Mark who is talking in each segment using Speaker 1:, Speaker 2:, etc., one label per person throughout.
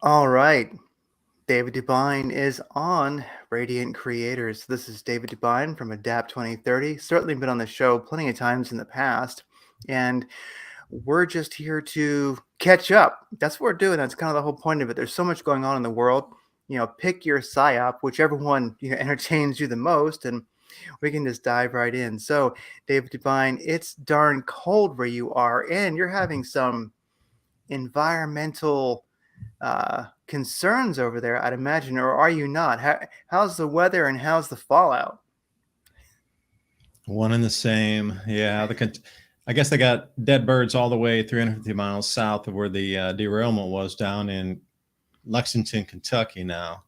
Speaker 1: All right. David DuByne is on Radiant Creators. This is David DuByne from Adapt 2030. Certainly been on the show plenty of times in the past. And we're just here to catch up. That's what we're doing. That's kind of the whole point of it. There's so much going on in the world. Pick your psyop, whichever one entertains you the most, and we can just dive right in. So, David DuByne, it's darn cold where you are, and you're having some environmental concerns over there, I'd imagine, or are you not? How's the weather and how's the fallout?
Speaker 2: One and the same. Yeah. I guess they got dead birds all the way 350 miles south of where the derailment was down in Lexington, Kentucky now.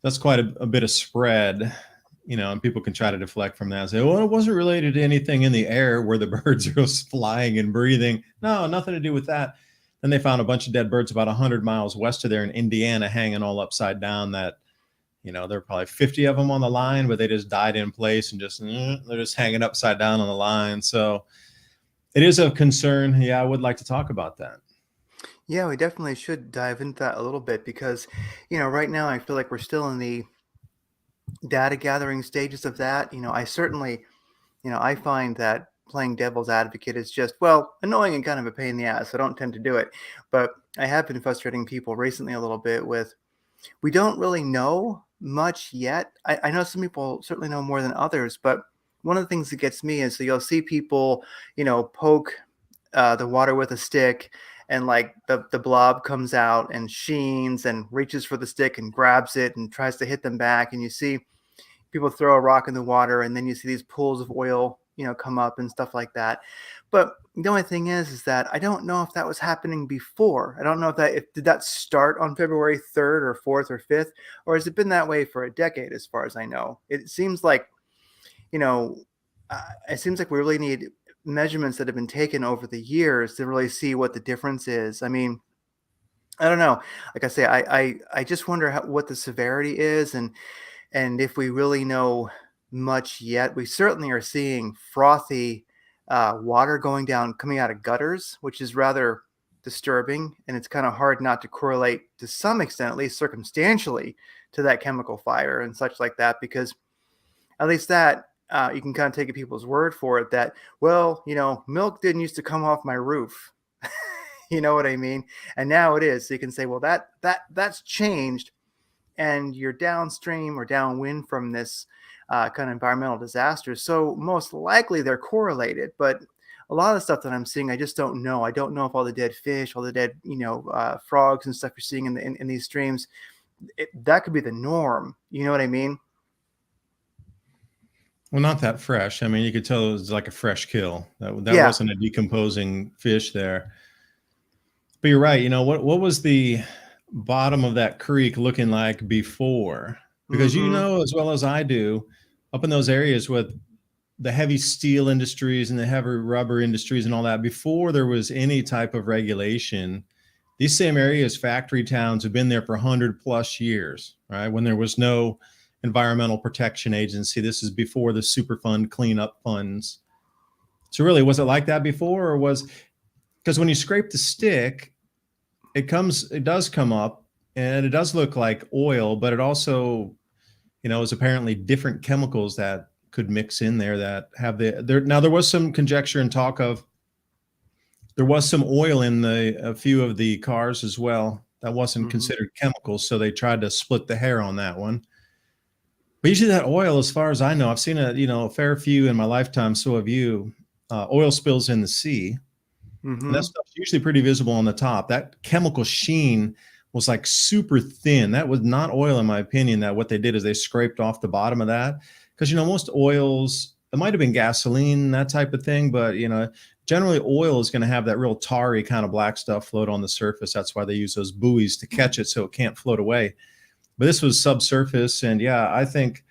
Speaker 2: That's quite a bit of spread, and people can try to deflect from that and say, well, it wasn't related to anything in the air where the birds are flying and breathing. No, nothing to do with that. Then they found a bunch of dead birds about 100 miles west of there in Indiana hanging all upside down. That there are probably 50 of them on the line, but they just died in place and they're just hanging upside down on the line. So it is of concern. Yeah, I would like to talk about that.
Speaker 1: Yeah, we definitely should dive into that a little bit because, right now I feel like we're still in the data gathering stages of that. I certainly, I find that playing devil's advocate is just, well, annoying and kind of a pain in the ass. I don't tend to do it. But I have been frustrating people recently a little bit with, we don't really know much yet. I know some people certainly know more than others, but one of the things that gets me is, so you'll see people, poke the water with a stick, and like the blob comes out and sheens and reaches for the stick and grabs it and tries to hit them back. And you see people throw a rock in the water, and then you see these pools of oil, come up and stuff like that. But the only thing is that I don't know if that was happening before. I don't know if did that start on February 3rd or 4th or 5th, or has it been that way for a decade, as far as I know? It seems like, you know, it seems like we really need measurements that have been taken over the years to really see what the difference is. I mean, I don't know. Like I say, I just wonder what the severity is, and if we really know much yet. We certainly are seeing frothy water coming out of gutters, which is rather disturbing, and it's kind of hard not to correlate to some extent, at least circumstantially, to that chemical fire and such like that, because at least that you can kind of take people's word for it that, well, milk didn't used to come off my roof. You know what I mean? And now it is. So you can say, well, that's changed, and you're downstream or downwind from this kind of environmental disaster. So most likely they're correlated, but a lot of the stuff that I'm seeing, I just don't know. I don't know if all the dead fish, all the dead, frogs and stuff you're seeing in these streams, that could be the norm. You know what I mean?
Speaker 2: Well, not that fresh. I mean, you could tell it was like a fresh kill. That
Speaker 1: Yeah.
Speaker 2: wasn't a decomposing fish there. But you're right. What was the bottom of that creek looking like before? Because
Speaker 1: Mm-hmm.
Speaker 2: as well as I do, up in those areas with the heavy steel industries and the heavy rubber industries and all that, before there was any type of regulation, these same areas, factory towns, have been there for 100 plus years, right? When there was no environmental protection agency. This is before the Superfund cleanup funds. So really, was it like that before, or because when you scrape the stick, it does come up and it does look like oil, but it also, is apparently different chemicals that could mix in there that have now there was some conjecture and talk of there was some oil in a few of the cars as well that wasn't
Speaker 1: Mm-hmm.
Speaker 2: considered chemicals, so they tried to split the hair on that one. But usually that oil, as far as I know, I've seen a fair few in my lifetime, so have you, oil spills in the sea. And that
Speaker 1: Mm-hmm.
Speaker 2: stuff's usually pretty visible on the top. That chemical sheen was like super thin. That was not oil, in my opinion. That what they did is they scraped off the bottom of that. Because, most oils, it might have been gasoline, that type of thing. But, generally oil is going to have that real tarry kind of black stuff float on the surface. That's why they use those buoys to catch it so it can't float away. But this was subsurface. And yeah, I think,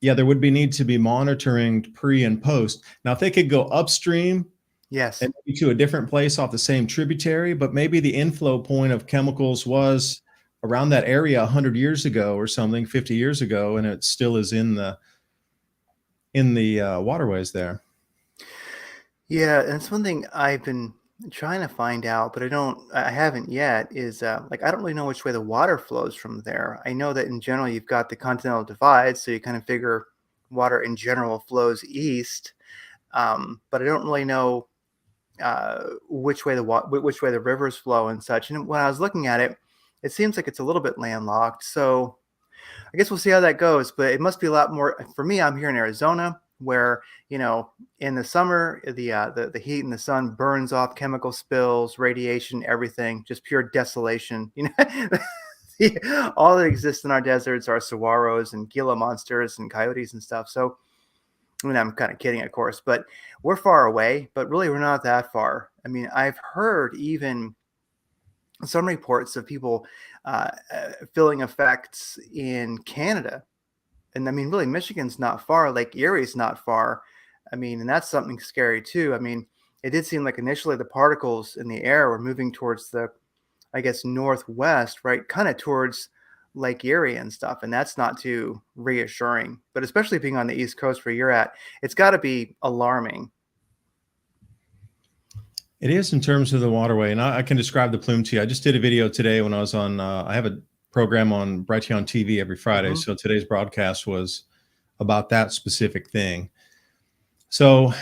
Speaker 2: yeah, there would need to be monitoring pre and post. Now, if they could go upstream
Speaker 1: Yes.
Speaker 2: and maybe to a different place off the same tributary, but maybe the inflow point of chemicals was around that area 100 years ago or something, 50 years ago, and it still is in the waterways there.
Speaker 1: Yeah, and it's one thing I've been trying to find out, but I haven't yet, is like I don't really know which way the water flows from there. I know that in general you've got the continental divide, so you kind of figure water in general flows east, but I don't really know which way which way the rivers flow and such. And when I was looking at it, it seems like it's a little bit landlocked. So I guess we'll see how that goes. But it must be a lot more for me. I'm here in Arizona, where in the summer the heat and the sun burns off chemical spills, radiation, everything, just pure desolation. All that exists in our deserts are saguaros and Gila monsters and coyotes and stuff. So I mean, I'm kind of kidding, of course, but we're far away, but really we're not that far. I mean, I've heard even some reports of people feeling effects in Canada. And I mean, really, Michigan's not far. Lake Erie's not far. I mean, and that's something scary too. I mean, it did seem like initially the particles in the air were moving towards the, I guess, northwest, right? Kind of towards Lake Erie and stuff. And that's not too reassuring. But especially being on the East Coast where you're at, it's got to be alarming.
Speaker 2: It is in terms of the waterway, and I can describe the plume to you. I just did a video today when I was on. I have a program on Brighteon TV every Friday, so today's broadcast was about that specific thing. So,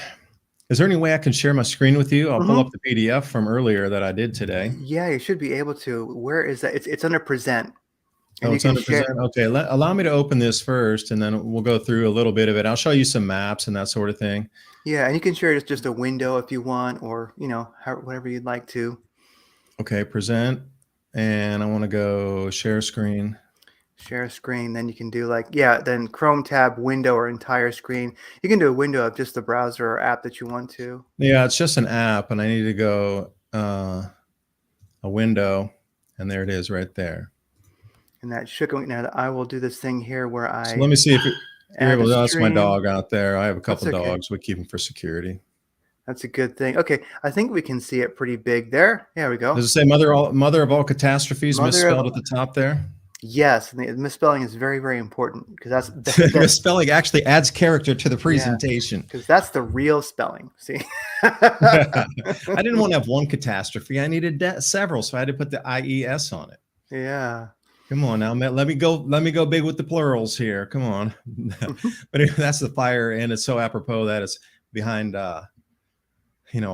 Speaker 2: is there any way I can share my screen with you? I'll pull up the PDF from earlier that I did today.
Speaker 1: Yeah, you should be able to. Where is that? It's under present.
Speaker 2: And it's under present. Okay, allow me to open this first, and then we'll go through a little bit of it. I'll show you some maps and that sort of thing.
Speaker 1: Yeah, and you can share just a window if you want, or whatever you'd like to.
Speaker 2: Okay, present, and I want to go share screen.
Speaker 1: Share screen, then you can do then Chrome tab, window, or entire screen. You can do a window of just the browser or app that you want to.
Speaker 2: Yeah, it's just an app, and I need to go a window, and there it is right there.
Speaker 1: And that should go. Now I will do this thing here where
Speaker 2: So let me see if you're able to. That's my dog out there. I have a couple dogs. We keep them for security.
Speaker 1: That's a good thing. Okay, I think we can see it pretty big there. There we go.
Speaker 2: Does it say mother of all catastrophes misspelled at the top there?
Speaker 1: Yes, and the misspelling is very, very important because that's
Speaker 2: misspelling actually adds character to the presentation.
Speaker 1: Because that's the real spelling. See,
Speaker 2: I didn't want to have one catastrophe. I needed several, so I had to put the IES on it.
Speaker 1: Yeah.
Speaker 2: Come on now, man. Let me go big with the plurals here. Come on. But anyway, that's the fire, and it's so apropos that it's behind a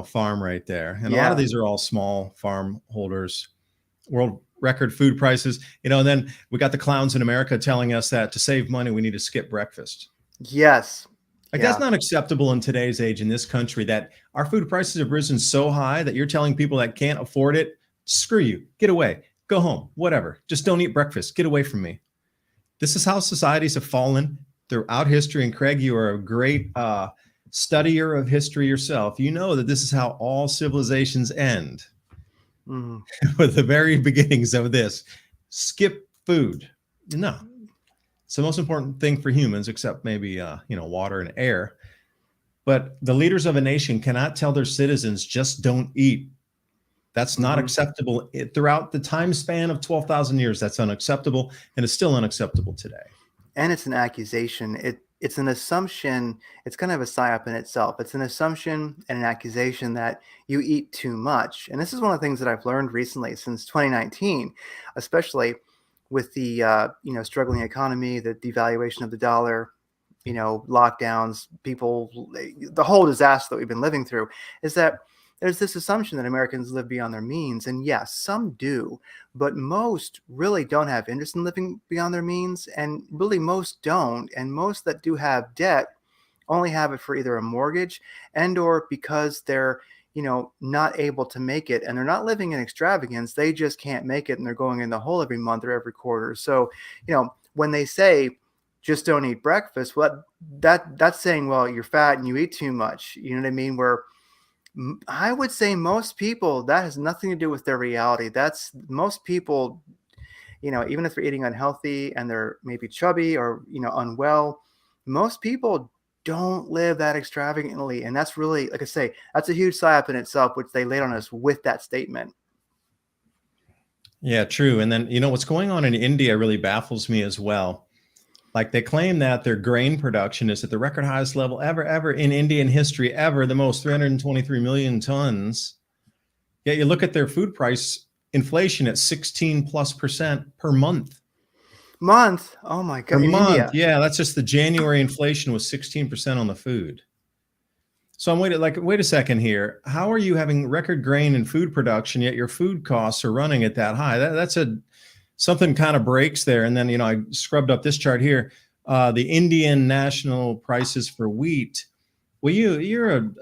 Speaker 2: farm right there. And a lot of these are all small farm holders. World record food prices, and then we got the clowns in America telling us that to save money, we need to skip breakfast.
Speaker 1: Yes.
Speaker 2: Like that's not acceptable in today's age in this country, that our food prices have risen so high that you're telling people that can't afford it, screw you, get away, go home, whatever. Just don't eat breakfast. Get away from me. This is how societies have fallen throughout history. And Craig, you are a great studier of history yourself. You know that this is how all civilizations end. With the very beginnings of this. Skip food. No. It's the most important thing for humans, except maybe water and air. But the leaders of a nation cannot tell their citizens, just don't eat. That's not acceptable. Throughout the time span of 12,000 years, that's unacceptable, and it's still unacceptable today.
Speaker 1: And it's an accusation. It's an assumption. It's kind of a psyop in itself. It's an assumption and an accusation that you eat too much. And this is one of the things that I've learned recently since 2019, especially with the struggling economy, the devaluation of the dollar, lockdowns, the whole disaster that we've been living through, is that there's this assumption that Americans live beyond their means. And yes, some do, but most really don't have interest in living beyond their means. And really most don't. And most that do have debt only have it for either a mortgage or because they're, not able to make it, and they're not living in extravagance. They just can't make it. And they're going in the hole every month or every quarter. So, when they say just don't eat breakfast, well, that's saying, well, you're fat and you eat too much. You know what I mean? Where I would say most people, that has nothing to do with their reality. That's most people, even if they're eating unhealthy and they're maybe chubby or, unwell, most people don't live that extravagantly. And that's really, like I say, that's a huge psyop in itself, which they laid on us with that statement.
Speaker 2: Yeah, true. And then, what's going on in India really baffles me as well. Like they claim that their grain production is at the record highest level ever in Indian history ever, the most 323 million tons. Yet you look at their food price inflation at 16+% per month.
Speaker 1: Month? Oh my
Speaker 2: Per
Speaker 1: God! In
Speaker 2: month.
Speaker 1: India?
Speaker 2: Yeah, that's just the January inflation was 16% on the food. So I'm wait a second here. How are you having record grain and food production, yet your food costs are running at that high? That's something kind of breaks there. And then, I scrubbed up this chart here. The Indian national prices for wheat. Well, you're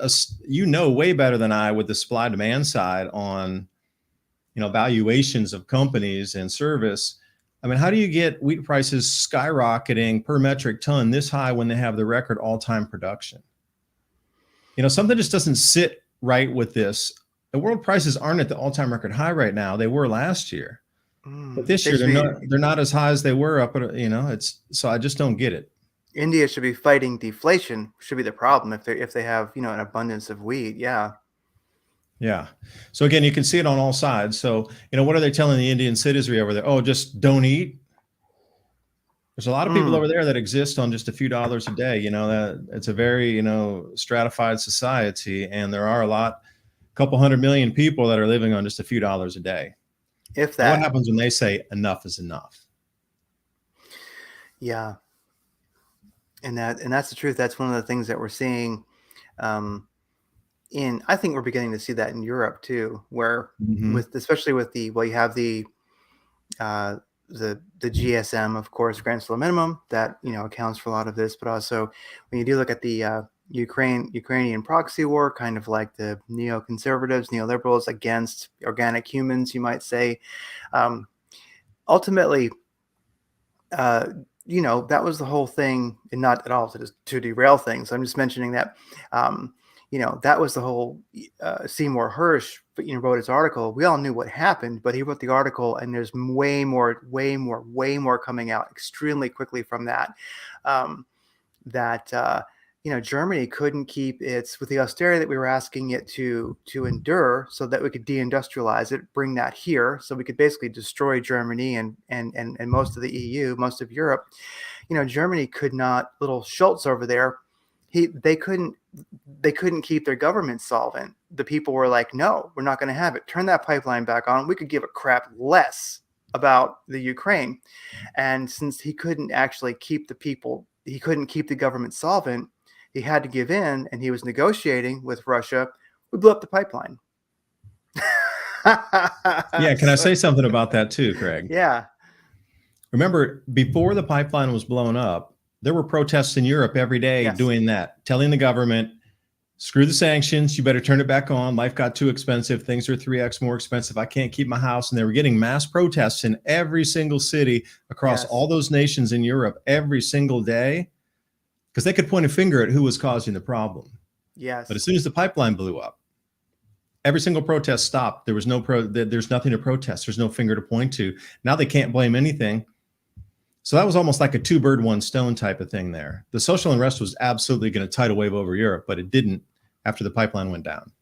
Speaker 2: way better than I with the supply demand side on, valuations of companies and service. I mean, how do you get wheat prices skyrocketing per metric ton this high when they have the record all-time production? Something just doesn't sit right with this. The world prices aren't at the all-time record high right now. They were last year, but this
Speaker 1: They
Speaker 2: year
Speaker 1: should be.
Speaker 2: they're not as high as they were up at, it's, so I just don't get it.
Speaker 1: India should be fighting deflation. Should be the problem if they have an abundance of wheat. Yeah.
Speaker 2: Yeah. So again, you can see it on all sides. So, what are they telling the Indian citizenry over there? Oh, just don't eat. There's a lot of people over there that exist on just a few dollars a day. That it's a very, stratified society. And there are a couple 100 million people that are living on just a few dollars a day.
Speaker 1: If
Speaker 2: Now, what
Speaker 1: that.
Speaker 2: happens when they say enough is enough?
Speaker 1: Yeah. And that's the truth. That's one of the things that we're seeing. I think we're beginning to see that in Europe too, where especially with you have the GSM, of course, grants below minimum that accounts for a lot of this, but also when you do look at the Ukrainian proxy war, kind of like the neoconservatives, neoliberals against organic humans, you might say, ultimately, that was the whole thing, and not at all to derail things. I'm just mentioning that, that was the whole Seymour Hersh, wrote his article. We all knew what happened, but he wrote the article, and there's way more coming out extremely quickly from that. Germany couldn't keep with the austerity that we were asking it to endure, so that we could deindustrialize it, bring that here, so we could basically destroy Germany and most of the EU, most of Europe. Germany could not. Little Schultz over there, they couldn't keep their government solvent. The people were like, no, we're not going to have it. Turn that pipeline back on. We could give a crap less about the Ukraine. And since he couldn't actually keep he couldn't keep the government solvent, he had to give in, and he was negotiating with Russia. We blew up the pipeline.
Speaker 2: Yeah. Can I say something about that too, Craig?
Speaker 1: Yeah.
Speaker 2: Remember, before the pipeline was blown up, there were protests in Europe every day doing that, telling the government, screw the sanctions, you better turn it back on. Life got too expensive. Things are 3x more expensive. I can't keep my house. And they were getting mass protests in every single city across all those nations in Europe every single day, because they could point a finger at who was causing the problem.
Speaker 1: Yes.
Speaker 2: But as soon as the pipeline blew up, every single protest stopped. There was there's nothing to protest. There's no finger to point to. Now they can't blame anything. So that was almost like a two bird, one stone type of thing there. The social unrest was absolutely going to tidal wave over Europe, but it didn't after the pipeline went down.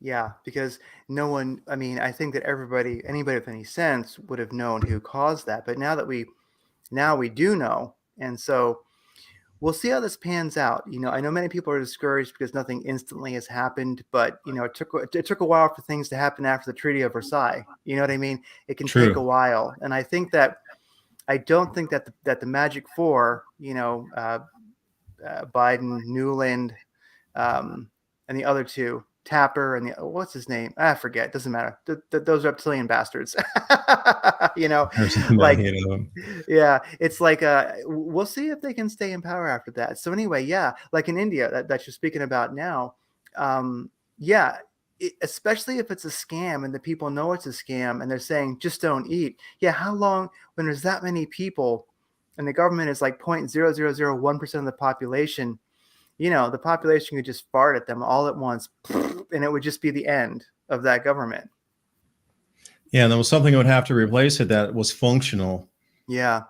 Speaker 1: Yeah, because I think that anybody with any sense would have known who caused that. But now we do know. And so we'll see how this pans out. I know many people are discouraged because nothing instantly has happened, but it took a while for things to happen after the Treaty of Versailles. You know what I mean? It can take a while. And I don't think that the Magic Four, Biden, Newland, and the other two, Tapper, and what's his name? I forget. Doesn't matter. Those reptilian bastards. Yeah, it's like we'll see if they can stay in power after that. So anyway, yeah, like in India that you're speaking about now, yeah. Especially if it's a scam and the people know it's a scam and they're saying just don't eat. Yeah, how long when there's that many people and the government is like 0.0001% of the population? The population could just fart at them all at once, and it would just be the end of that government.
Speaker 2: Yeah, and there was something that would have to replace it that was functional.
Speaker 1: Yeah.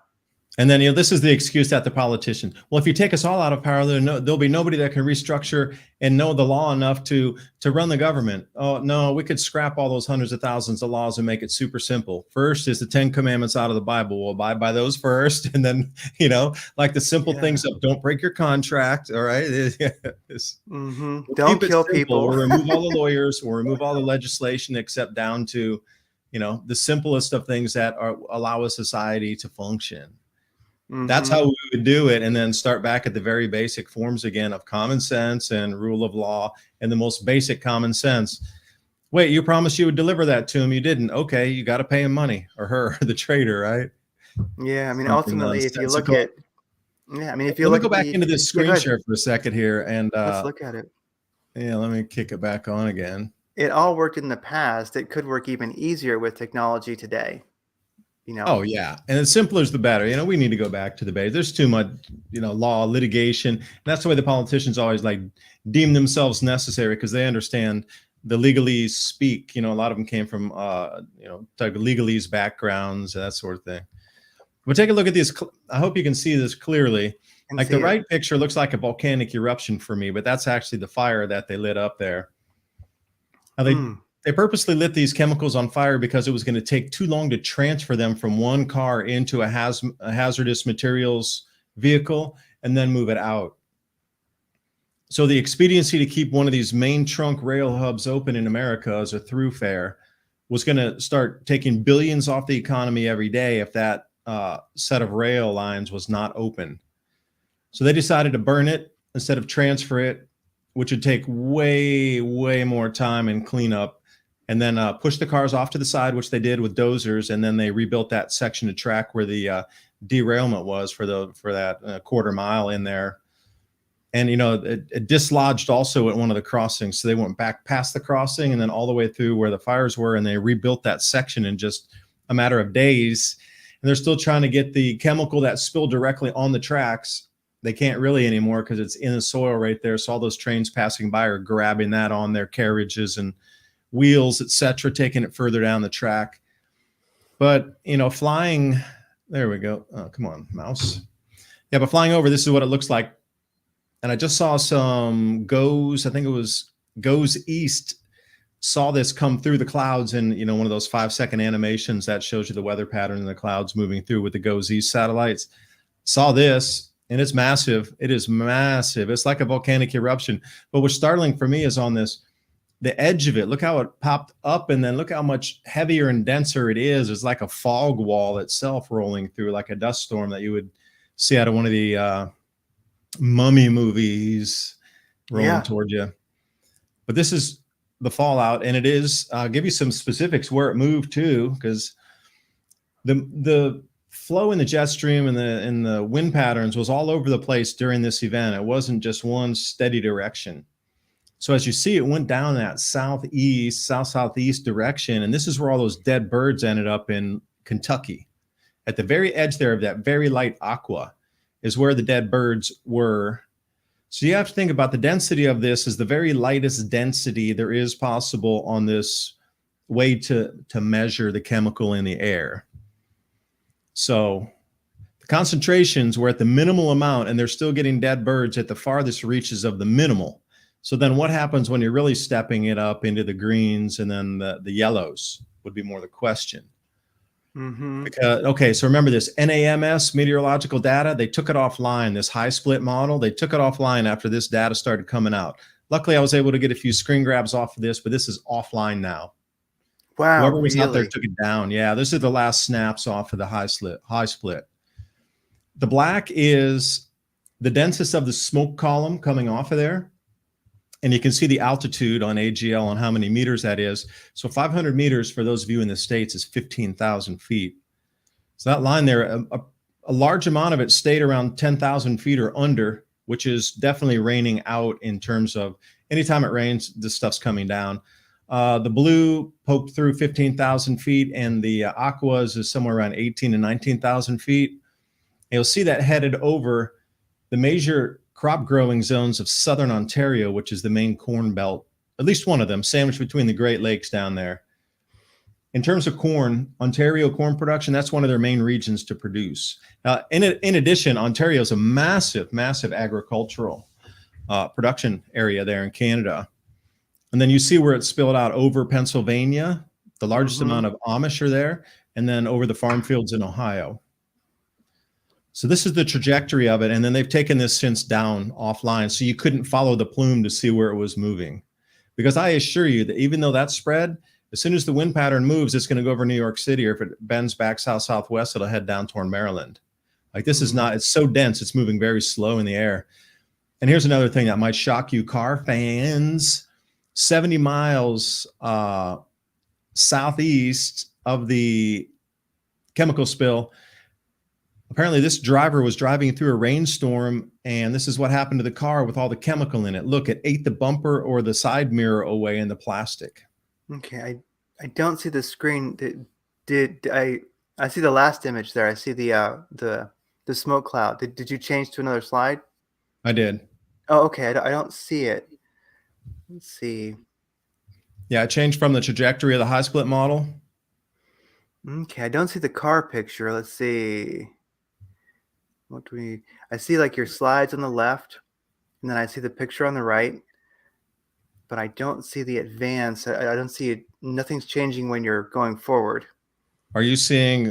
Speaker 2: And then, this is the excuse that the politician, well, if you take us all out of power, there'll be nobody that can restructure and know the law enough to run the government. Oh, no, we could scrap all those hundreds of thousands of laws and make it super simple. First is the 10 commandments out of the Bible. We'll abide by those first. And then, like the simple things of don't break your contract. All right.
Speaker 1: Don't
Speaker 2: keep it
Speaker 1: kill
Speaker 2: simple.
Speaker 1: people.
Speaker 2: We'll remove all the lawyers. We'll remove all the legislation, except down to, the simplest of things that allow a society to function. That's how we would do it, and then start back at the very basic forms again of common sense and rule of law and the most basic common sense. Wait, you promised you would deliver that to him. You didn't. Okay, you got to pay him money, or her, the trader, right?
Speaker 1: Yeah, I mean,
Speaker 2: Something
Speaker 1: ultimately, if you look at, yeah, I mean, if you
Speaker 2: Let me
Speaker 1: look
Speaker 2: go
Speaker 1: at
Speaker 2: back
Speaker 1: the,
Speaker 2: into this
Speaker 1: yeah,
Speaker 2: screen share for a second here, and
Speaker 1: let's look at it.
Speaker 2: yeah, let me kick it back on again.
Speaker 1: It all worked in the past. It could work even easier with technology today.
Speaker 2: Oh yeah, and the simpler is the better. We need to go back to the base. There's too much, law, litigation, and that's the way the politicians always like deem themselves necessary, because they understand the legalese speak. A lot of them came from type of legalese backgrounds and that sort of thing. But take a look at these. I hope you can see this clearly. Like the right picture looks like a volcanic eruption for me, but that's actually the fire that they lit up there. Now they purposely lit these chemicals on fire because it was going to take too long to transfer them from one car into a hazardous materials vehicle and then move it out. So the expediency to keep one of these main trunk rail hubs open in America as a thoroughfare was going to start taking billions off the economy every day if that set of rail lines was not open. So they decided to burn it instead of transfer it, which would take way, way more time and cleanup, and then push the cars off to the side, which they did with dozers, and then they rebuilt that section of track where the derailment was for that quarter mile in there. And it dislodged also at one of the crossings, so they went back past the crossing and then all the way through where the fires were, and they rebuilt that section in just a matter of days. And they're still trying to get the chemical that spilled directly on the tracks. They can't really anymore because it's in the soil right there. So all those trains passing by are grabbing that on their carriages and wheels, etc., taking it further down the track. But flying, there we go. Oh, come on, mouse. Yeah, but flying over, this is what it looks like. And I just saw some goes, I think it was goes east, saw this come through the clouds in one of those 5-second animations that shows you the weather pattern in the clouds moving through with the goes east satellites. Saw this, and it's massive. It is massive. It's like a volcanic eruption. But what's startling for me is on the edge of it. Look how it popped up, and then look how much heavier and denser it is. It's like a fog wall itself rolling through, like a dust storm that you would see out of one of the mummy movies rolling toward you. But this is the fallout, and it is, I'll give you some specifics where it moved to, because the flow in the jet stream and the wind patterns was all over the place during this event. It wasn't just one steady direction. So as you see, it went down that southeast direction, and this is where all those dead birds ended up in Kentucky. At the very edge there of that very light aqua is where the dead birds were. So you have to think about the density of this is the very lightest density there is possible on this way to measure the chemical in the air. So the concentrations were at the minimal amount, and they're still getting dead birds at the farthest reaches of the minimal. So then what happens when you're really stepping it up into the greens and then the yellows would be more the question. Because, okay, so remember this NAMS meteorological data, they took it offline, this high split model, they took it offline after this data started coming out. Luckily, I was able to get a few screen grabs off of this, but this is offline now.
Speaker 1: Wow,
Speaker 2: whoever was out there took it down. Yeah, this is the last snaps off of the high split. The black is the densest of the smoke column coming off of there. And you can see the altitude on AGL on how many meters that is. So 500 meters for those of you in the States is 15,000 feet. So that line there, a large amount of it stayed around 10,000 feet or under, which is definitely raining out in terms of anytime it rains, this stuff's coming down. The blue poked through 15,000 feet, and the aquas is somewhere around 18 to 19,000 feet. And you'll see that headed over the major crop growing zones of southern Ontario, which is the main corn belt, at least one of them, sandwiched between the Great Lakes down there. in terms of corn, Ontario corn production, that's one of their main regions to produce. In addition, Ontario is a massive, massive agricultural production area there in Canada. And then you see where it's spilled out over Pennsylvania. The largest amount of Amish are there, and then over the farm fields in Ohio. So this is the trajectory of it. And then they've taken this since down offline. So you couldn't follow the plume to see where it was moving. Because I assure you that even though that's spread, as soon as the wind pattern moves, it's going to go over New York City, or if it bends back south-southwest, it'll head down toward Maryland. Like this is not, it's so dense, it's moving very slow in the air. And here's another thing that might shock you, car fans. 70 miles southeast of the chemical spill, apparently this driver was driving through a rainstorm, and this is what happened to the car with all the chemical in it. Look, it ate the bumper or the side mirror away in the plastic.
Speaker 1: Okay, I don't see the screen. I see the last image there. I see the smoke cloud. Did you change to another slide?
Speaker 2: I did.
Speaker 1: Oh, okay. I don't see it. Let's see.
Speaker 2: Yeah, I changed from the trajectory of the high split model.
Speaker 1: Okay, I don't see the car picture. Let's see. What do we? I see like your slides on the left, and then I see the picture on the right. But I don't see the advance. I don't see it. Nothing's changing when you're going forward.
Speaker 2: Are you seeing,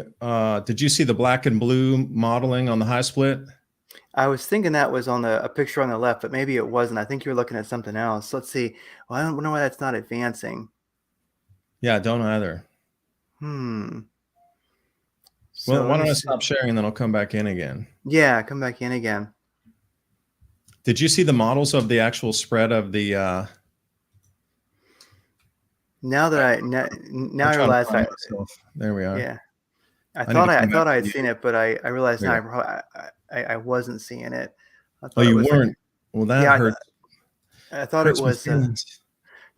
Speaker 2: did you see the black and blue modeling on the high split?
Speaker 1: I was thinking that was on a picture on the left, but maybe it wasn't. I think you were looking at something else. Let's see. Well, I don't know why that's not advancing.
Speaker 2: Yeah, I don't either.
Speaker 1: So
Speaker 2: well, why don't I stop sharing and then I'll come back in again?
Speaker 1: Yeah, come back in again.
Speaker 2: Did you see the models of the actual spread of the
Speaker 1: now that I realize
Speaker 2: there we are.
Speaker 1: Yeah. I thought I had seen it, but I realized now I wasn't seeing it.
Speaker 2: Oh, you weren't? Well, that hurt.
Speaker 1: I thought it was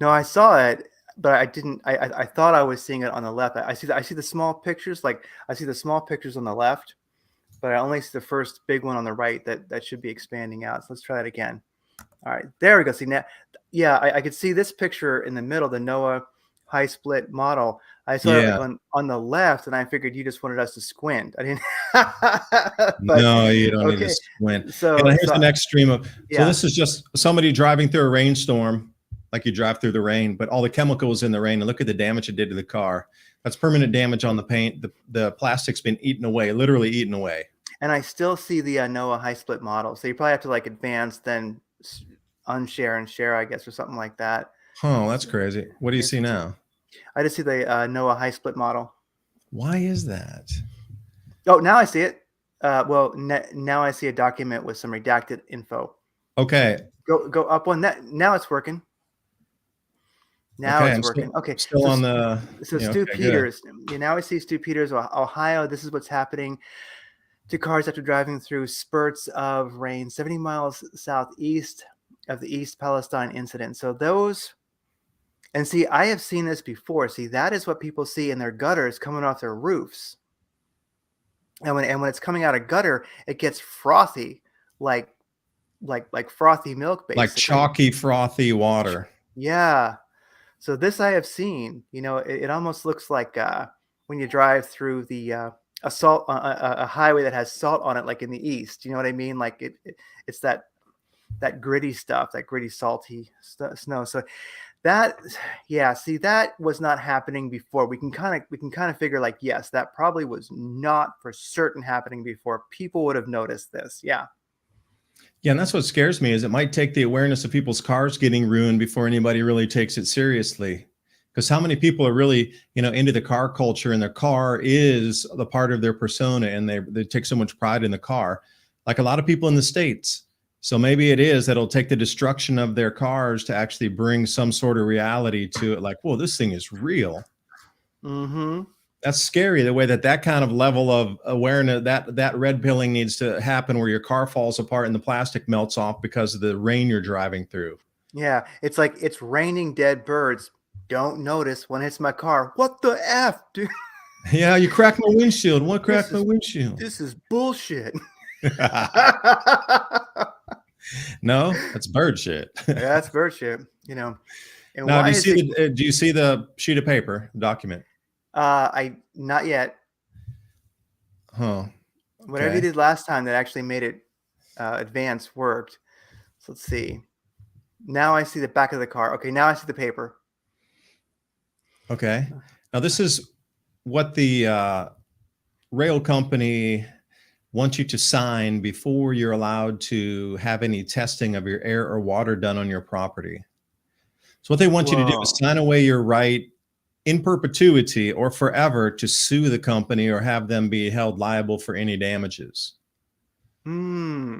Speaker 1: no, I saw it, but I didn't. I thought I was seeing it on the left. I see the small pictures, like I see the small pictures on the left, but I only see the first big one on the right that should be expanding out. So let's try it again. All right, there we go. See now, yeah, I could see this picture in the middle, the NOAA high split model. I saw it on the left, and I figured you just wanted us to squint. I didn't. But,
Speaker 2: no, you don't need to squint. So here's the next stream of. So this is just somebody driving through a rainstorm, like you drive through the rain, but all the chemicals in the rain, and look at the damage it did to the car. That's permanent damage on the paint. The plastic's been eaten away, literally eaten away.
Speaker 1: And I still see the NOAA high split model. So you probably have to like advance, then unshare and share, I guess, or something like that.
Speaker 2: Oh, that's crazy. What do you see now?
Speaker 1: I just see the NOAA high split model.
Speaker 2: Why is that?
Speaker 1: Oh, now I see it. Well, now I see a document with some redacted info.
Speaker 2: Okay.
Speaker 1: Go up one. Now it's working. Now it's working. Okay.
Speaker 2: Still on the.
Speaker 1: So Stu Peters. Now I see Stu Peters, Ohio. This is what's happening to cars after driving through spurts of rain 70 miles southeast of the East Palestine incident. So those, and see, I have seen this before. See, that is what people see in their gutters coming off their roofs. And when it's coming out of gutter, it gets frothy, like frothy milk, basically.
Speaker 2: Like chalky, frothy water.
Speaker 1: Yeah. So this I have seen. It almost looks like when you drive through the a highway that has salt on it, like in the East. You know what I mean? Like it's that gritty stuff, that gritty, salty snow. So that, yeah, see, that was not happening before. We can kind of figure like, yes, that probably was not for certain happening before. People would have noticed this. Yeah.
Speaker 2: Yeah, and that's what scares me, is it might take the awareness of people's cars getting ruined before anybody really takes it seriously. Because how many people are really, into the car culture, and their car is the part of their persona, and they take so much pride in the car, like a lot of people in the States. So maybe it is that it'll take the destruction of their cars to actually bring some sort of reality to it. Like, whoa, this thing is real.
Speaker 1: Mm-hmm.
Speaker 2: That's scary, the way that kind of level of awareness, that red pilling needs to happen, where your car falls apart and the plastic melts off because of the rain you're driving through.
Speaker 1: Yeah, it's like it's raining dead birds. Don't notice when it's my car. What the F, dude?
Speaker 2: Yeah, you cracked my windshield. What cracked my windshield?
Speaker 1: This is bullshit.
Speaker 2: No, that's bird shit.
Speaker 1: Yeah, that's bird shit. And
Speaker 2: now, do you see the sheet of paper document?
Speaker 1: I not yet.
Speaker 2: Huh.
Speaker 1: Whatever you
Speaker 2: Okay.
Speaker 1: did last time that actually made it advance worked. So let's see. Now I see the back of the car. Okay, now I see the paper.
Speaker 2: Okay. Now this is what the rail company wants you to sign before you're allowed to have any testing of your air or water done on your property. So what they want you to do is
Speaker 1: Whoa.
Speaker 2: sign away your right in perpetuity or forever to sue the company or have them be held liable for any damages.
Speaker 1: Hmm.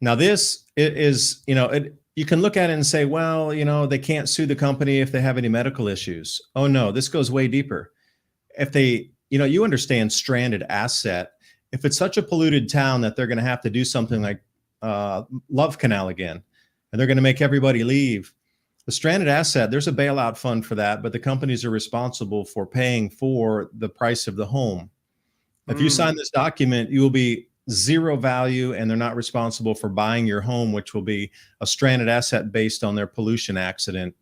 Speaker 2: Now, this is, you can look at it and say, well, they can't sue the company if they have any medical issues. Oh, no, this goes way deeper. If they, you understand stranded asset. If it's such a polluted town that they're going to have to do something like Love Canal again, and they're going to make everybody leave, the stranded asset, there's a bailout fund for that, but the companies are responsible for paying for the price of the home. If you sign
Speaker 1: Hmm.
Speaker 2: this document, you will be zero value, and they're not responsible for buying your home, which will be a stranded asset based on their pollution accident.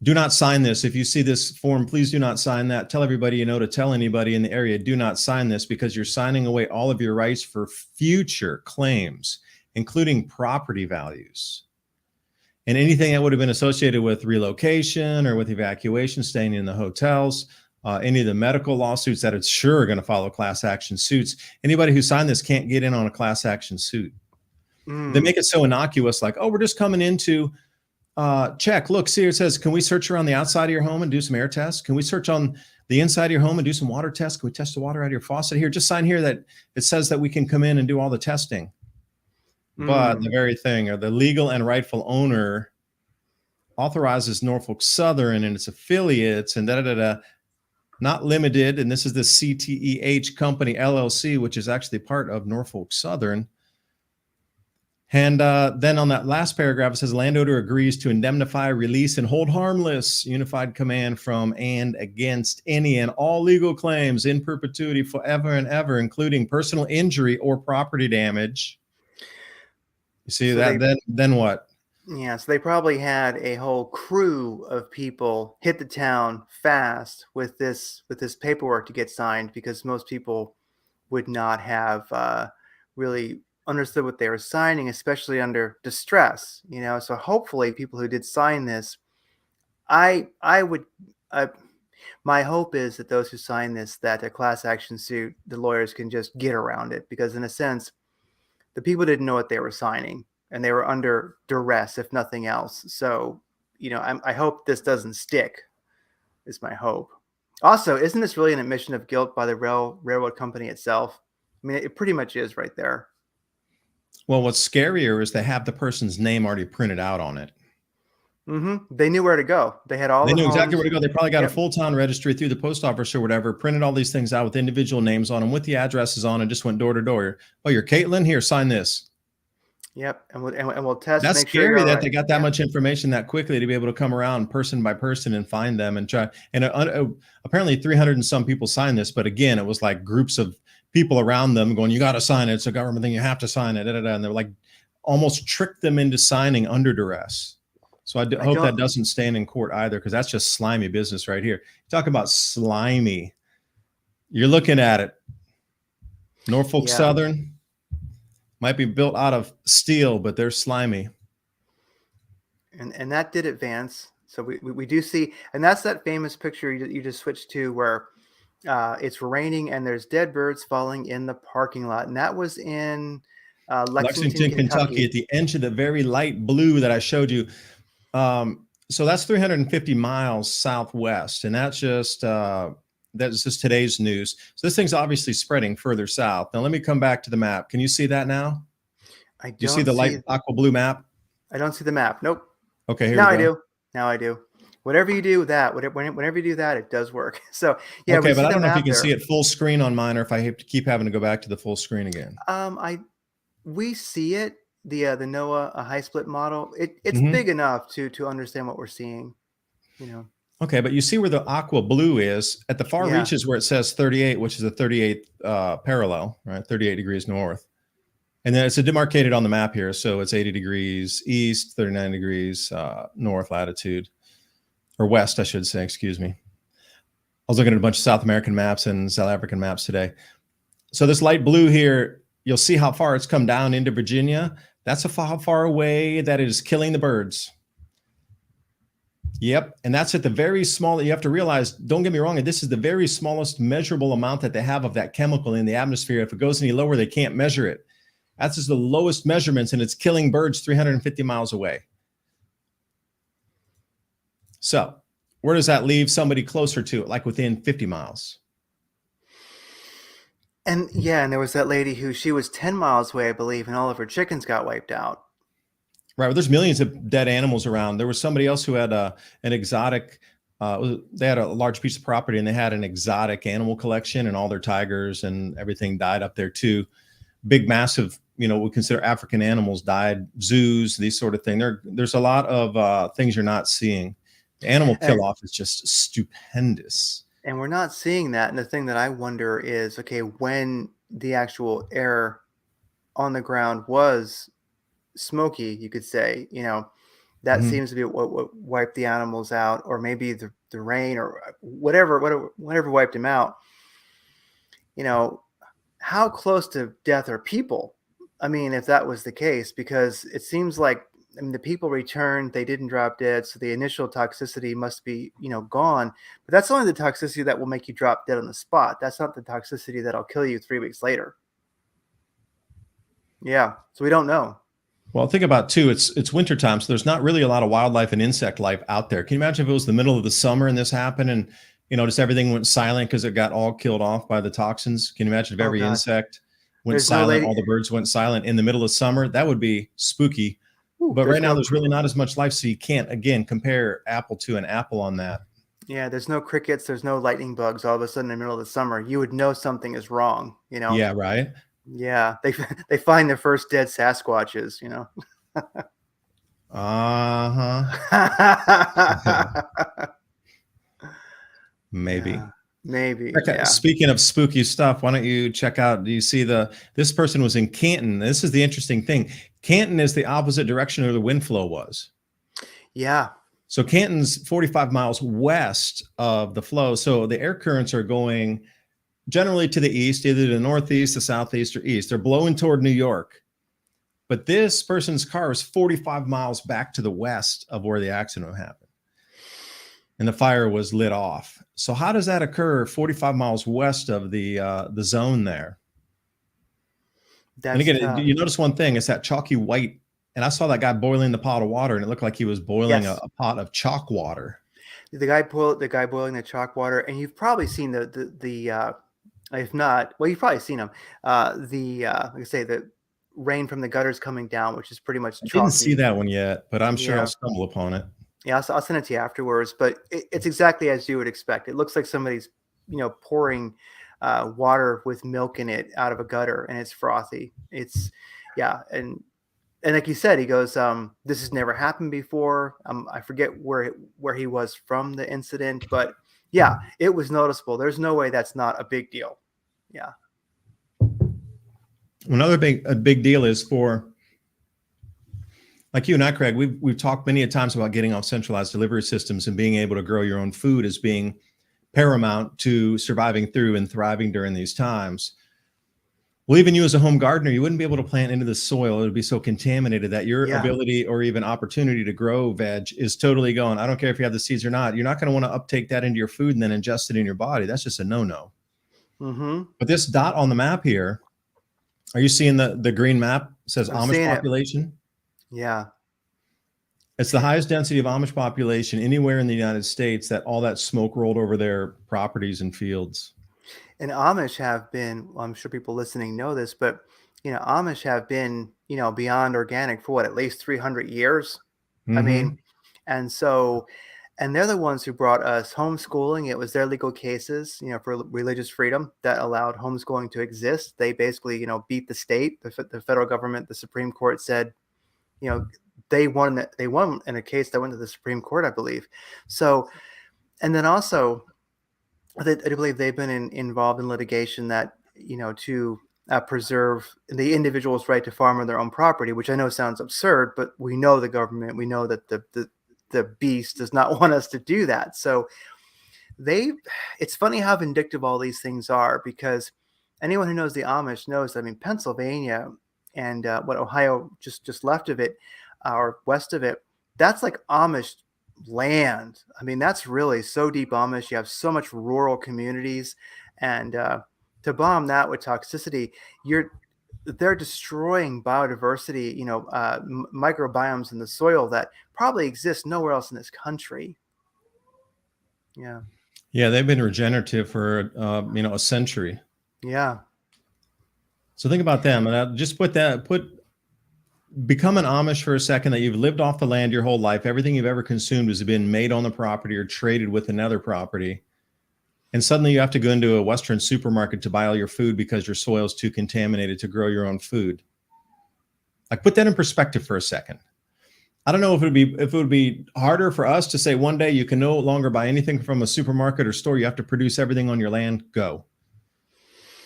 Speaker 2: Do not sign this. If you see this form, please do not sign that. Tell everybody you know to tell anybody in the area, do not sign this, because you're signing away all of your rights for future claims, including property values. And anything that would have been associated with relocation or with evacuation, staying in the hotels, any of the medical lawsuits that it's sure going to follow class action suits. Anybody who signed this can't get in on a class action suit. They
Speaker 1: Hmm.
Speaker 2: make it so innocuous, like, oh, we're just coming into check. Look, see, it says, can we search around the outside of your home and do some air tests? Can we search on the inside of your home and do some water tests? Can we test the water out of your faucet here? Just sign here that it says that we can come in and do all the testing. But the
Speaker 1: Hmm.
Speaker 2: very thing, or the legal and rightful owner authorizes Norfolk Southern and its affiliates and not limited. And this is the CTEH Company LLC, which is actually part of Norfolk Southern. And then on that last paragraph, it says landowner agrees to indemnify, release, and hold harmless unified command from and against any and all legal claims in perpetuity forever and ever, including personal injury or property damage. You see
Speaker 1: So
Speaker 2: that?
Speaker 1: they,
Speaker 2: Then what?
Speaker 1: yeah, so they probably had a whole crew of people hit the town fast with this paperwork to get signed, because most people would not have really understood what they were signing, especially under distress. So hopefully, people who did sign this, I would. Uh, my hope is that those who sign this, that a class action suit, the lawyers can just get around it, because in a sense, the people didn't know what they were signing, and they were under duress, if nothing else. So, I hope this doesn't stick. Is my hope. Also, isn't this really an admission of guilt by the railroad company itself? I mean, it pretty much is right there.
Speaker 2: Well, what's scarier is they have the person's name already printed out on it.
Speaker 1: They knew where to go. They had all
Speaker 2: They
Speaker 1: the
Speaker 2: knew exactly
Speaker 1: homes.
Speaker 2: where to go. They probably got a
Speaker 1: Yep,
Speaker 2: full-time registry through the post office or whatever, printed all these things out with individual names on them, with the addresses on, and just went door to door. Oh, you're Caitlin? Here, sign this.
Speaker 1: yep, and we'll test,
Speaker 2: That's
Speaker 1: make sure you're
Speaker 2: scary
Speaker 1: all
Speaker 2: that they
Speaker 1: right.
Speaker 2: got that
Speaker 1: Yeah,
Speaker 2: much information that quickly to be able to come around person by person and find them and try. And apparently 300 and some people signed this, but again, it was like groups of people around them going, you got to sign it. It's a government thing. You have to sign it. And they're like, almost tricked them into signing under duress. So I
Speaker 1: I
Speaker 2: hope that
Speaker 1: don't.
Speaker 2: doesn't stand in court either, because that's just slimy business right here. Talk about slimy. You're looking at it. Norfolk
Speaker 1: Yeah,
Speaker 2: Southern might be built out of steel, but they're slimy.
Speaker 1: and that did advance. So we do see, and that's that famous picture you just switched to, where it's raining and there's dead birds falling in the parking lot, and that was in Lexington,
Speaker 2: Lexington, Kentucky, at
Speaker 1: Kentucky.
Speaker 2: the edge of the very light blue that I showed you. So that's 350 miles southwest, and that's just today's news. So this thing's obviously spreading further south. Now let me come back to the map. Can you see that now?
Speaker 1: I
Speaker 2: Do you see
Speaker 1: don't
Speaker 2: the light
Speaker 1: see.
Speaker 2: aqua blue map?
Speaker 1: I don't see the map. Nope.
Speaker 2: Okay, here we
Speaker 1: Now I
Speaker 2: go.
Speaker 1: do. Now I do. Whatever you do with that, whenever you do that, it does work. So yeah, we
Speaker 2: Okay, but
Speaker 1: see
Speaker 2: I
Speaker 1: the
Speaker 2: don't know if you
Speaker 1: map
Speaker 2: can see
Speaker 1: there.
Speaker 2: it full screen on mine, or if I have to keep having to go back to the full screen again.
Speaker 1: I We see it. The NOAA high split model. It's
Speaker 2: Mm-hmm.
Speaker 1: big enough to understand what we're seeing. You know.
Speaker 2: Okay, but you see where the aqua blue is at the far
Speaker 1: Yeah.
Speaker 2: reaches where it says 38, which is the 38th parallel, right? 38 degrees north. And then it's demarcated on the map here. So it's 80 degrees east, 39 degrees north latitude, or west, I should say, excuse me. was looking at a bunch of South American maps and South African maps today. So this light blue here, you'll see how far it's come down into Virginia. That's how far away that it is killing the birds. Yep. And that's at the very small, you have to realize, don't get me wrong, this is the very smallest measurable amount that they have of that chemical in the atmosphere. If it goes any lower, they can't measure it. That's just the lowest measurements, and it's killing birds 350 miles away. So where does that leave somebody closer to it, like within 50 miles?
Speaker 1: And yeah, and there was that lady who, she was 10 miles away, I believe, and all of her chickens got wiped out.
Speaker 2: Right. Well, there's millions of dead animals around. There was somebody else who had an exotic, they had a large piece of property and they had an exotic animal collection, and all their tigers and everything died up there too. Big, massive, we consider African animals died, zoos, these sort of things. There's a lot of things you're not seeing. The animal kill off is just stupendous.
Speaker 1: And we're not seeing that. And the thing that I wonder is, okay, when the actual air on the ground was smoky, you could say, that seems to be what wiped the animals out, or maybe the rain or whatever wiped them out. How close to death are people? I mean, if that was the case, because it seems like, the people returned, they didn't drop dead. So the initial toxicity must be, gone, but that's only the toxicity that will make you drop dead on the spot. That's not the toxicity that'll kill you 3 weeks later. Yeah. So we don't know.
Speaker 2: Well, think about too, it's wintertime, so there's not really a lot of wildlife and insect life out there. Can you imagine if it was the middle of the summer and this happened, and just everything went silent because it got all killed off by the toxins? Can you imagine if every insect went silent, all the birds went silent in the middle of summer? That would be spooky. Ooh, but right now there's really not as much life, so you can't, again, compare apple to an apple on that.
Speaker 1: Yeah, there's no crickets, there's no lightning bugs. All of a sudden in the middle of the summer, you would know something is wrong,
Speaker 2: Yeah, right.
Speaker 1: Yeah, they find their first dead Sasquatches,
Speaker 2: Maybe.
Speaker 1: Yeah, maybe.
Speaker 2: Okay.
Speaker 1: Yeah.
Speaker 2: Speaking of spooky stuff, why don't you check out, do you see this person was in Canton. This is the interesting thing. Canton is the opposite direction where the wind flow was.
Speaker 1: Yeah.
Speaker 2: So Canton's 45 miles west of the flow. So the air currents are going generally to the east, either the northeast, the southeast, or east. They're blowing toward New York. But this person's car is 45 miles back to the west of where the accident happened, and the fire was lit off. So how does that occur 45 miles west of the zone there? And again, you notice one thing, it's that chalky white. And I saw that guy boiling the pot of water, and it looked like he was boiling a pot of chalk water.
Speaker 1: The guy boiling the chalk water, and you've probably seen the if not, well, you've probably seen them. Like I say, the rain from the gutters coming down, which is pretty much chalky.
Speaker 2: I didn't see that one yet, but I'm sure I'll stumble upon it.
Speaker 1: Yeah, I'll send it to you afterwards. But it's exactly as you would expect. It looks like somebody's, pouring water with milk in it out of a gutter, and it's frothy. And like you said, he goes, this has never happened before. I forget where he was from the incident, but yeah, it was noticeable. There's no way that's not a big deal. Yeah.
Speaker 2: Another big deal is for, like you and I, Craig, we've talked many a times about getting off centralized delivery systems and being able to grow your own food as being paramount to surviving through and thriving during these times. Well, even you as a home gardener, you wouldn't be able to plant into the soil. It would be so contaminated that your ability or even opportunity to grow veg is totally gone. I don't care if you have the seeds or not. You're not going to want to uptake that into your food and then ingest it in your body. That's just a no-no. But this dot on the map here, are you seeing the green map? It says Amish population.
Speaker 1: Yeah.
Speaker 2: It's the highest density of Amish population anywhere in the United States, that all that smoke rolled over their properties and fields.
Speaker 1: And Amish have been, well, I'm sure people listening know this, but, Amish have been, beyond organic for at least 300 years. I mean, and they're the ones who brought us homeschooling. It was their legal cases, for religious freedom that allowed homeschooling to exist. They basically, beat the state, the federal government. The Supreme Court said, they won in a case that went to the Supreme Court, I believe. So, and then also, I believe they've been involved in litigation that, to preserve the individual's right to farm on their own property, which I know sounds absurd, but we know the government, we know that the beast does not want us to do that. So they it's funny how vindictive all these things are, because anyone who knows the Amish knows, I mean, Pennsylvania and what Ohio just left of it, or west of it, that's like Amish land. I mean, that's really so deep Amish. You have so much rural communities, and to bomb that with toxicity, you're they're destroying biodiversity, microbiomes in the soil that probably exist nowhere else in this country. Yeah.
Speaker 2: Yeah, they've been regenerative for a century.
Speaker 1: Yeah.
Speaker 2: So think about them, and just become an Amish for a second, that you've lived off the land your whole life. Everything you've ever consumed has been made on the property or traded with another property. And suddenly you have to go into a Western supermarket to buy all your food because your soil's too contaminated to grow your own food. Like, put that in perspective for a second. I don't know if it would be harder for us to say one day you can no longer buy anything from a supermarket or store. You have to produce everything on your land. Go.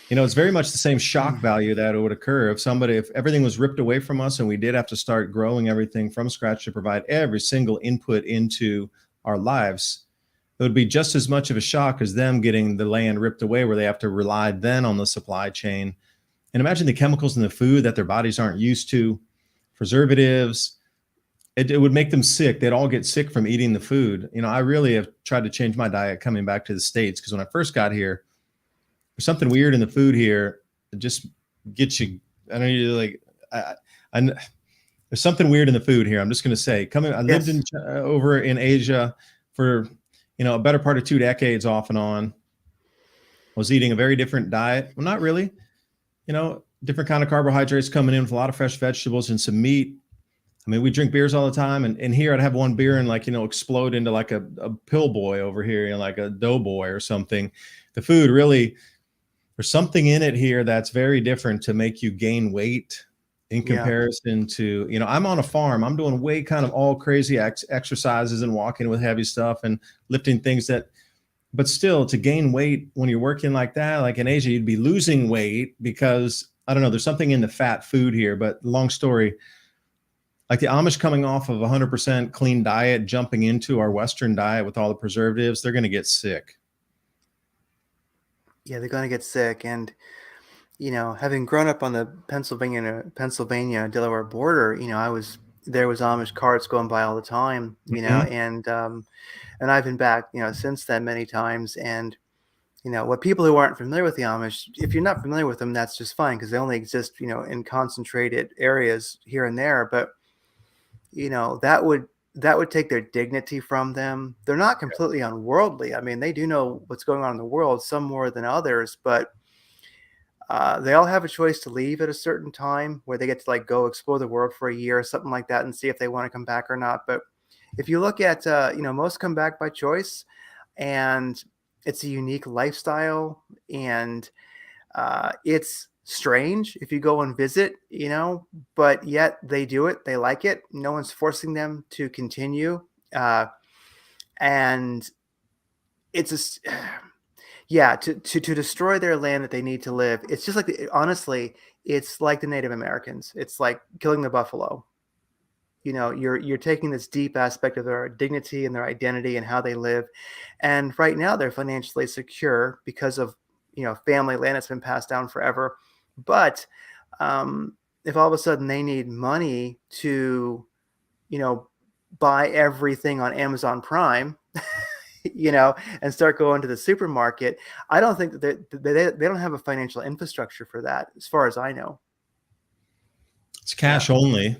Speaker 2: It's very much the same shock value that would occur if everything was ripped away from us and we did have to start growing everything from scratch to provide every single input into our lives. It would be just as much of a shock as them getting the land ripped away, where they have to rely then on the supply chain. And imagine the chemicals in the food that their bodies aren't used to, preservatives. It would make them sick. They'd all get sick from eating the food. I really have tried to change my diet coming back to the States, because when I first got here, there's something weird in the food here that just gets you. I don't know, like, there's something weird in the food here. I'm just going to say, I lived over in Asia for a better part of 2 decades off and on. I was eating a very different diet. Well, not really, different kind of carbohydrates coming in with a lot of fresh vegetables and some meat. I mean, we drink beers all the time, and here I'd have one beer and explode into like a pill boy over here, like a doughboy or something. The food really, there's something in it here that's very different to make you gain weight in comparison to, I'm on a farm. I'm doing way kind of all crazy exercises and walking with heavy stuff and lifting things but still, to gain weight when you're working like that, like in Asia, you'd be losing weight because, I don't know, there's something in the fat food here. But long story, like the Amish coming off of 100% clean diet, jumping into our Western diet with all the preservatives, they're going to get sick.
Speaker 1: Yeah, they're going to get sick. And having grown up on the Pennsylvania Delaware border, there was Amish carts going by all the time, and I've been back, since then many times. And, what people who aren't familiar with the Amish, if you're not familiar with them, that's just fine, because they only exist, in concentrated areas here and there. But, that would take their dignity from them. They're not completely unworldly. I mean, they do know what's going on in the world, some more than others, but they all have a choice to leave at a certain time, where they get to go explore the world for a year or something like that, and see if they want to come back or not. But if you look at, most come back by choice, and it's a unique lifestyle, and it's strange if you go and visit, but yet they do it. They like it. No one's forcing them to continue. And it's to destroy their land that they need to live. It's just honestly, it's like the Native Americans. It's like killing the buffalo. You're taking this deep aspect of their dignity and their identity and how they live. And right now they're financially secure because of, family land that's been passed down forever. But if all of a sudden they need money to, buy everything on Amazon Prime, and start going to the supermarket, I don't think that they don't have a financial infrastructure for that, as far as I know.
Speaker 2: It's cash only.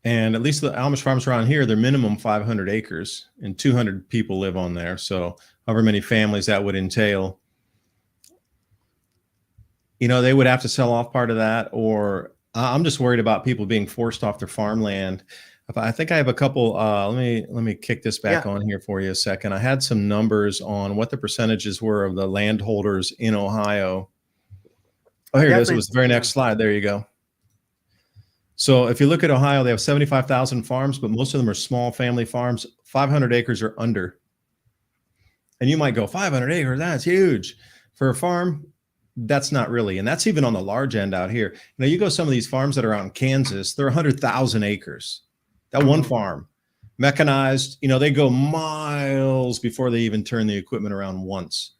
Speaker 2: And at least the Amish farms around here, they're minimum 500 acres and 200 people live on there. So however many families that would entail, they would have to sell off part of that, or I'm just worried about people being forced off their farmland. I think I have a couple, let me kick this back on here for you a second. I had some numbers on what the percentages were of the landholders in Ohio. Oh, here it is. It was the very next slide. There you go. So if you look at Ohio, they have 75,000 farms, but most of them are small family farms, 500 acres or under. And you might go, 500 acres, that's huge. For a farm, that's not really. And that's even on the large end out here. You go some of these farms that are out in Kansas, they're 100,000 acres. That one farm. mechanized. You know, they go miles before they even turn the equipment around once.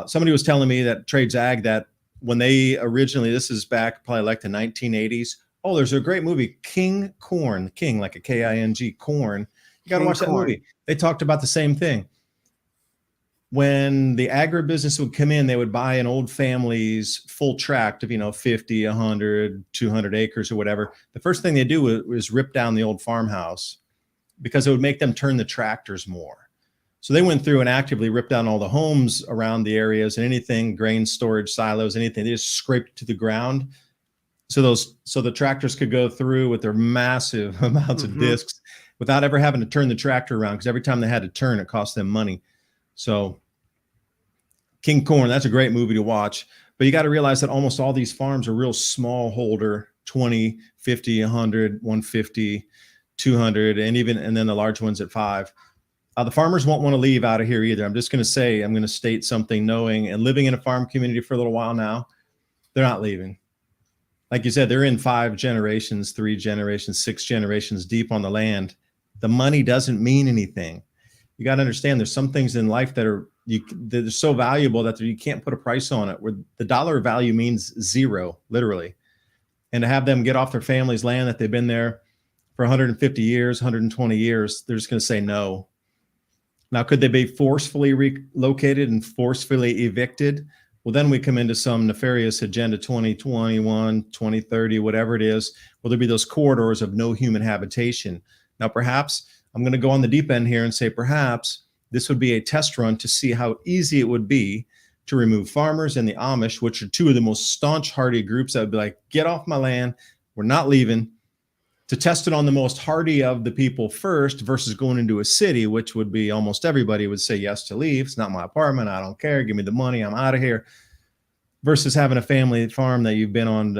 Speaker 2: Somebody was telling me that Trades Ag, that when they originally, this is back probably like the 1980s. Oh, there's a great movie, King Corn, King like a King, corn. You got to
Speaker 1: King
Speaker 2: watch that
Speaker 1: corn.
Speaker 2: movie. They talked about the same thing. When the agribusiness would come in, they would buy an old family's full tract of, 50, 100, 200 acres or whatever. The first thing they do was rip down the old farmhouse because it would make them turn the tractors more. So they went through and actively ripped down all the homes around the areas and anything, grain storage silos, anything. They just scraped to the ground. So the tractors could go through with their massive amounts of discs without ever having to turn the tractor around, because every time they had to turn, it cost them money. So King Corn, that's a great movie to watch. But you got to realize that almost all these farms are real small holder, 20, 50, 100, 150, 200, and then the large ones at 5. The farmers won't want to leave out of here either. I'm going to state something, knowing and living in a farm community for a little while now. They're not leaving. Like you said, they're in 5 generations, 3 generations, 6 generations deep on the land. The money doesn't mean anything. You got to understand, there's some things in life that they're so valuable that you can't put a price on it, where the dollar value means zero, literally. And to have them get off their family's land that they've been there for 150 years, 120 years, they're just going to say no. Now, could they be forcefully relocated and forcefully evicted? Well, then we come into some nefarious agenda 2021, 2030, whatever it is. Will there be those corridors of no human habitation? Now, perhaps I'm going to go on the deep end here and say perhaps this would be a test run to see how easy it would be to remove farmers and the Amish, which are 2 of the most staunch, hardy groups that would be like, get off my land, we're not leaving, to test it on the most hardy of the people first versus going into a city, which would be almost everybody would say yes to leave. It's not my apartment. I don't care. Give me the money. I'm out of here. Versus having a family farm that you've been on,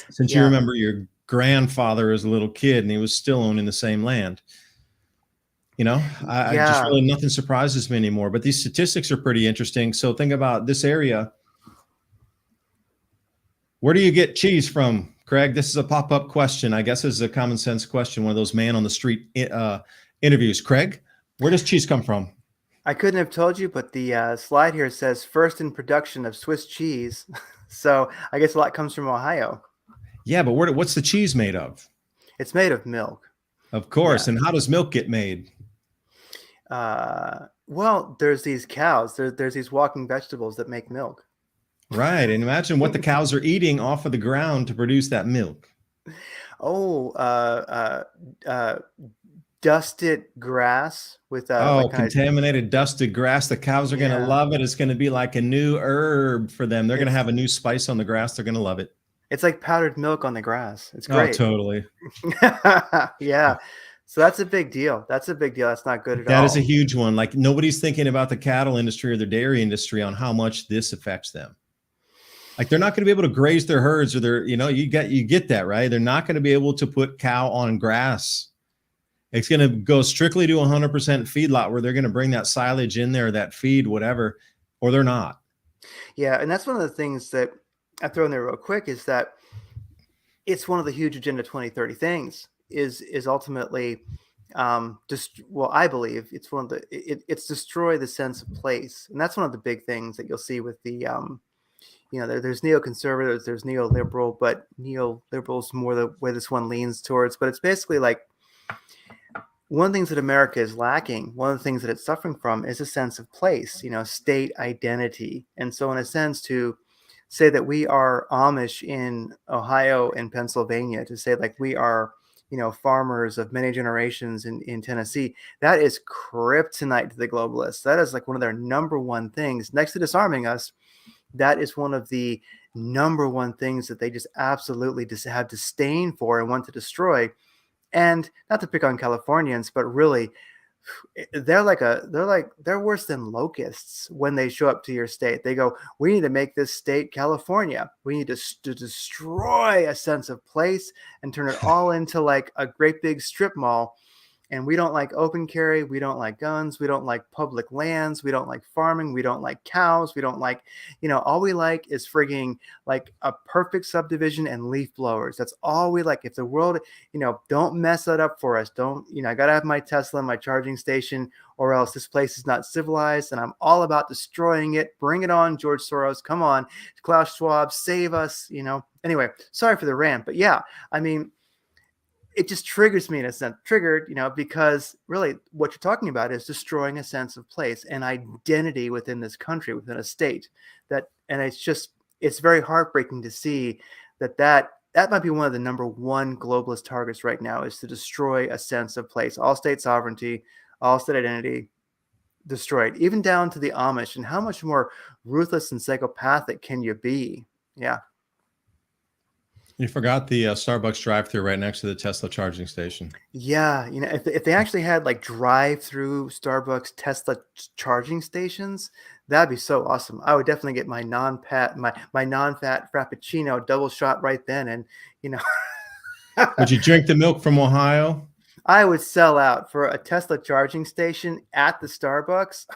Speaker 2: since you remember your grandfather as a little kid, and he was still owning the same land. I just really, nothing surprises me anymore. But these statistics are pretty interesting. So think about this area. Where do you get cheese from, Craig? This is a pop-up question. I guess this is a common sense question, one of those man on the street interviews. Craig, where does cheese come from?
Speaker 1: I couldn't have told you, but the slide here says first in production of Swiss cheese. So I guess a lot comes from Ohio.
Speaker 2: Yeah, but what's the cheese made of?
Speaker 1: It's made of milk.
Speaker 2: Of course. Yeah. And how does milk get made?
Speaker 1: Well, there's these cows. There's these walking vegetables that make milk.
Speaker 2: Right. And imagine what the cows are eating off of the ground to produce that milk.
Speaker 1: Oh, dusted grass with
Speaker 2: contaminated dusted grass. The cows are going to love it. It's going to be like a new herb for them. They're going to have a new spice on the grass. They're going to love it.
Speaker 1: It's like powdered milk on the grass. It's great.
Speaker 2: Oh, totally.
Speaker 1: Yeah. So that's a big deal. That's a big deal. That's not good at all.
Speaker 2: That is a huge one. Like, nobody's thinking about the cattle industry or the dairy industry on how much this affects them. Like, they're not going to be able to graze their herds, or you get that, right? They're not going to be able to put cow on grass. It's going to go strictly to 100% feedlot, where they're going to bring that silage in there, that feed, whatever, or they're not.
Speaker 1: Yeah. And that's one of the things that I throw in there real quick, is that it's one of the huge Agenda 2030 things is ultimately I believe it's it's destroy the sense of place. And that's one of the big things that you'll see with the there's neoconservatives, there's neoliberal, but neoliberal's more the way this one leans towards. But it's basically like, one of the things that America is lacking, one of the things that it's suffering from, is a sense of place, state identity. And so in a sense, to say that we are Amish in Ohio and Pennsylvania, to say like we are, farmers of many generations in Tennessee, that is kryptonite to the globalists. That is like one of their number one things. Next to disarming us, that is one of the number one things that they just absolutely just have disdain for and want to destroy. And not to pick on Californians, but really, they're worse than locusts when they show up to your state. They go, we need to make this state California. We need to destroy a sense of place and turn it all into like a great big strip mall. And we don't like open carry. We don't like guns. We don't like public lands. We don't like farming. We don't like cows. We don't like, all we like is frigging like a perfect subdivision and leaf blowers. That's all we like. If the world, don't mess that up for us. Don't, I got to have my Tesla, my charging station, or else this place is not civilized. And I'm all about destroying it. Bring it on, George Soros. Come on, Klaus Schwab, save us. Anyway, sorry for the rant, but yeah, I mean, it just triggers me in a sense, because really what you're talking about is destroying a sense of place and identity within this country, within a state and it's very heartbreaking to see that might be one of the number one globalist targets right now, is to destroy a sense of place, all state sovereignty, all state identity destroyed, even down to the Amish. And how much more ruthless and psychopathic can you be? Yeah.
Speaker 2: You forgot the Starbucks drive-through right next to the Tesla charging station.
Speaker 1: Yeah, if they actually had like drive-through Starbucks Tesla charging stations, that'd be so awesome. I would definitely get my non-fat Frappuccino double shot right then, and
Speaker 2: Would you drink the milk from Ohio?
Speaker 1: I would sell out for a Tesla charging station at the Starbucks.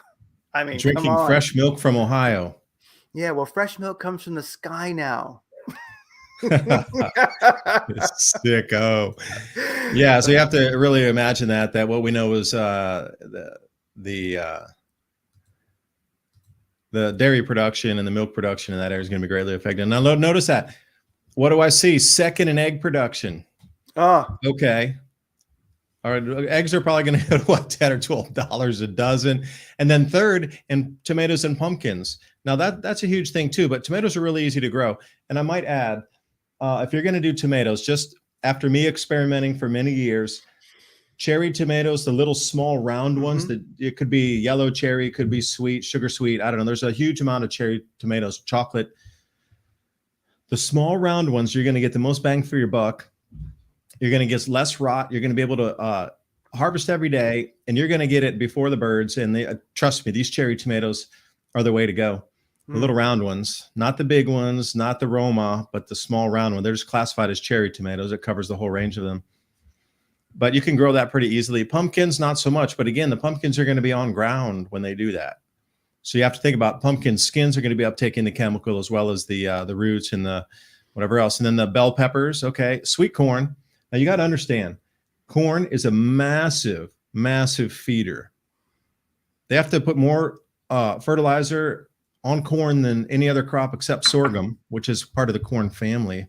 Speaker 1: I mean, come
Speaker 2: Drinking
Speaker 1: on.
Speaker 2: fresh milk from Ohio.
Speaker 1: Yeah, well, fresh milk comes from the sky now.
Speaker 2: Sicko. Yeah, so you have to really imagine that what we know is the dairy production and the milk production in that area is going to be greatly affected. Now notice that. What do I see? Second in egg production.
Speaker 1: Oh,
Speaker 2: okay. All right, eggs are probably going to hit what, $10 or $12 a dozen, and then third in tomatoes and pumpkins. Now that's a huge thing too. But tomatoes are really easy to grow, and I might add, if you're going to do tomatoes, just after me experimenting for many years, cherry tomatoes, the little small round ones, that it could be yellow cherry, it could be sweet, sugar sweet. I don't know. There's a huge amount of cherry tomatoes, chocolate. The small round ones, you're going to get the most bang for your buck. You're going to get less rot. You're going to be able to harvest every day, and you're going to get it before the birds. And trust me, these cherry tomatoes are the way to go. The little round ones, not the big ones, not the Roma, but the small round one. They're just classified as cherry tomatoes. It covers the whole range of them. But you can grow that pretty easily. Pumpkins, not so much. But again, the pumpkins are going to be on ground when they do that. So you have to think about pumpkin skins are going to be uptaking the chemical, as well as the roots and the whatever else. And then the bell peppers. Okay. Sweet corn. Now you got to understand, corn is a massive, massive feeder. They have to put more fertilizer on corn than any other crop except sorghum, which is part of the corn family.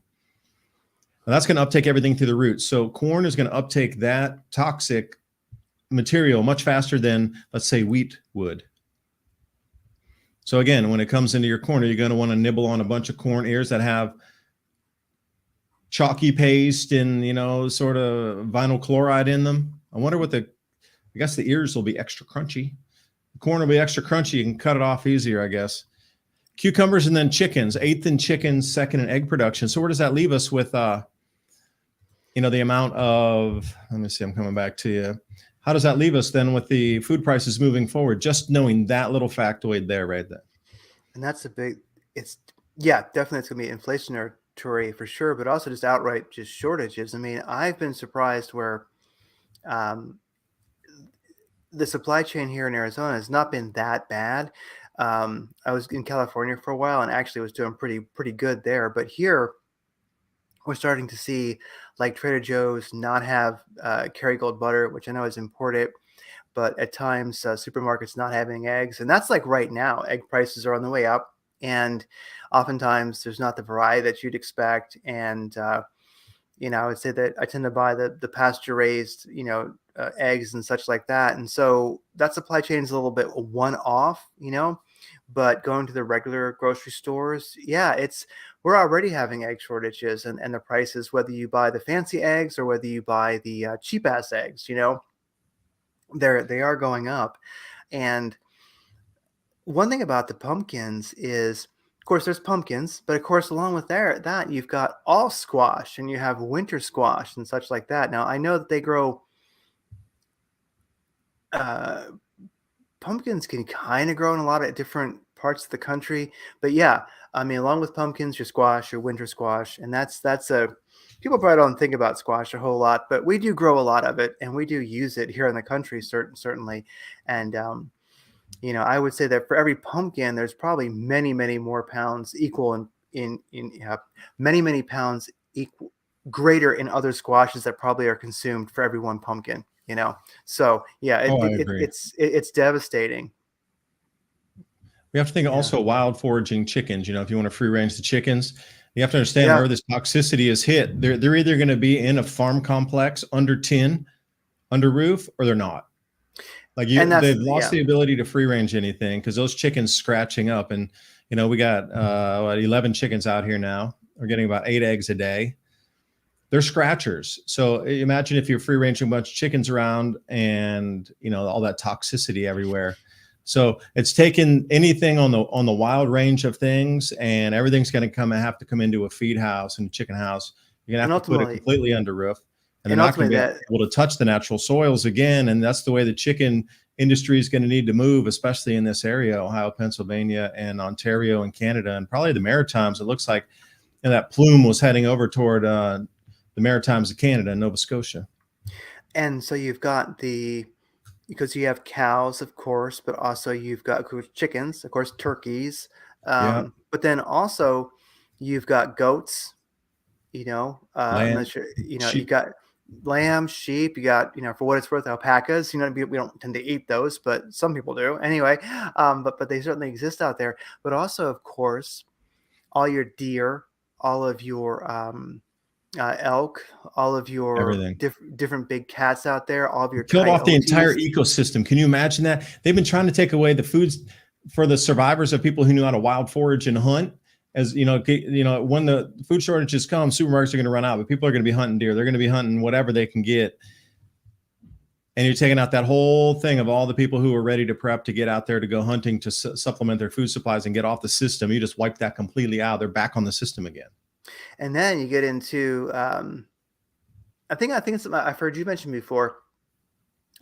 Speaker 2: Now that's going to uptake everything through the roots. So corn is going to uptake that toxic material much faster than, let's say, wheat would. So again, when it comes into your corn, you're going to want to nibble on a bunch of corn ears that have chalky paste and, sort of vinyl chloride in them. I wonder I guess the ears will be extra crunchy. The corn will be extra crunchy. You can cut it off easier, I guess. Cucumbers, and then chickens, 8th in chickens, 2nd in egg production. So where does that leave us with, the amount of, let me see, I'm coming back to you. How does that leave us then with the food prices moving forward? Just knowing that little factoid there, right there.
Speaker 1: And that's definitely it's going to be inflationary for sure, but also just outright just shortages. I mean, I've been surprised where the supply chain here in Arizona has not been that bad. I was in California for a while and actually was doing pretty good there. But here we're starting to see like Trader Joe's not have Kerrygold butter, which I know is imported, but at times supermarkets not having eggs. And that's like right now, egg prices are on the way up. And oftentimes there's not the variety that you'd expect. And, I would say that I tend to buy the pasture raised, eggs and such like that. And so that supply chain is a little bit one off, but going to the regular grocery stores, we're already having egg shortages, and the prices, whether you buy the fancy eggs or whether you buy the cheap ass eggs, they are going up. And one thing about the pumpkins is, of course, there's pumpkins, but of course, along with that you've got all squash and you have winter squash and such like that. Now, I know that they grow, pumpkins can kind of grow in a lot of different parts of the country. But yeah, I mean, along with pumpkins, your squash, your winter squash, and that's a people probably don't think about squash a whole lot, but we do grow a lot of it, and we do use it here in the country, certainly. And I would say that for every pumpkin, there's probably many, many more pounds equal in many pounds equal greater in other squashes that probably are consumed for every one pumpkin. So yeah,
Speaker 2: Oh, I agree.
Speaker 1: it's devastating.
Speaker 2: We have to think
Speaker 1: Yeah.
Speaker 2: also wild foraging chickens. If you want to free range the chickens, you have to understand
Speaker 1: Yeah.
Speaker 2: where this toxicity is hit. They're either going to be in a farm complex under tin, under roof, or they're not. Like they've lost the ability to free range anything because those chickens scratching up. And we got 11 chickens out here now. We're getting about 8 eggs a day. They're scratchers. So imagine if you're free ranging a bunch of chickens around and all that toxicity everywhere. So it's taken anything on the wild range of things, and everything's going to have to come into a feed house and a chicken house. You're going to have to put it completely under roof, and they're not going to be able to touch the natural soils again. And that's the way the chicken industry is going to need to move, especially in this area, Ohio, Pennsylvania, and Ontario and Canada, and probably the Maritimes. It looks like that plume was heading over toward the Maritimes of Canada and Nova Scotia.
Speaker 1: And so you've got because you have cows, of course, but also you've got chickens, of course, turkeys. But then also you've got goats, I'm not sure, you got lamb, sheep, you got, for what it's worth, alpacas, we don't tend to eat those, but some people do anyway. But they certainly exist out there. But also, of course, all your deer, all of your elk, all of your different big cats out there, all of your
Speaker 2: killed
Speaker 1: coyotes.
Speaker 2: Off the entire ecosystem. Can you imagine that? They've been trying to take away the foods for the survivors of people who knew how to wild forage and hunt. As when the food shortages come, supermarkets are going to run out, but people are going to be hunting deer. They're going to be hunting whatever they can get. And you're taking out that whole thing of all the people who are ready to prep to get out there to go hunting to supplement their food supplies and get off the system. You just wipe that completely out. They're back on the system again.
Speaker 1: And then you get into, I think it's, I've heard you mention before,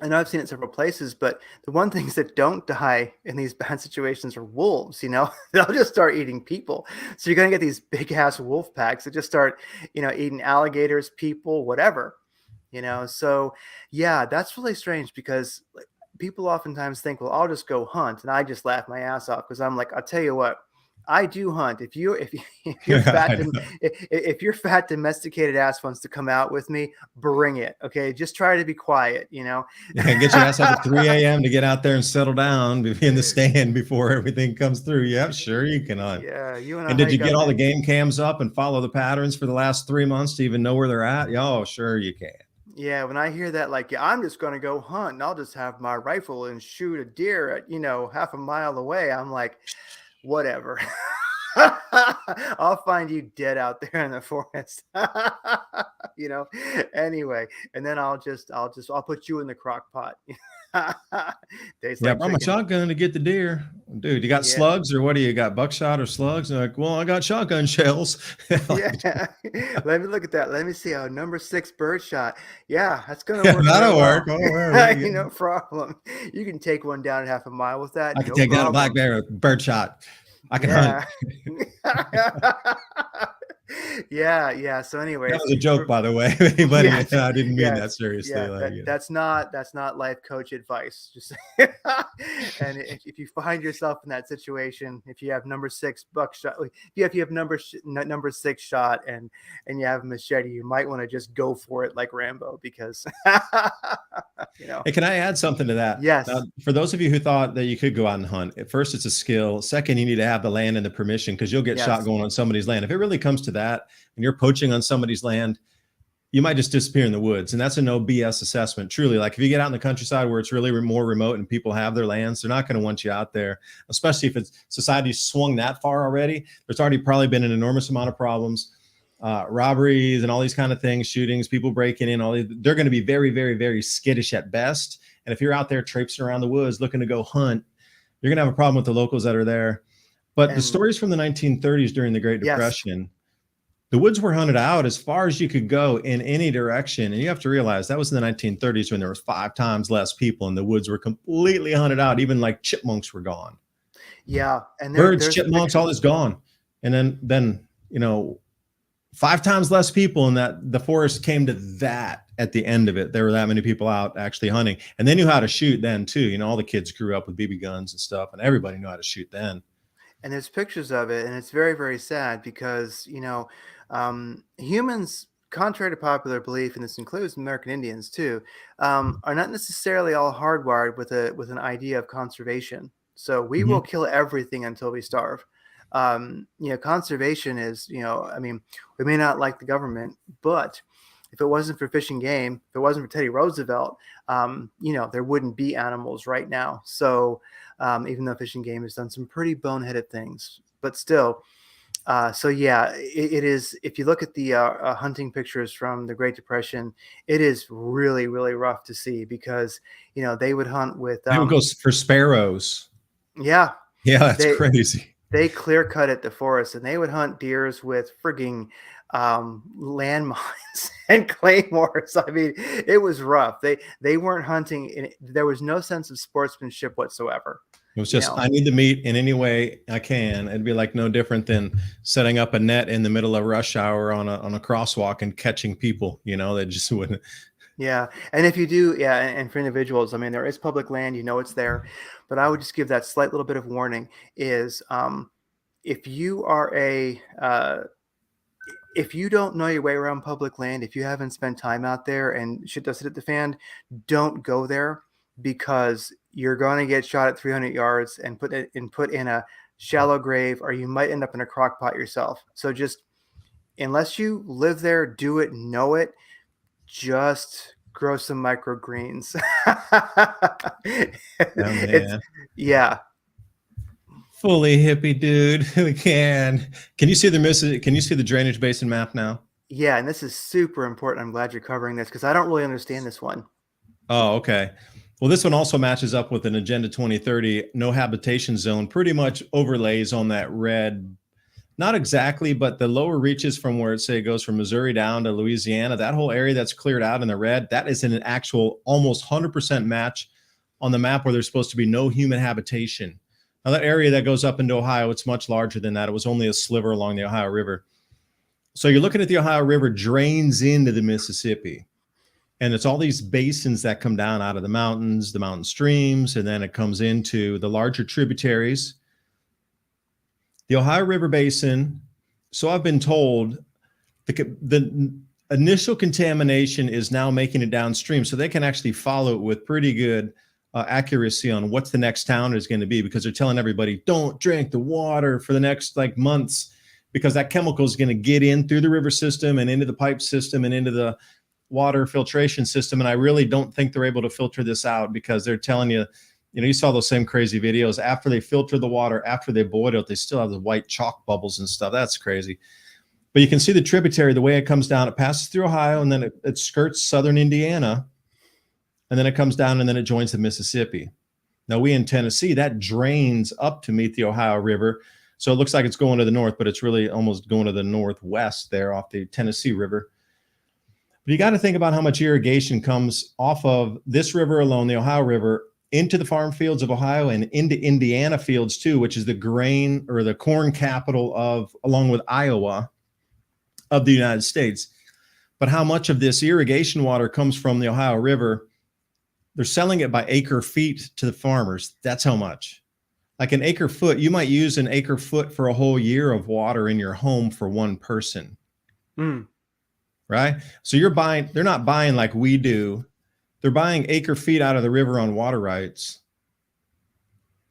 Speaker 1: I know I've seen it several places, but the one things that don't die in these bad situations are wolves. They'll just start eating people. So you're going to get these big ass wolf packs that just start, eating alligators, people, whatever, So yeah, that's really strange because people oftentimes think, well, I'll just go hunt. And I just laugh my ass off because I'm like, I'll tell you what, I do hunt. If you're fat, if your fat domesticated ass wants to come out with me, bring it. Okay, just try to be quiet.
Speaker 2: Yeah, get your ass up at 3 a.m. to get out there and settle down, be in the stand before everything comes through. Yeah, sure you can hunt.
Speaker 1: Yeah, you and
Speaker 2: And did you get all the game cams up and follow the patterns for the last 3 months to even know where they're at? Oh, sure you can.
Speaker 1: Yeah, when I hear that, like, I'm just going to go hunt and I'll just have my rifle and shoot a deer at half a mile away, I'm like, whatever. I'll find you dead out there in the forest. Anyway, and then I'll put you in the crock pot.
Speaker 2: I brought my shotgun to get the deer. Dude, you got slugs or what do you got? Buckshot or slugs? And like, well, I got shotgun shells.
Speaker 1: Yeah. Let me look at that. Let me see. Number 6 bird shot. Yeah, that's gonna work.
Speaker 2: That'll work.
Speaker 1: No problem. You can take one down at half a mile with that.
Speaker 2: I can take down a black bear with bird shot. I can hunt.
Speaker 1: Yeah. So anyway,
Speaker 2: that was a joke, by the way. Anybody, I didn't mean that seriously.
Speaker 1: That's not life coach advice. Just and if you find yourself in that situation, if you have number 6 buckshot, if you have number 6 shot and you have a machete, you might want to just go for it like Rambo because
Speaker 2: Hey, can I add something to that?
Speaker 1: Yes.
Speaker 2: Now, for those of you who thought that you could go out and hunt, at first it's a skill. Second, you need to have the land and the permission because you'll get shot going on somebody's land. If it really comes to that and you're poaching on somebody's land, you might just disappear in the woods. And that's a no BS assessment. Truly, like if you get out in the countryside where it's really more remote and people have their lands, they're not going to want you out there, especially if society's swung that far already. There's already probably been an enormous amount of problems. Robberies and all these kind of things, shootings, people breaking in, they're going to be very, very, very skittish at best. And if you're out there traipsing around the woods looking to go hunt, you're going to have a problem with the locals that are there. But the stories from the 1930s during the Great Depression, the woods were hunted out as far as you could go in any direction. And you have to realize that was in the 1930s when there was 5 times less people and the woods were completely hunted out. Even like chipmunks were gone.
Speaker 1: Yeah, and
Speaker 2: Birds,
Speaker 1: there's
Speaker 2: chipmunks, all
Speaker 1: pictures.
Speaker 2: is gone. And then, you know, 5 times less people, and that the forest came to that at the end of it. There were that many people out actually hunting, and they knew how to shoot then too. You know, all the kids grew up with BB guns and stuff, and everybody knew how to shoot then.
Speaker 1: And there's pictures of it, and it's very, very sad because humans, contrary to popular belief, and this includes American Indians too, are not necessarily all hardwired with an idea of conservation. So we will
Speaker 2: Mhm.
Speaker 1: kill everything until we starve. Conservation is, I mean, we may not like the government, but if it wasn't for Fish and Game, if it wasn't for Teddy Roosevelt, there wouldn't be animals right now. So even though Fish and Game has done some pretty boneheaded things, but still. So yeah, it is. If you look at the hunting pictures from the Great Depression, it is really, really rough to see because they would hunt with
Speaker 2: They would go for sparrows.
Speaker 1: yeah,
Speaker 2: Yeah, that's
Speaker 1: they
Speaker 2: crazy.
Speaker 1: they clear cut at the forest and they would hunt deers with frigging landmines and claymores. I mean, it was rough. They weren't hunting. There was no sense of sportsmanship whatsoever.
Speaker 2: It was
Speaker 1: You
Speaker 2: just,
Speaker 1: know,
Speaker 2: I need the meat in any way I can. It'd be like no different than setting up a net in the middle of rush hour on a crosswalk and catching people. You know, that just wouldn't.
Speaker 1: yeah. And if you do, yeah, and for individuals, I mean, there is public land, it's there, but I would just give that slight little bit of warning is if you are if you don't know your way around public land, if you haven't spent time out there and shit does hit the fan, don't go there because you're going to get shot at 300 yards and put in a shallow grave, or you might end up in a crock pot yourself. So just unless you live there, do it, know it, just grow some microgreens.
Speaker 2: Oh
Speaker 1: It's
Speaker 2: man,
Speaker 1: yeah.
Speaker 2: fully hippie dude. We can. Can you see the Can you see the drainage basin map now?
Speaker 1: Yeah, and this is super important. I'm glad you're covering this because I don't really understand this one.
Speaker 2: Oh, okay. Well, this one also matches up with an Agenda 2030 no habitation zone, pretty much overlays on that red. Not exactly, but the lower reaches from where it say goes from Missouri down to Louisiana, that whole area that's cleared out in the red, that is in an actual almost 100% match on the map where there's supposed to be no human habitation. Now, that area that goes up into Ohio, it's much larger than that. It was only a sliver along the Ohio River. So you're looking at the Ohio River drains into the Mississippi. And it's all these basins that come down out of the mountain streams, and then it comes into the larger tributaries. The Ohio River Basin, so I've been told, the initial contamination is now making it downstream, so they can actually follow it with pretty good accuracy on what's the next town is going to be, because they're telling everybody don't drink the water for the next like months, because that chemical is going to get in through the river system and into the pipe system and into the water filtration system. And I really don't think they're able to filter this out, because they're telling you, you saw those same crazy videos after they filter the water, after they boil it, they still have the white chalk bubbles and stuff. That's crazy. But you can see the tributary, the way it comes down, it passes through Ohio, and then it skirts southern Indiana, and then it comes down, and then it joins the Mississippi. Now, we in Tennessee, that drains up to meet the Ohio River. So it looks like it's going to the north, but it's really almost going to the northwest there off the Tennessee River. But you got to think about how much irrigation comes off of this river alone, the Ohio River, into the farm fields of Ohio and into Indiana fields too, which is the grain or the corn capital of, along with Iowa, of the United States. But how much of this irrigation water comes from the Ohio River? They're selling it by acre feet to the farmers. That's how much. Like an acre foot, you might use an acre foot for a whole year of water in your home for one person.
Speaker 1: Mm.
Speaker 2: Right? So they're not buying like we do. They're buying acre feet out of the river on water rights.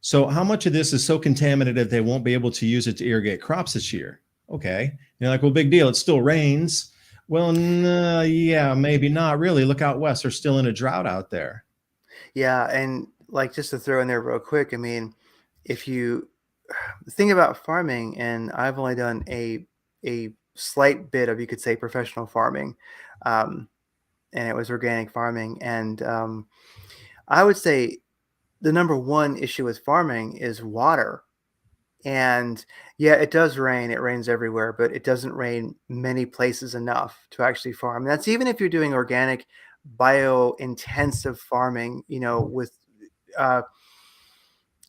Speaker 2: So how much of this is so contaminated that they won't be able to use it to irrigate crops this year? Okay. You're like, well, big deal. It still rains. Well, no, yeah, maybe not really. Look out west. They're still in a drought out there.
Speaker 1: Yeah, and like just to throw in there real quick, I mean, if you think about farming, and I've only done a slight bit of, you could say, professional farming, um, and it was organic farming, and I would say the number one issue with farming is water. And yeah, it does rain. It rains everywhere, but it doesn't rain many places enough to actually farm. And that's even if you're doing organic, bio intensive farming, with uh,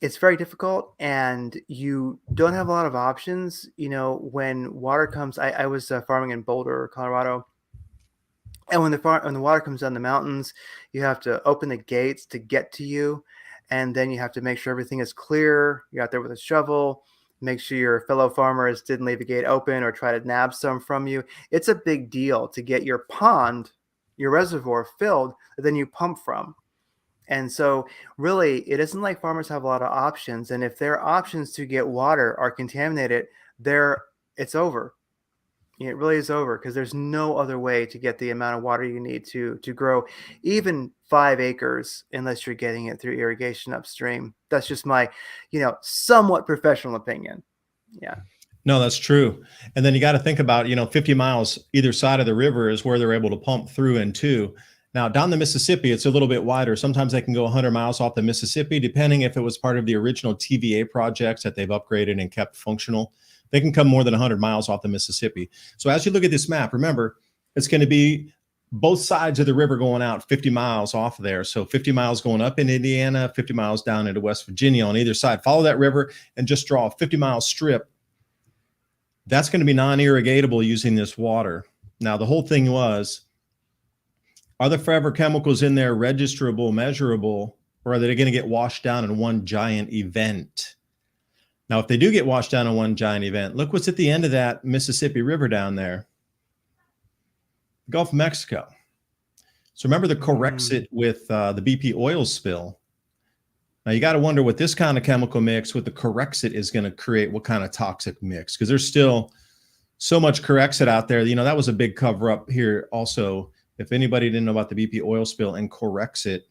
Speaker 1: it's very difficult, and you don't have a lot of options. You know, when water comes, I was farming in Boulder, Colorado, and when the water comes down the mountains, you have to open the gates to get to you, and then you have to make sure everything is clear. You're out there with a shovel, make sure your fellow farmers didn't leave a gate open or try to nab some from you. It's a big deal to get your pond, your reservoir filled that then you pump from. And so, really, it isn't like farmers have a lot of options. And if their options to get water are contaminated, they're it's over. It really is over because there's no other way to get the amount of water you need to grow even 5 acres unless you're getting it through irrigation upstream. That's just my, somewhat professional opinion. Yeah.
Speaker 2: No, that's true. And then you got to think about, 50 miles either side of the river is where they're able to pump through and to. Now, down the Mississippi, it's a little bit wider. Sometimes they can go 100 miles off the Mississippi, depending if it was part of the original TVA projects that they've upgraded and kept functional. They can come more than 100 miles off the Mississippi. So as you look at this map, remember, it's going to be both sides of the river going out 50 miles off there. So 50 miles going up in Indiana, 50 miles down into West Virginia on either side. Follow that river and just draw a 50-mile strip. That's going to be non-irrigatable using this water. Now, the whole thing was, are the forever chemicals in there registerable, measurable, or are they going to get washed down in one giant event? Now, if they do get washed down in one giant event, look what's at the end of that Mississippi River down there. Gulf of Mexico. So remember the Corexit with the BP oil spill. Now you got to wonder what this kind of chemical mix with the Corexit is going to create, what kind of toxic mix, because there's still so much Corexit out there. That was a big cover up here also. If anybody didn't know about the BP oil spill and Corexit,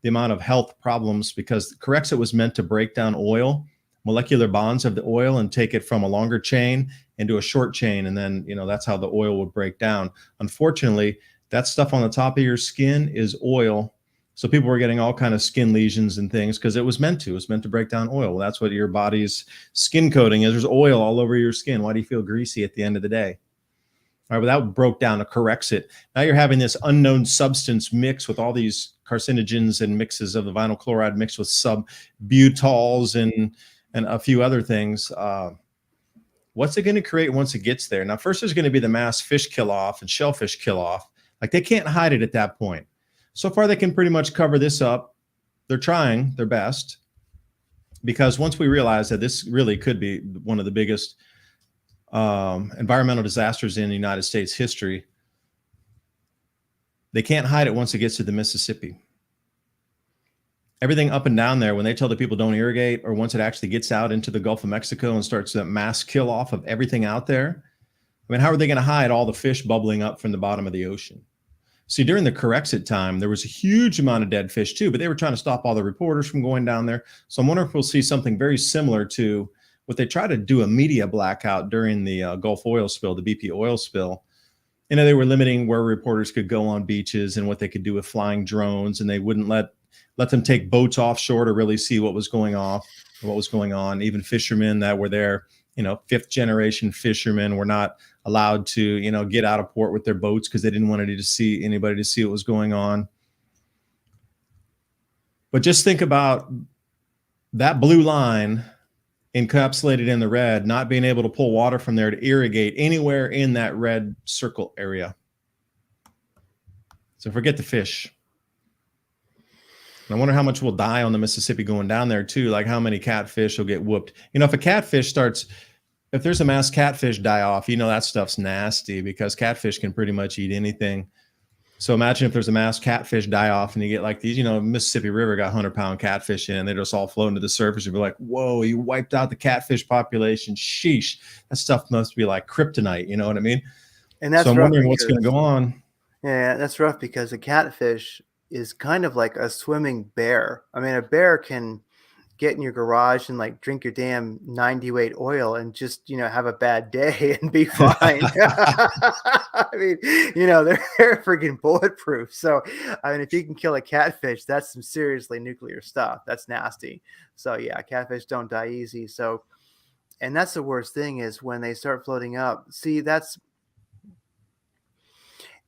Speaker 2: the amount of health problems, because Corexit was meant to break down oil, molecular bonds of the oil, and take it from a longer chain into a short chain. And then, that's how the oil would break down. Unfortunately, that stuff on the top of your skin is oil. So people were getting all kind of skin lesions and things because it was meant to break down oil. Well, that's what your body's skin coating is. There's oil all over your skin. Why do you feel greasy at the end of the day? All right, well, that broke down to Corexit. Now you're having this unknown substance mix with all these carcinogens and mixes of the vinyl chloride mixed with sub-butyls and a few other things. What's it going to create once it gets there? Now, first there's going to be the mass fish kill off and shellfish kill off. Like, they can't hide it at that point. So far, they can pretty much cover this up. They're trying their best, because once we realize that this really could be one of the biggest environmental disasters in the United States history, they can't hide it once it gets to the Mississippi. Everything up and down there, when they tell the people don't irrigate, or once it actually gets out into the Gulf of Mexico and starts that mass kill off of everything out there, I mean, how are they going to hide all the fish bubbling up from the bottom of the ocean? See, during the Corexit time, there was a huge amount of dead fish too, but they were trying to stop all the reporters from going down there. So I'm wondering if we'll see something very similar to what they tried to do, a media blackout during the Gulf oil spill, the BP oil spill. They were limiting where reporters could go on beaches and what they could do with flying drones, and they wouldn't let them take boats offshore to really see what was going on. Even fishermen that were there, fifth generation fishermen, were not allowed to, get out of port with their boats because they didn't want anybody to see what was going on. But just think about that blue line encapsulated in the red, not being able to pull water from there to irrigate anywhere in that red circle area. So forget the fish. And I wonder how much will die on the Mississippi going down there too. Like, how many catfish will get whooped. If there's a mass catfish die off, that stuff's nasty, because catfish can pretty much eat anything. So imagine if there's a mass catfish die off and you get like these, Mississippi River got 100-pound catfish in, and they're just all floating to the surface. You'd be like, whoa, you wiped out the catfish population. Sheesh. That stuff must be like kryptonite. You know what I mean?
Speaker 1: And that's
Speaker 2: so I'm wondering what's going to go on.
Speaker 1: Yeah, that's rough, because a catfish is kind of like a swimming bear. I mean, a bear can get in your garage and like drink your damn 90 weight oil and just, have a bad day and be fine. I mean, they're freaking bulletproof. So, I mean, if you can kill a catfish, that's some seriously nuclear stuff. That's nasty. So yeah, catfish don't die easy. So, and that's the worst thing, is when they start floating up. See, it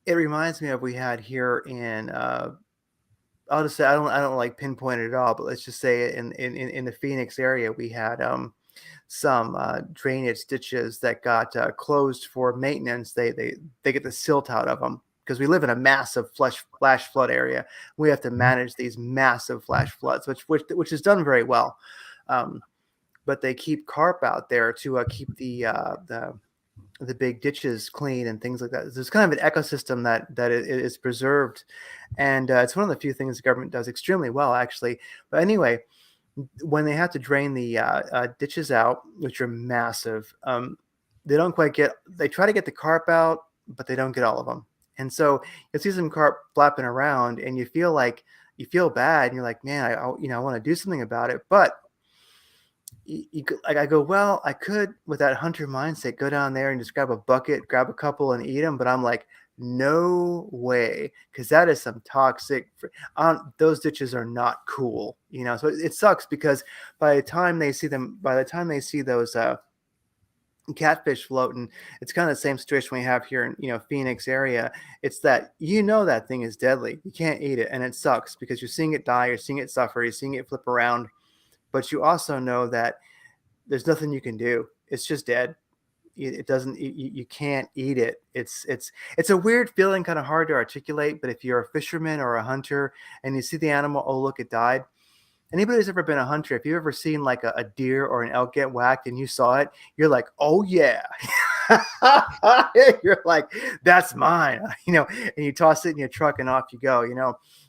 Speaker 1: reminds me of, we had here in I'll just say I don't like pinpoint it at all, but let's just say in the Phoenix area we had some drainage ditches that got closed for maintenance. They get the silt out of them because we live in a massive flash flood area. We have to manage these massive flash floods, which is done very well. But they keep carp out there to keep the big ditches clean and things like that. There's kind of an ecosystem that is preserved, and it's one of the few things the government does extremely well, actually. But anyway, when they have to drain the ditches out, which are massive, they don't quite get. They try to get the carp out, but they don't get all of them, and so you see some carp flapping around, and you feel bad, and you're like, man, I want to do something about it, but like I go, well, I could, with that hunter mindset, go down there and just grab a bucket, grab a couple and eat them. But I'm like, no way, because that is some toxic. Those ditches are not cool, So it sucks because by the time they see those catfish floating, it's kind of the same situation we have here in Phoenix area. It's that that thing is deadly. You can't eat it, and it sucks because you're seeing it die, you're seeing it suffer, you're seeing it flip around. But you also know that there's nothing you can do. It's just dead. It doesn't. You can't eat it. It's a weird feeling, kind of hard to articulate. But if you're a fisherman or a hunter and you see the animal, oh look, it died. Anybody who's ever been a hunter, if you've ever seen like a deer or an elk get whacked and you saw it, you're like, oh yeah. You're like, that's mine, and you toss it in your truck and off you go,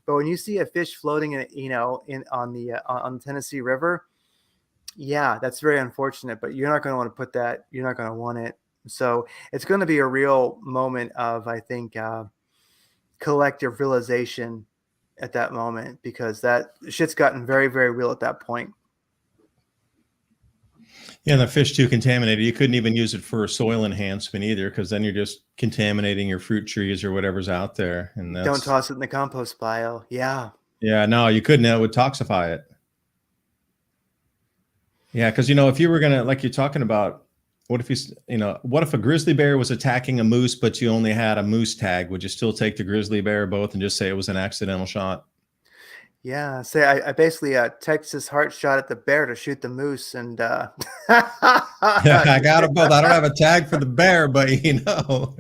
Speaker 1: But when you see a fish floating on the Tennessee River, yeah, that's very unfortunate, but you're not going to want to put that, you're not going to want it. So it's going to be a real moment of, I think, collective realization at that moment, because that shit's gotten very, very real at that point.
Speaker 2: Yeah, and the fish too contaminated. You couldn't even use it for soil enhancement either, because then you're just contaminating your fruit trees or whatever's out there. And
Speaker 1: don't toss it in the compost pile. Yeah.
Speaker 2: Yeah, no, you couldn't. It would toxify it. Yeah, because if you were gonna, like you're talking about, what if a grizzly bear was attacking a moose, but you only had a moose tag? Would you still take the grizzly bear both and just say it was an accidental shot?
Speaker 1: Yeah, say I basically Texas heart shot at the bear to shoot the moose, and
Speaker 2: yeah, I got them both. I don't have a tag for the bear, but
Speaker 1: the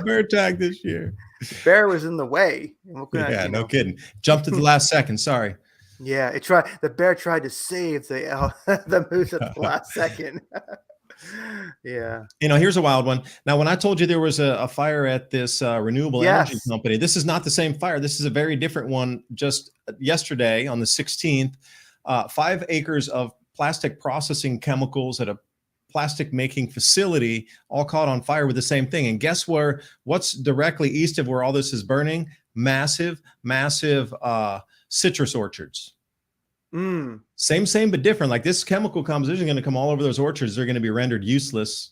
Speaker 2: bear tag this year.
Speaker 1: The bear was in the way.
Speaker 2: Yeah, no kidding. Jumped at the last second. Sorry.
Speaker 1: Yeah, the bear tried to save the moose at the last second. Yeah.
Speaker 2: Here's a wild one. Now, when I told you there was a fire at this renewable energy company, this is not the same fire. This is a very different one. Just yesterday on the 16th, 5 acres of plastic processing chemicals at a plastic making facility all caught on fire with the same thing. And guess what's directly east of where all this is burning? Massive citrus orchards. Same, but different. Like, this chemical composition is going to come all over those orchards. They're going to be rendered useless.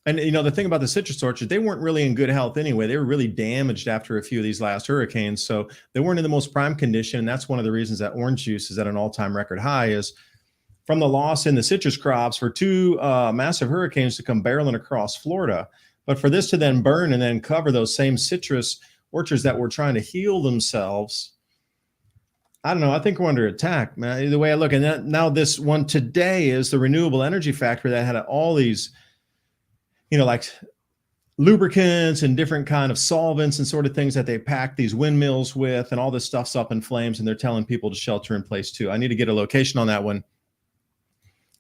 Speaker 2: And the thing about the citrus orchards, they weren't really in good health anyway. They were really damaged after a few of these last hurricanes. So they weren't in the most prime condition. And that's one of the reasons that orange juice is at an all-time record high, is from the loss in the citrus crops for 2 massive hurricanes to come barreling across Florida. But for this to then burn and then cover those same citrus orchards that were trying to heal themselves, I don't know. I think we're under attack, man. The way I look, and now this one today is the renewable energy factory that had all these, like lubricants and different kind of solvents and sort of things that they pack these windmills with, and all this stuff's up in flames, and they're telling people to shelter in place too. I need to get a location on that one.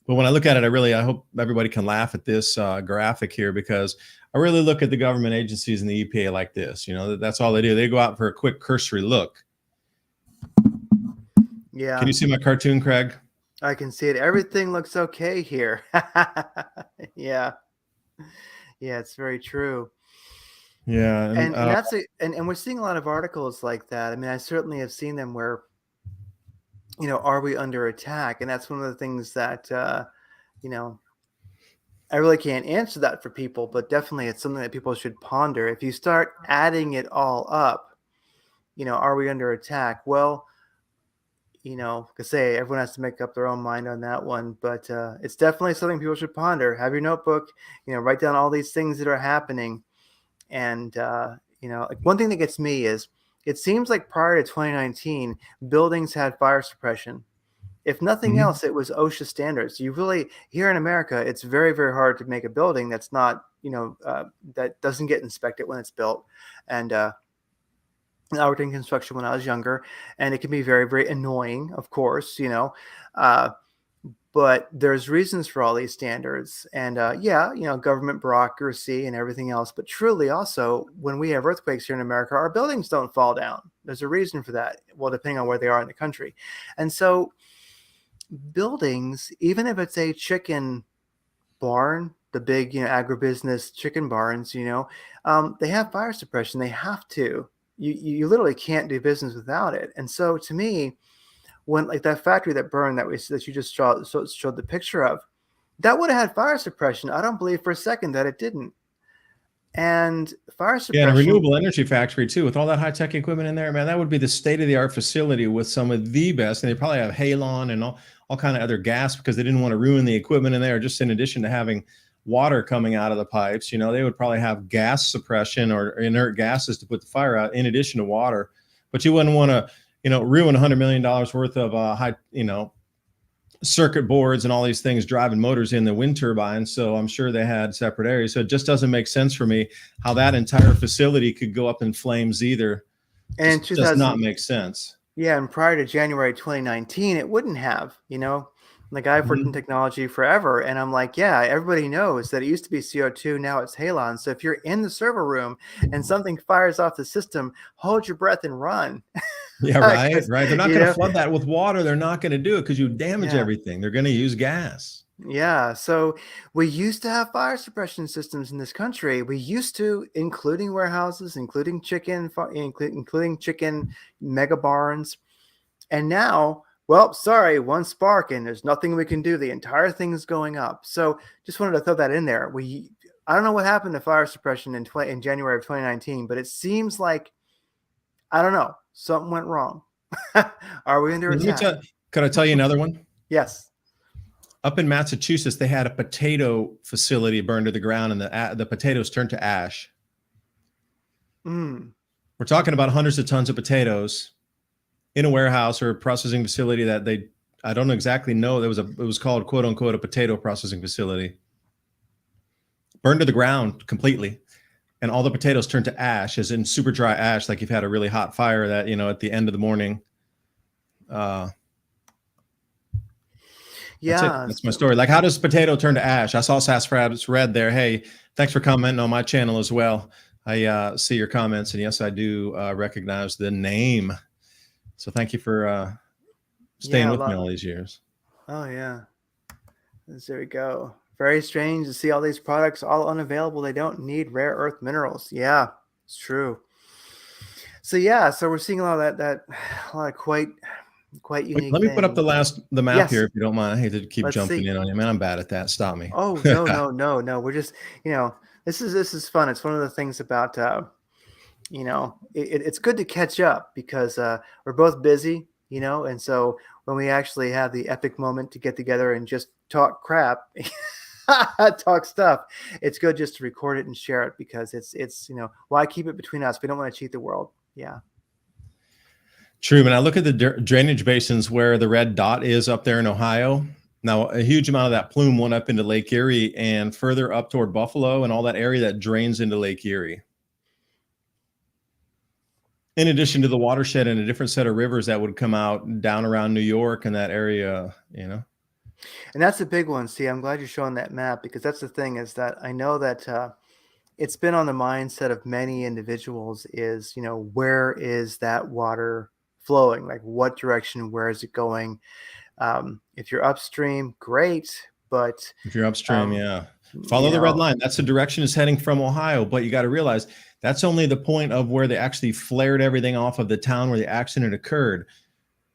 Speaker 2: But when I look at it, I hope everybody can laugh at this graphic here, because I really look at the government agencies and the EPA like this. That's all they do. They go out for a quick cursory look.
Speaker 1: Yeah.
Speaker 2: Can you see my cartoon, Craig?
Speaker 1: I can see it. Everything looks okay here. Yeah. Yeah, it's very true.
Speaker 2: Yeah.
Speaker 1: And that's it. And we're seeing a lot of articles like that. I mean, I certainly have seen them where, are we under attack? And that's one of the things that, I really can't answer that for people, but definitely it's something that people should ponder. If you start adding it all up, are we under attack? Well, because say everyone has to make up their own mind on that one, but it's definitely something people should ponder. Have your notebook, write down all these things that are happening, and Like one thing that gets me is it seems like prior to 2019, buildings had fire suppression. If nothing
Speaker 2: Mhm.
Speaker 1: else, it was OSHA standards. You really, here in America, it's very, very hard to make a building that's not, that doesn't get inspected when it's built. And I worked in construction when I was younger, and it can be very, very annoying, of course, uh, but there's reasons for all these standards. And yeah, government bureaucracy and everything else. But truly, also, when we have earthquakes here in America, our buildings don't fall down. There's a reason for that. Well, depending on where they are in the country. And so, buildings, even if it's a chicken barn, the big, agribusiness chicken barns, they have fire suppression. They have to. You literally can't do business without it. And so, to me, when like that factory that burned that you just showed the picture of, that would have had fire suppression. I don't believe for a second that it didn't. And fire
Speaker 2: Yeah, and a
Speaker 1: suppression,
Speaker 2: renewable energy factory too, with all that high tech equipment in there, man. That would be the state of the art facility with some of the best. And they probably have halon and all kind of other gas because they didn't want to ruin the equipment in there. Just in addition to having water coming out of the pipes, they would probably have gas suppression or inert gases to put the fire out in addition to water. But you wouldn't want to, ruin $100 million worth of high, circuit boards and all these things driving motors in the wind turbines. So I'm sure they had separate areas. So it just doesn't make sense for me how that entire facility could go up in flames either.
Speaker 1: and
Speaker 2: Just does not
Speaker 1: 2000,
Speaker 2: make sense.
Speaker 1: yeah, and prior to January 2019, it wouldn't have, Like I've worked in
Speaker 2: Mhm.
Speaker 1: technology forever, and I'm like, yeah, everybody knows that it used to be CO2, now it's halon. So if you're in the server room and something fires off the system, hold your breath and run.
Speaker 2: Yeah, right,
Speaker 1: Because,
Speaker 2: right. They're not
Speaker 1: you
Speaker 2: going to
Speaker 1: know,
Speaker 2: flood that with water. They're not going to do it because you damage
Speaker 1: yeah.
Speaker 2: everything. They're going to use gas.
Speaker 1: Yeah, so we used to have fire suppression systems in this country. We used to, including warehouses, including chicken mega barns. And now, well, sorry, one spark and there's nothing we can do. The entire thing's going up. So just wanted to throw that in there. I don't know what happened to fire suppression in January of 2019, but it seems like, I don't know, something went wrong. Are we under
Speaker 2: Let me
Speaker 1: attack?
Speaker 2: tell. Could I tell you another one?
Speaker 1: Yes.
Speaker 2: Up in Massachusetts, they had a potato facility burned to the ground, and the potatoes turned to ash.
Speaker 1: Mm.
Speaker 2: We're talking about hundreds of tons of potatoes in a warehouse or a processing facility that I don't exactly know. It was called quote unquote a potato processing facility. Burned to the ground completely. And all the potatoes turned to ash, as in super dry ash, like you've had a really hot fire that, at the end of the morning. That's it.
Speaker 1: Yeah.
Speaker 2: That's my story. Like, how does potato turn to ash? I saw Sassafras Red there. Hey, thanks for commenting on my channel as well. I see your comments, and yes, I do recognize the name. So thank you for staying
Speaker 1: Yeah, a
Speaker 2: with me
Speaker 1: lot.
Speaker 2: all these years.
Speaker 1: Oh yeah. There we go. Very strange to see all these products all unavailable. They don't need rare earth minerals. Yeah, it's true. So yeah, so we're seeing a lot of that a lot of quite
Speaker 2: Wait,
Speaker 1: unique
Speaker 2: let me put up
Speaker 1: things.
Speaker 2: the map here,
Speaker 1: Yes,
Speaker 2: if you don't mind. I hate to keep
Speaker 1: let's
Speaker 2: jumping
Speaker 1: see.
Speaker 2: in on you, man. I'm bad at that. Stop me.
Speaker 1: Oh no, no, no, no. We're just, this is fun. It's one of the things about it's good to catch up because we're both busy, and so when we actually have the epic moment to get together and just talk crap, talk stuff, it's good just to record it and share it because it's why keep it between us? We don't want to cheat the world. Yeah.
Speaker 2: True. When I look at the drainage basins where the red dot is up there in Ohio, now a huge amount of that plume went up into Lake Erie and further up toward Buffalo and all that area that drains into Lake Erie. In addition to the watershed and a different set of rivers that would come out down around New York and that area,
Speaker 1: And that's a big one. See, I'm glad you're showing that map because that's the thing is that I know that it's been on the mindset of many individuals is, where is that water flowing? Like what direction, where is it going? If you're upstream, great. But
Speaker 2: If you're upstream,
Speaker 1: um,
Speaker 2: yeah.
Speaker 1: you
Speaker 2: Follow the red
Speaker 1: know,
Speaker 2: line. That's the direction it's heading from Ohio. But you got to realize that's only the point of where they actually flared everything off of the town where the accident occurred.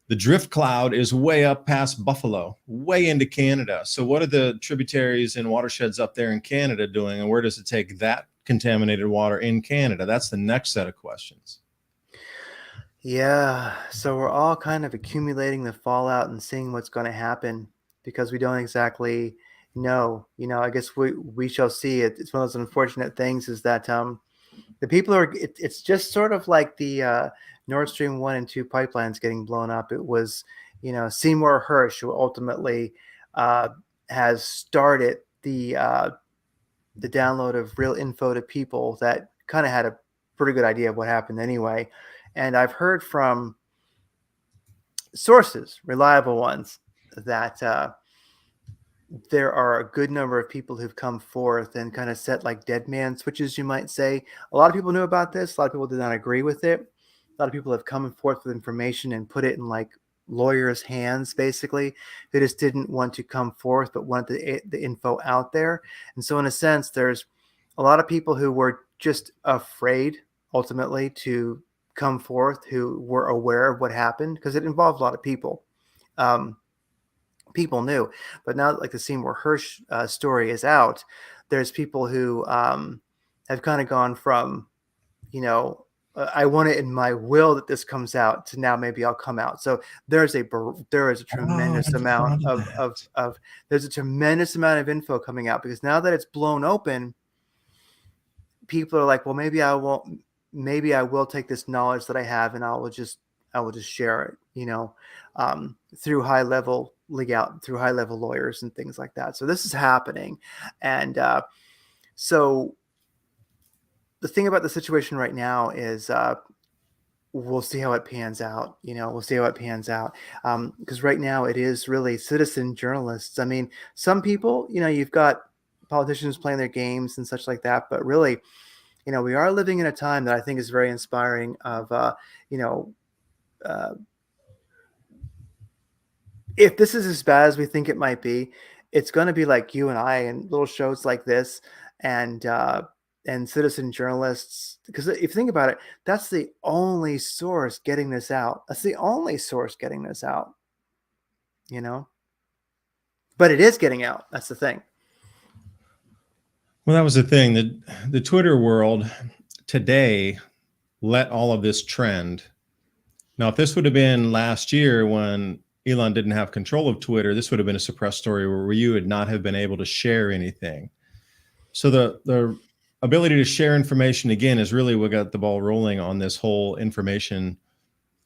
Speaker 2: The drift cloud is way up past Buffalo, way into Canada. So what are the tributaries and watersheds up there in Canada doing? And where does it take that contaminated water in Canada? That's the next set of questions.
Speaker 1: yeah. So we're all kind of accumulating the fallout and seeing what's going to happen because we don't exactly know. I guess we shall see. It's one of those unfortunate things is that the people are. It's just sort of like the Nord Stream 1 and 2 pipelines getting blown up. It was, Seymour Hersh who ultimately uh, has started the download of real info to people that kind of had a pretty good idea of what happened anyway. And I've heard from sources, reliable ones, that there are a good number of people who've come forth and kind of set like dead man switches, you might say. A lot of people knew about this. A lot of people did not agree with it. A lot of people have come forth with information and put it in like lawyers' hands, basically, who just didn't want to come forth but wanted the info out there. And so, in a sense, there's a lot of people who were just afraid ultimately to come forth, who were aware of what happened because it involved a lot of people. Um, People knew, but now like the Seymour Hersh story is out, there's people who have kind of gone from, I want it in my will that this comes out to now maybe I'll come out. So there is a
Speaker 2: Oh, I
Speaker 1: tremendous
Speaker 2: never
Speaker 1: amount
Speaker 2: thought of that.
Speaker 1: of there's a tremendous amount of info coming out because now that it's blown open, people are like, well, maybe I won't, maybe I will take this knowledge that I have and I will just share it, through through high level lawyers and things like that. So this is happening. And so the thing about the situation right now is we'll see how it pans out. We'll see how it pans out. Because right now it is really citizen journalists. I mean, some people, you've got politicians playing their games and such like that, but really, we are living in a time that I think is very inspiring of, you know, uh, if this is as bad as we think it might be, it's going to be like you and I and little shows like this and citizen journalists. Because if you think about it, that's the only source getting this out. That's the only source getting this out, you know. But it is getting out. That's the thing.
Speaker 2: Well, that was the thing. The Twitter world today let all of this trend. Now, if this would have been last year when Elon didn't have control of Twitter, this would have been a suppressed story where you would not have been able to share anything. So the ability to share information again is really what got the ball rolling on this whole information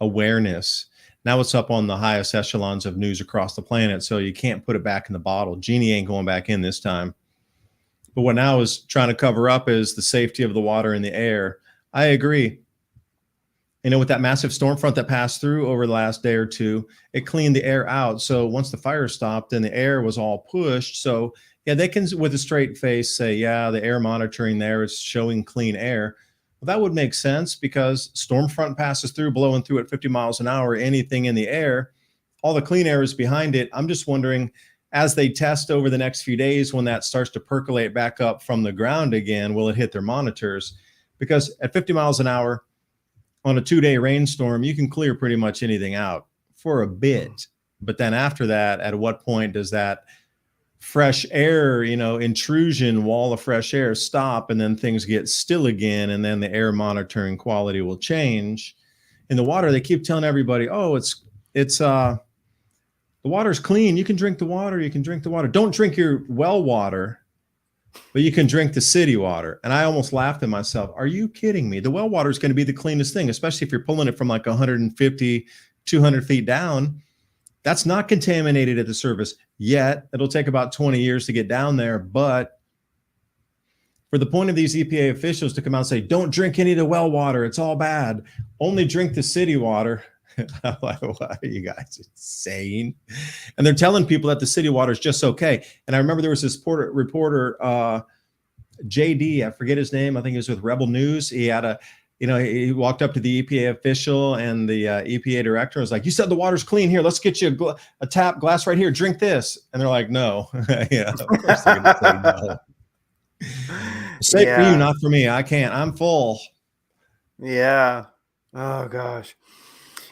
Speaker 2: awareness. Now it's up on the highest echelons of news across the planet, so you can't put it back in the bottle. Genie ain't going back in this time. But what now is trying to cover up is the safety of the water and the air. I agree. With that massive storm front that passed through over the last day or two, it cleaned the air out. So once the fire stopped, then the air was all pushed. So yeah, they can, with a straight face, say, yeah, the air monitoring there is showing clean air. Well, that would make sense because storm front passes through, blowing through at 50 miles an hour, anything in the air, all the clean air is behind it. I'm just wondering, as they test over the next few days, when that starts to percolate back up from the ground again, will it hit their monitors? Because at 50 miles an hour, on a 2-day rainstorm, you can clear pretty much anything out for a bit. But then after that, at what point does that fresh air, intrusion, wall of fresh air stop, and then things get still again, and then the air monitoring quality will change? In the water, they keep telling everybody, oh, the water's clean. You can drink the water. You can drink the water. Don't drink your well water, but you can drink the city water. And I almost laughed at myself. Are you kidding me? The well water is going to be the cleanest thing, especially if you're pulling it from like 150, 200 feet down. That's not contaminated at the surface yet. It'll take about 20 years to get down there. But for the point of these EPA officials to come out and say, don't drink any of the well water, it's all bad, only drink the city water. What are you guys insane? And they're telling people that the city water is just okay. And I remember there was this reporter, JD, I forget his name. I think he was with Rebel News. He had he walked up to the EPA official and the EPA director and was like, you said the water's clean here. Let's get you a tap glass right here. Drink this. And they're like, no. Yeah, of course they're going to say no. Safe for you, not for me. I can't. I'm full.
Speaker 1: Yeah. Oh gosh.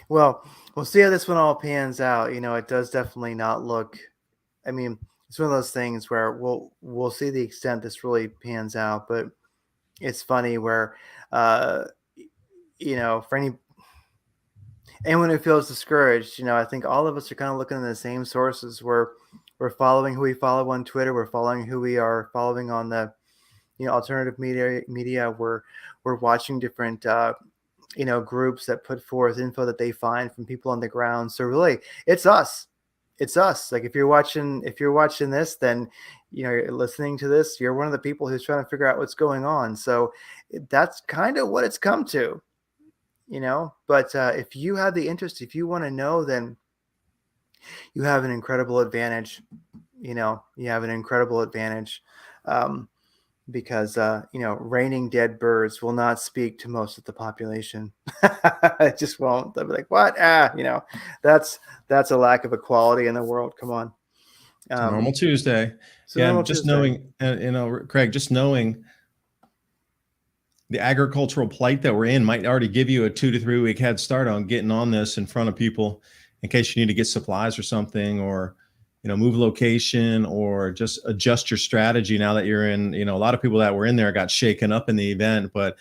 Speaker 1: Well, we'll see how this one all pans out. It does definitely not look. I mean, it's one of those things where we'll see the extent this really pans out. But it's funny where, for anyone who feels discouraged, I think all of us are kind of looking at the same sources. We're following who we follow on Twitter. We're following who we are following on the alternative media. We're watching different groups that put forth info that they find from people on the ground. So really, it's us. It's us. Like if you're watching this, then you're listening to this. You're one of the people who's trying to figure out what's going on. So that's kind of what it's come to. But if you have the interest, if you want to know, then you have an incredible advantage. You have an incredible advantage. Um, because raining dead birds will not speak to most of the population. It just won't. They'll be like, what? That's a lack of equality in the world. Come on.
Speaker 2: It's a normal Tuesday.
Speaker 1: It's a
Speaker 2: Yeah,
Speaker 1: normal
Speaker 2: and just
Speaker 1: Tuesday.
Speaker 2: knowing, Craig, just knowing the agricultural plight that we're in might already give you a 2 to 3 week head start on getting on this in front of people in case you need to get supplies or something, or move location, or just adjust your strategy now that you're in. A lot of people that were in there got shaken up in the event, but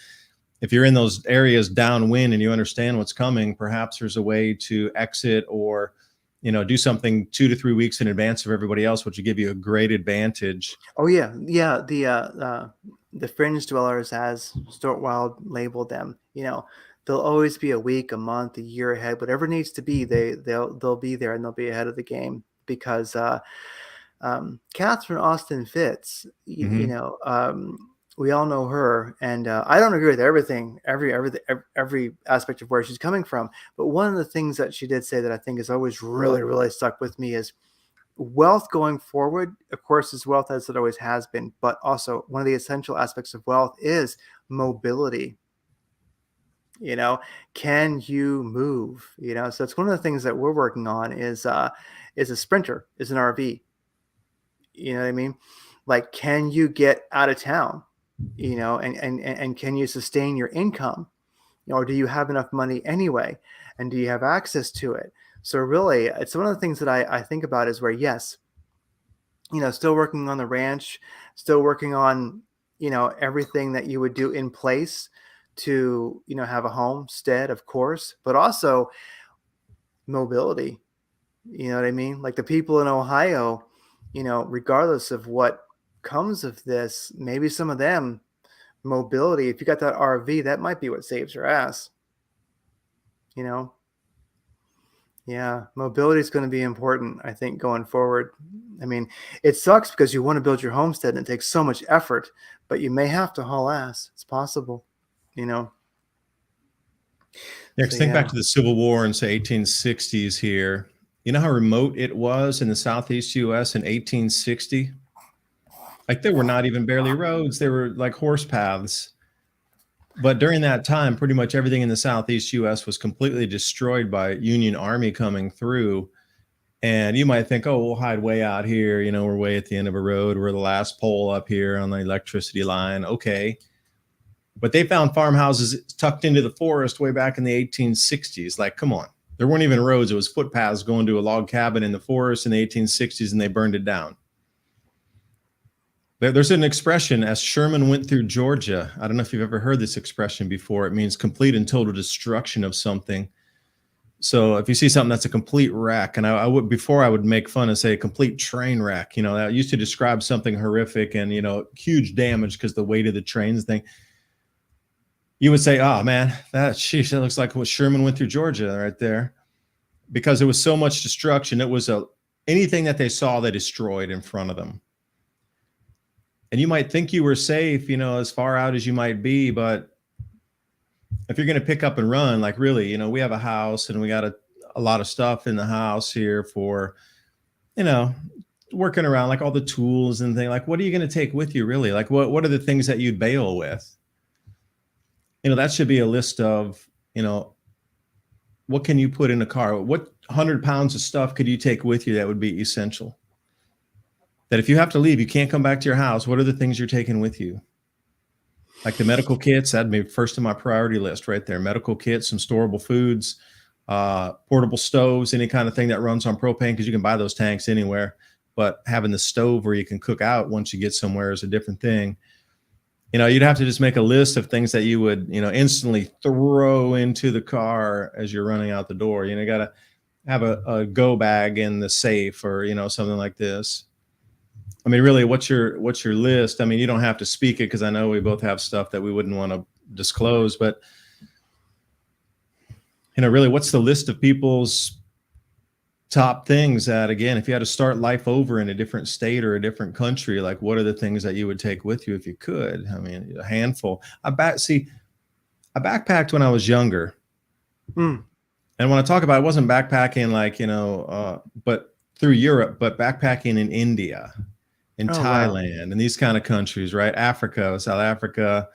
Speaker 2: if you're in those areas downwind and you understand what's coming, perhaps there's a way to exit, or do something 2 to 3 weeks in advance of everybody else, which would give you a great advantage.
Speaker 1: Oh yeah, yeah. The fringe dwellers, as Stuart Wild labeled them, they'll always be a week, a month, a year ahead. Whatever needs to be, they'll be there, and they'll be ahead of the game because Catherine Austin Fitz, we all know her, and I don't agree with everything, every aspect of where she's coming from. But one of the things that she did say that I think has always really, really stuck with me is wealth going forward, of course, is wealth as it always has been, but also one of the essential aspects of wealth is mobility. Can you move? So it's one of the things that we're working on is a sprinter, is an RV. You know what I mean? Like, can you get out of town? And can you sustain your income? Or do you have enough money anyway? And do you have access to it? So really, it's one of the things that I think about is where, yes, still working on the ranch, still working on, everything that you would do in place to, have a homestead, of course, but also mobility. You know what I mean? Like the people in Ohio, regardless of what comes of this, maybe some of them, mobility, if you got that RV, that might be what saves your ass. You know? Yeah, mobility is going to be important, I think, going forward. I mean, it sucks because you want to build your homestead and it takes so much effort, but you may have to haul ass. It's possible, you know?
Speaker 2: Yeah,
Speaker 1: So,
Speaker 2: because think
Speaker 1: yeah.
Speaker 2: back to the Civil War in, say, 1860s here. You know how remote it was in the Southeast U.S. in 1860? Like there were not even barely roads. There were like horse paths. But during that time, pretty much everything in the Southeast U.S. was completely destroyed by Union Army coming through. And you might think, oh, we'll hide way out here. We're way at the end of a road. We're the last pole up here on the electricity line. Okay. But they found farmhouses tucked into the forest way back in the 1860s. Like, come on. There weren't even roads. It was footpaths going to a log cabin in the forest in the 1860s, and they burned it down. There's an expression, as Sherman went through Georgia. I don't know if you've ever heard this expression before. It means complete and total destruction of something. So if you see something that's a complete wreck, and I would make fun and say a complete train wreck, that used to describe something horrific and, huge damage because the weight of the trains thing. You would say, oh man, that looks like what Sherman went through Georgia right there, because it was so much destruction. It was anything that they saw, they destroyed in front of them. And you might think you were safe, as far out as you might be, but if you're going to pick up and run, like really, we have a house and we got a lot of stuff in the house here for, working around, like all the tools and things. Like, what are you going to take with you, really? Like, what are the things that you'd bail with? That should be a list of, what can you put in a car? What 100 pounds of stuff could you take with you that would be essential? That if you have to leave, you can't come back to your house. What are the things you're taking with you? Like the medical kits, that'd be first on my priority list right there. Medical kits, some storable foods, portable stoves, any kind of thing that runs on propane, because you can buy those tanks anywhere. But having the stove where you can cook out once you get somewhere is a different thing. You'd have to just make a list of things that you would, instantly throw into the car as you're running out the door. You got to have a go bag in the safe or, something like this. I mean, really, what's your list? I mean, you don't have to speak it because I know we both have stuff that we wouldn't want to disclose, but really, what's the list of people's top things that, again, if you had to start life over in a different state or a different country, like what are the things that you would take with you if you could? I mean, a handful. I backpacked when I was younger.
Speaker 1: Mm.
Speaker 2: And when I talk about it, I wasn't backpacking like, but through Europe, but backpacking in India, in
Speaker 1: Oh, wow.
Speaker 2: Thailand, and these kind of countries, right? Africa, South Africa,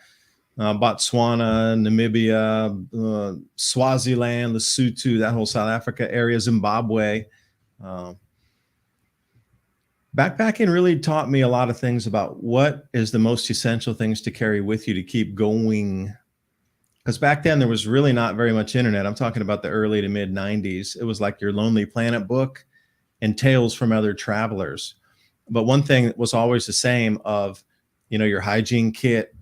Speaker 2: Botswana, Namibia, Swaziland, Lesotho, that whole South Africa area, Zimbabwe. Backpacking really taught me a lot of things about what is the most essential things to carry with you to keep going. Because back then there was really not very much internet. I'm talking about the early to mid 90s. It was like your Lonely Planet book and tales from other travelers. But one thing that was always the same of, your hygiene kit,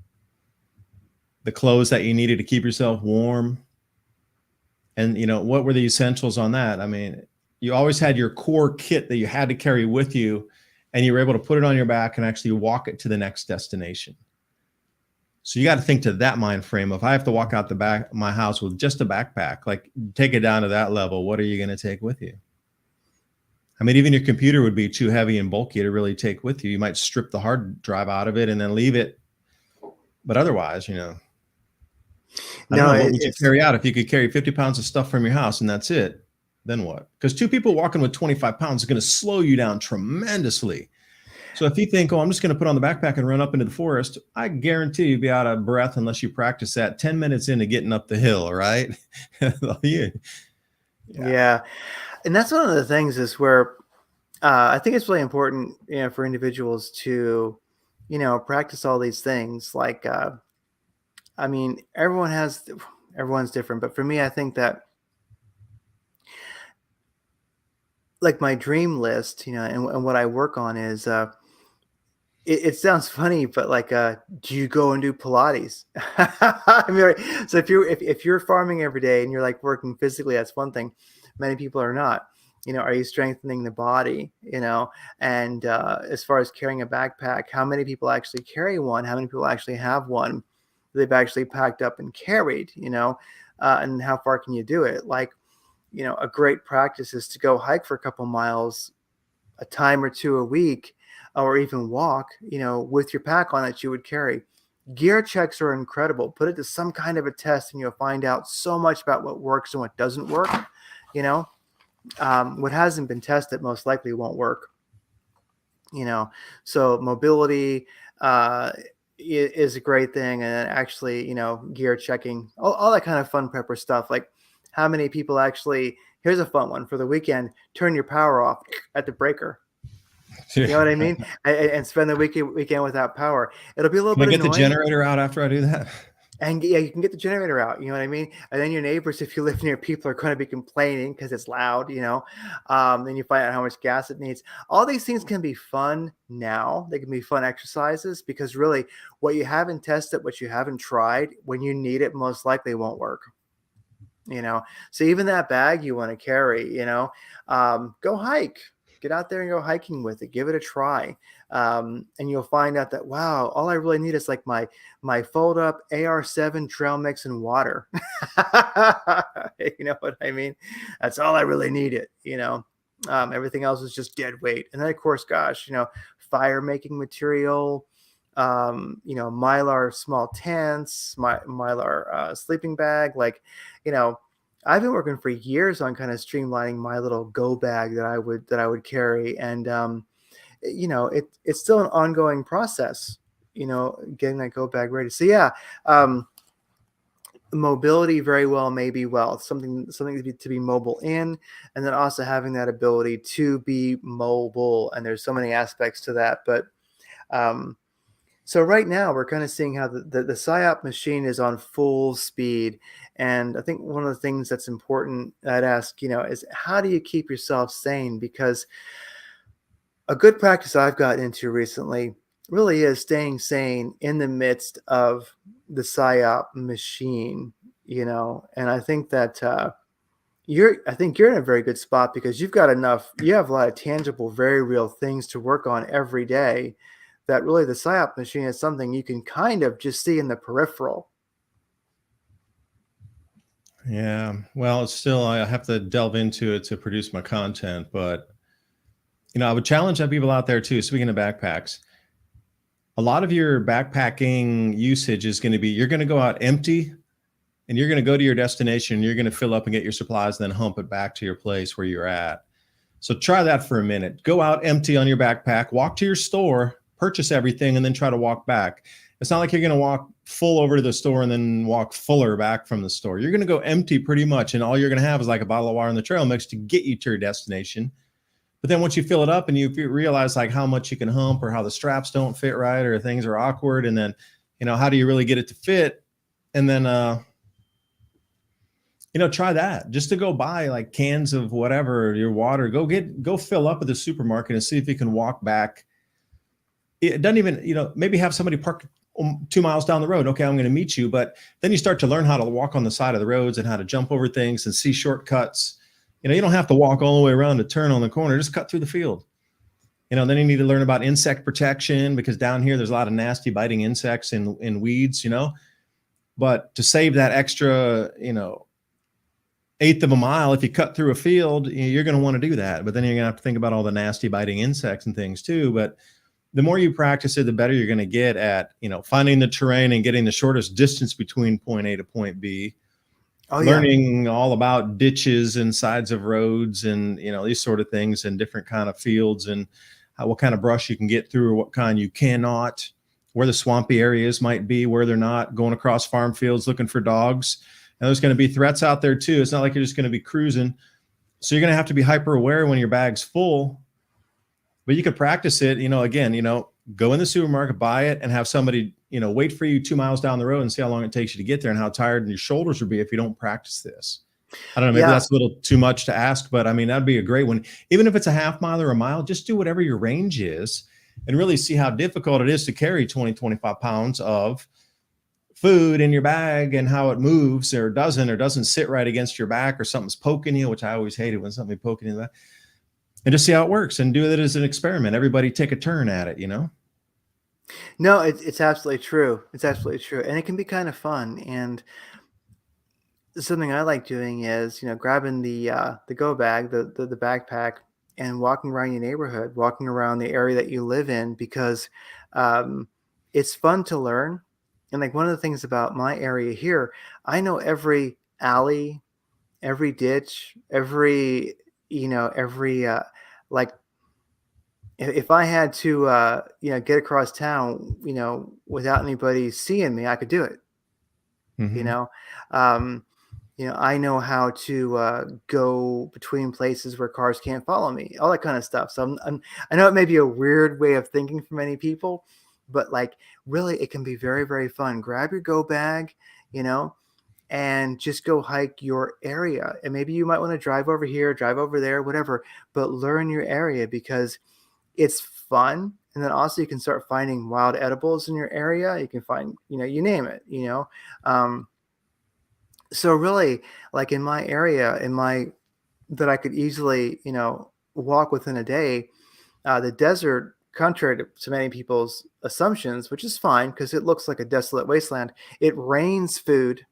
Speaker 2: the clothes that you needed to keep yourself warm. And, what were the essentials on that? I mean, you always had your core kit that you had to carry with you, and you were able to put it on your back and actually walk it to the next destination. So you got to think to that mind frame of, I have to walk out the back of my house with just a backpack, like take it down to that level. What are you going to take with you? I mean, even your computer would be too heavy and bulky to really take with you. You might strip the hard drive out of it and then leave it. But otherwise, I don't
Speaker 1: No,
Speaker 2: know, what would you carry out if you could carry 50 pounds of stuff from your house and that's it? Then what? Because two people walking with 25 pounds is going to slow you down tremendously. So if you think, I'm just going to put on the backpack and run up into the forest, I guarantee you'll be out of breath unless you practice that 10 minutes into getting up the hill, right?
Speaker 1: Yeah. And that's one of the things is where I think it's really important, for individuals to, practice all these things. Like, I mean, everyone's different, but for me, I think that like my dream list, and what I work on is, it sounds funny, but like, do you go and do Pilates? I mean, right, so if you're farming every day and you're like working physically, that's one thing. Many people are not. Are you strengthening the body? And as far as carrying a backpack, how many people actually carry one? How many people actually have one they've actually packed up and carried? And how far can you do it? Like, a great practice is to go hike for a couple miles, a time or two a week, or even walk, with your pack on that you would carry. Gear checks are incredible. Put it to some kind of a test and you'll find out so much about what works and what doesn't work. What hasn't been tested most likely won't work. So mobility is a great thing. And then actually, gear checking, all that kind of fun prepper stuff. Like how many people actually, here's a fun one for the weekend, turn your power off at the breaker. You know what I mean? And spend the weekend without power. It'll be a little bit annoying.
Speaker 2: Can I get the generator out after I do that?
Speaker 1: And yeah, you can get the generator out. You know what I mean? And then your neighbors, if you live near people, are going to be complaining because it's loud. Then you find out how much gas it needs. All these things can be fun now. They can be fun exercises because really, what you haven't tested, what you haven't tried, when you need it, most likely won't work. So even that bag you want to carry, go hike. Get out there and go hiking with it. Give it a try. And you'll find out that, wow, all I really need is like my fold up AR7 trail mix and water. You know what I mean? That's all I really needed. Everything else is just dead weight. And then of course, gosh, fire making material, Mylar small tents, Mylar sleeping bag, like, I've been working for years on kind of streamlining my little go bag that I would carry. And, it's still an ongoing process, getting that go bag ready. So yeah, mobility very well may be wealth, something to be mobile in, and then also having that ability to be mobile. And there's so many aspects to that, but, so right now we're kind of seeing how the PSYOP machine is on full speed. And I think one of the things that's important I'd ask, is how do you keep yourself sane? Because a good practice I've gotten into recently really is staying sane in the midst of the PSYOP machine, and I think that I think you're in a very good spot because you've got enough, you have a lot of tangible, very real things to work on every day that really the PSYOP machine is something you can kind of just see in the peripheral.
Speaker 2: Yeah. Well, it's still, I have to delve into it to produce my content, but I would challenge that people out there too. Speaking of backpacks, a lot of your backpacking usage is going to be, you're going to go out empty and you're going to go to your destination. You're going to fill up and get your supplies, then hump it back to your place where you're at. So try that for a minute. Go out empty on your backpack, walk to your store, purchase everything, and then try to walk back. It's not like you're going to walk full over to the store and then walk fuller back from the store. You're going to go empty pretty much. And all you're going to have is like a bottle of water on the trail mix to get you to your destination. But then once you fill it up and you realize like how much you can hump or how the straps don't fit right or things are awkward, and then, how do you really get it to fit? And then, try that just to go buy like cans of whatever, your water, go fill up at the supermarket and see if you can walk back. It doesn't even, maybe have somebody park 2 miles down the road. Okay, I'm going to meet you. But then you start to learn how to walk on the side of the roads and how to jump over things and see shortcuts. You don't have to walk all the way around to turn on the corner, just cut through the field. Then you need to learn about insect protection because down here, there's a lot of nasty biting insects and weeds, but to save that extra, eighth of a mile, if you cut through a field, you're going to want to do that. But then you're going to have to think about all the nasty biting insects and things too. But the more you practice it, the better you're going to get at, finding the terrain and getting the shortest distance between point A to point B. Learning all about ditches and sides of roads and, these sort of things and different kind of fields and what kind of brush you can get through or what kind you cannot, where the swampy areas might be, where they're not, going across farm fields looking for dogs. And there's going to be threats out there too. It's not like you're just going to be cruising. So you're going to have to be hyper aware when your bag's full, but you could practice it, again, go in the supermarket, buy it, and have somebody, wait for you 2 miles down the road and see how long it takes you to get there and how tired your shoulders will be if you don't practice this. I don't know, maybe that's a little too much to ask, but I mean, that'd be a great one. Even if it's a half mile or a mile, just do whatever your range is and really see how difficult it is to carry 20, 25 pounds of food in your bag and how it moves or doesn't sit right against your back or something's poking you, which I always hated when something poking you in the back. And just see how it works and do it as an experiment. Everybody take a turn at it,
Speaker 1: No, it's absolutely true. It's absolutely true. And it can be kind of fun. And something I like doing is, grabbing the go bag, the backpack, and walking around your neighborhood, walking around the area that you live in, because it's fun to learn. And like one of the things about my area here, I know every alley, every ditch, every like if I had to get across town, without anybody seeing me, I could do it. Mm-hmm. I know how to go between places where cars can't follow me, all that kind of stuff. So I know it may be a weird way of thinking for many people, but like really it can be very, very fun. Grab your go bag, and just go hike your area. And maybe you might want to drive over here, drive over there, whatever, but learn your area because it's fun. And then also you can start finding wild edibles in your area. You can find, you name it, so really like in my area, that I could easily, walk within a day, the desert, contrary to many people's assumptions, which is fine because it looks like a desolate wasteland, it rains food.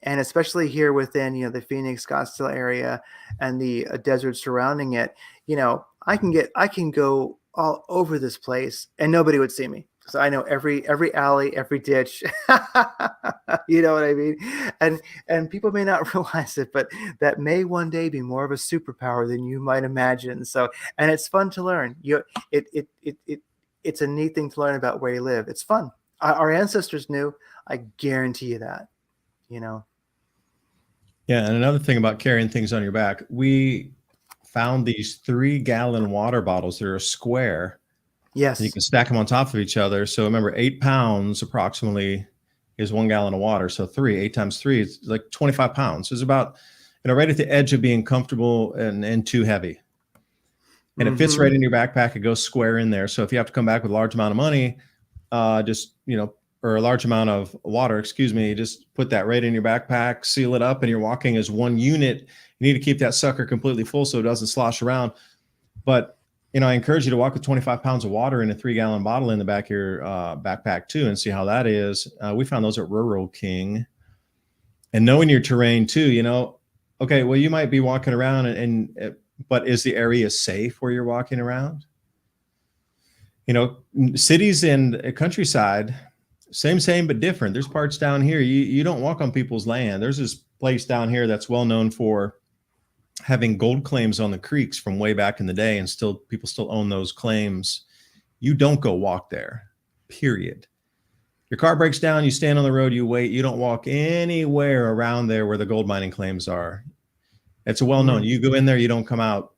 Speaker 1: And especially here within, the Phoenix, Scottsdale area and the desert surrounding it, I can go all over this place and nobody would see me. So I know every alley, every ditch, you know what I mean? And people may not realize it, but that may one day be more of a superpower than you might imagine. So, and it's fun to learn. It's a neat thing to learn about where you live. It's fun. Our ancestors knew, I guarantee you that.
Speaker 2: Yeah. And another thing about carrying things on your back, we found these 3-gallon water bottles that are square.
Speaker 1: Yes.
Speaker 2: And you can stack them on top of each other. So remember, 8 pounds approximately is 1 gallon of water. So 8 times 3 is like 25 pounds. It's about, right at the edge of being comfortable and too heavy. And it fits right in your backpack. It goes square in there. So if you have to come back with a large amount of money, just, or a large amount of water, excuse me, just put that right in your backpack, seal it up, and you're walking as one unit. You need to keep that sucker completely full so it doesn't slosh around. But, I encourage you to walk with 25 pounds of water in a 3-gallon bottle in the back of your backpack too, and see how that is. We found those at Rural King. And knowing your terrain too, okay, well, you might be walking around but is the area safe where you're walking around? Cities and countryside, same, but different. There's parts down here, you don't walk on people's land. There's this place down here that's well known for having gold claims on the creeks from way back in the day, and people still own those claims. You don't go walk there, period. Your car breaks down, you stand on the road, you wait. You don't walk anywhere around there where the gold mining claims are. It's a well-known. You go in there, you don't come out.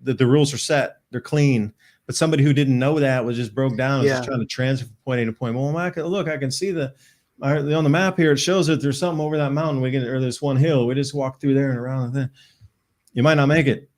Speaker 2: The rules are set, they're clean. But somebody who didn't know that just broke down, was just trying to transfer from point A to point. Well, I can see on the map here, it shows that there's something over that mountain. Or there's one hill. We just walk through there and around there. You might not make it.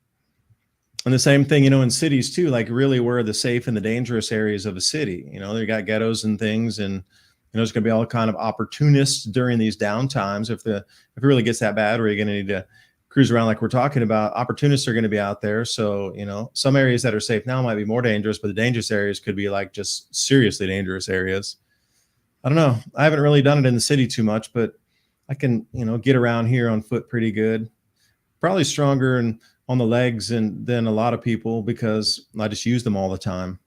Speaker 2: And the same thing, in cities too, like really where are the safe and the dangerous areas of a city? They got ghettos and things, and there's going to be all kind of opportunists during these downtimes. If it really gets that bad, where you're going to need to cruise around like we're talking about, opportunists are going to be out there. So, some areas that are safe now might be more dangerous, but the dangerous areas could be like just seriously dangerous areas. I don't know. I haven't really done it in the city too much, but I can, get around here on foot pretty good. Probably stronger and on the legs than a lot of people, because I just use them all the time.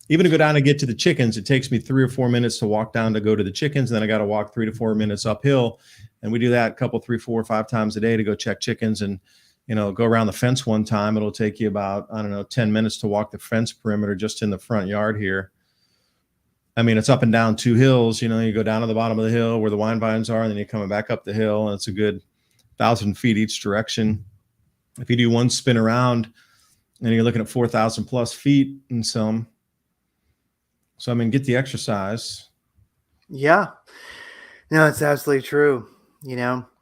Speaker 2: Even to go down and get to the chickens, it takes me 3 or 4 minutes to walk down to go to the chickens. And then I got to walk 3 to 4 minutes uphill. And we do that a couple, 3, 4, 5 times a day to go check chickens and, go around the fence one time. It'll take you about, 10 minutes to walk the fence perimeter just in the front yard here. I mean, it's up and down 2 hills. You go down to the bottom of the hill where the wine vines are, and then you're coming back up the hill, and it's a good 1,000 feet each direction. If you do one spin around, and you're looking at 4,000 plus feet and some. So, get the exercise.
Speaker 1: Yeah. No, it's absolutely true.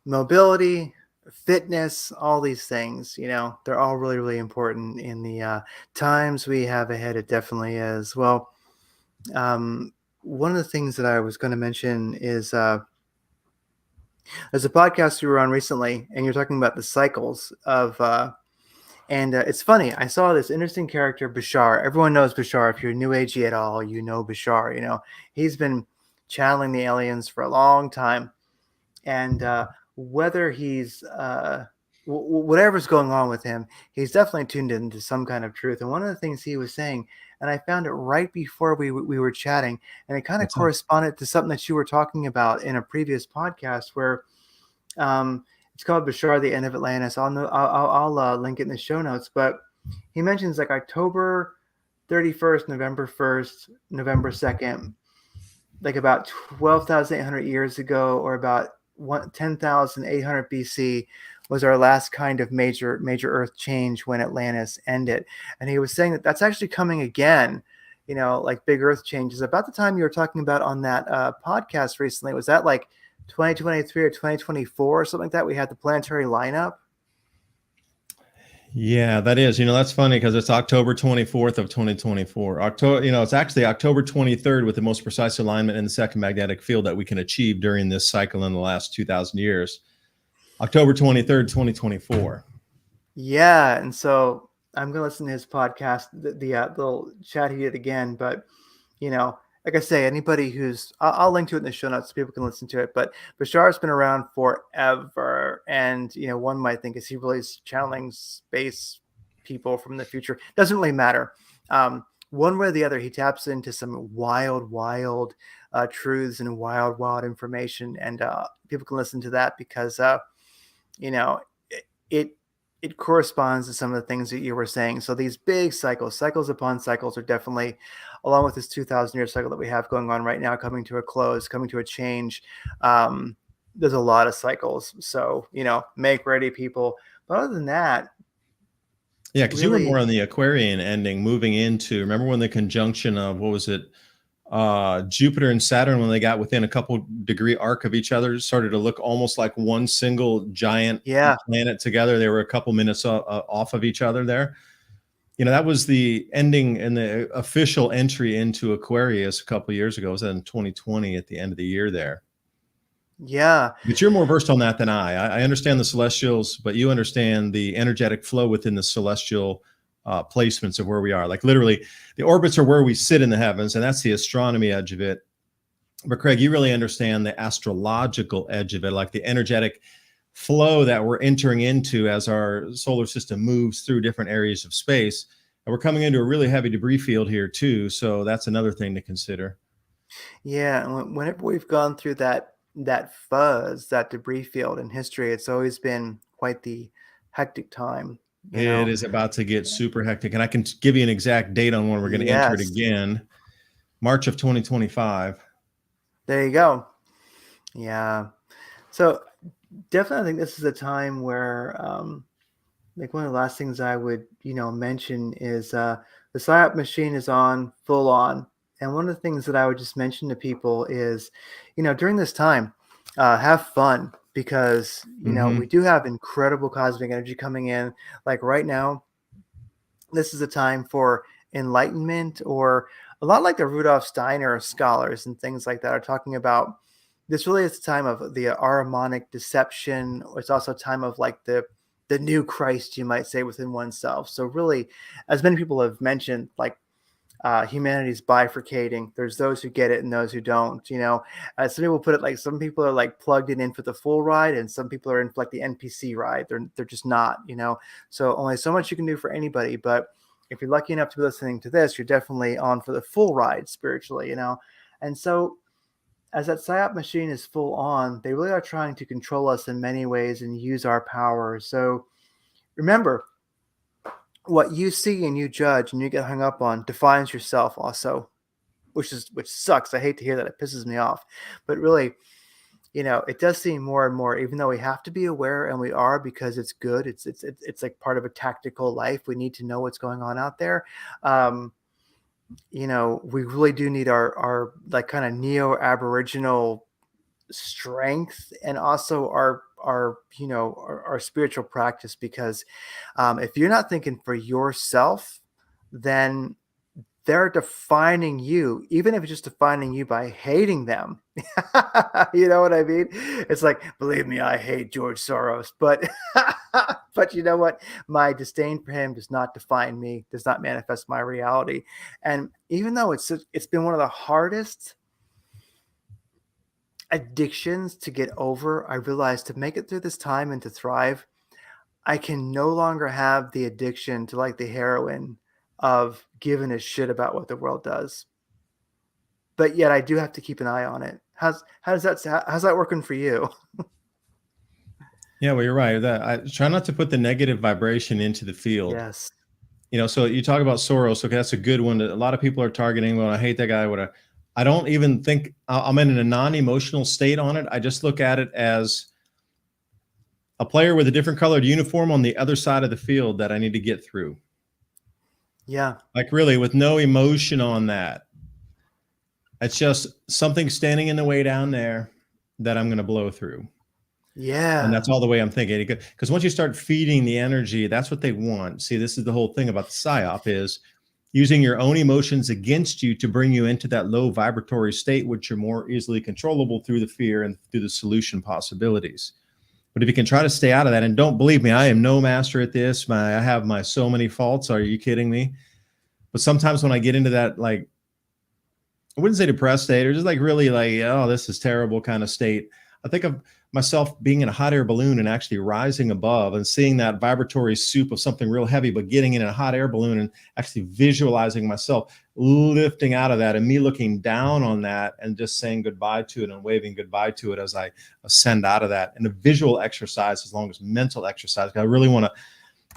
Speaker 1: Mobility, fitness, all these things, they're all really, really important in the times we have ahead. It definitely is. Well, one of the things that I was going to mention is there's a podcast you were on recently, and you're talking about the cycles of and it's funny. I saw this interesting character, Bashar. Everyone knows Bashar. If you're New Agey at all, you know Bashar. He's been channeling the aliens for a long time. And whether he's whatever's going on with him, he's definitely tuned into some kind of truth. And one of the things he was saying, and I found it right before we were chatting, and it kind of corresponded to something that you were talking about in a previous podcast where it's called Bashar, the End of Atlantis. I'll link it in the show notes. But he mentions like October 31st, November 1st, November 2nd, like about 12,800 years ago, or about 10,800 BC was our last kind of major Earth change when Atlantis ended. And he was saying that that's actually coming again, like big Earth changes. About the time you were talking about on that podcast recently, was that like 2023 or 2024 or something like that? We had the planetary lineup.
Speaker 2: Yeah, that is. That's funny because it's October 24th of 2024. It's actually October 23rd with the most precise alignment in the second magnetic field that we can achieve during this cycle in the last 2,000 years. October 23rd, 2024.
Speaker 1: Yeah, and so I'm gonna listen to his podcast, the little chat he did again. But like I say, anybody I'll link to it in the show notes so people can listen to it. But Bashar's been around forever. And, one might think, is he really channeling space people from the future? Doesn't really matter. One way or the other, he taps into some wild truths and wild information. And people can listen to that because, it corresponds to some of the things that you were saying. So these big cycles upon cycles are definitely, along with this 2,000-year cycle that we have going on right now, coming to a close, coming to a change. There's a lot of cycles. So, make ready, people. But other than that.
Speaker 2: Yeah, because really, you were more on the Aquarian ending, moving into, remember when the conjunction of, what was it? Jupiter and Saturn, when they got within a couple degree arc of each other, started to look almost like one single giant planet together. They were a couple minutes off of each other there. that was the ending and the official entry into Aquarius a couple of years ago. It was in 2020 at the end of the year there.
Speaker 1: Yeah.
Speaker 2: But you're more versed on that than I understand the celestials, but you understand the energetic flow within the celestial placements of where we are. Like literally, the orbits are where we sit in the heavens, and that's the astronomy edge of it. But Craig, you really understand the astrological edge of it, like the energetic flow that we're entering into as our solar system moves through different areas of space. And we're coming into a really heavy debris field here too. So that's another thing to consider.
Speaker 1: Yeah, and whenever we've gone through that fuzz, that debris field in history, it's always been quite the hectic time, you
Speaker 2: It
Speaker 1: know.
Speaker 2: is about to get super hectic. And I can give you an exact date on when we're going to enter it
Speaker 1: Yes,
Speaker 2: again. March of 2025.
Speaker 1: there you go. Yeah. So definitely I think this is a time where like one of the last things I would, mention is the PSYOP machine is on full on. And one of the things that I would just mention to people is, during this time, have fun because, we
Speaker 2: Mm-hmm.
Speaker 1: do have incredible cosmic energy coming in. Like right now, this is a time for enlightenment, or a lot like the Rudolf Steiner scholars and things like that are talking about. This really is a time of the Ahrimanic deception. It's also a time of like the new Christ, you might say, within oneself. So really, as many people have mentioned, like humanity's bifurcating. There's those who get it and those who don't. Some people put it like some people are like plugged in for the full ride, and some people are in for like the NPC ride. They're just not. So only so much you can do for anybody. But if you're lucky enough to be listening to this, you're definitely on for the full ride spiritually. And so as that psyop machine is full on, they really are trying to control us in many ways and use our power. So remember, what you see and you judge and you get hung up on defines yourself also, which sucks. I hate to hear that. It pisses me off. But really, it does seem more and more, even though we have to be aware, and we are, because it's good. It's like part of a tactical life. We need to know what's going on out there. We really do need our like kind of neo aboriginal strength, and also our spiritual practice, because if you're not thinking for yourself, then they're defining you, even if it's just defining you by hating them. You know what I mean? It's like, believe me, I hate George Soros, but but you know what? My disdain for him does not define me, does not manifest my reality. And even though it's been one of the hardest addictions to get over, I realized to make it through this time and to thrive, I can no longer have the addiction to like the heroin of giving a shit about what the world does. But yet I do have to keep an eye on it. How's that working for you?
Speaker 2: Yeah, well, you're right. That I try not to put the negative vibration into the field.
Speaker 1: Yes.
Speaker 2: So you talk about Soros. Okay, that's a good one. A lot of people are targeting. Well, I hate that guy. I don't even think I'm in a non-emotional state on it. I just look at it as a player with a different colored uniform on the other side of the field that I need to get through.
Speaker 1: Yeah.
Speaker 2: Like really, with no emotion on that. It's just something standing in the way down there that I'm going to blow through. And
Speaker 1: Yeah.
Speaker 2: that's all the way I'm thinking. Because once you start feeding the energy, that's what they want. See, this is the whole thing about the psyop, is using your own emotions against you to bring you into that low vibratory state, which are more easily controllable through the fear and through the solution possibilities. But if you can try to stay out of that, and don't believe me, I am no master at this. I have my so many faults. Are you kidding me? But sometimes when I get into that, like, I wouldn't say depressed state, or just like really like, oh, this is terrible kind of state, I think of myself being in a hot air balloon and actually rising above and seeing that vibratory soup of something real heavy, but getting in a hot air balloon and actually visualizing myself lifting out of that, and me looking down on that and just saying goodbye to it and waving goodbye to it as I ascend out of that. And a visual exercise, as long as mental exercise, I really want to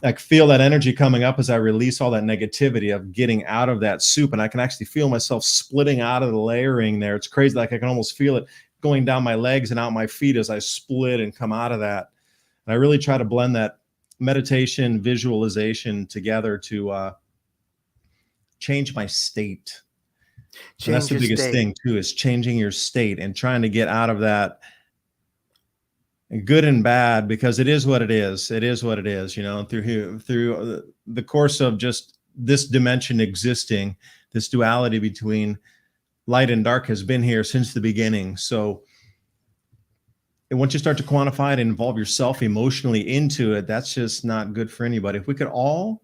Speaker 2: like feel that energy coming up as I release all that negativity of getting out of that soup. And I can actually feel myself splitting out of the layering there. It's crazy. Like I can almost feel it going down my legs and out my feet as I split and come out of that. And I really try to blend that meditation, visualization together to change my state. And that's
Speaker 1: Change
Speaker 2: the
Speaker 1: your
Speaker 2: biggest
Speaker 1: state.
Speaker 2: thing too, is changing your state and trying to get out of that good and bad, because it is what it is. It is what it is, through the course of just this dimension existing, this duality between light and dark has been here since the beginning. So and once you start to quantify it and involve yourself emotionally into it, that's just not good for anybody. If we could all,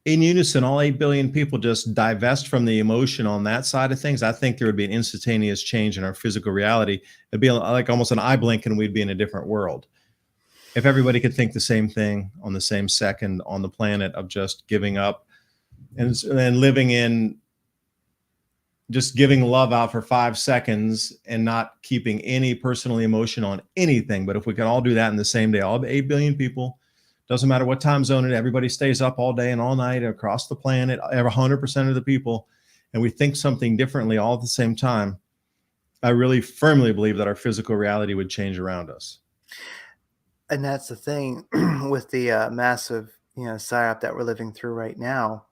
Speaker 2: in unison, all 8 billion people just divest from the emotion on that side of things, I think there would be an instantaneous change in our physical reality. It'd be like almost an eye blink and we'd be in a different world. If everybody could think the same thing on the same second on the planet of just giving up and living in just giving love out for 5 seconds and not keeping any personal emotion on anything. But if we could all do that in the same day, all 8 billion people, doesn't matter what time zone it, everybody stays up all day and all night across the planet, 100% of the people, and we think something differently all at the same time, I really firmly believe that our physical reality would change around us.
Speaker 1: And that's the thing with the massive, psyop that we're living through right now.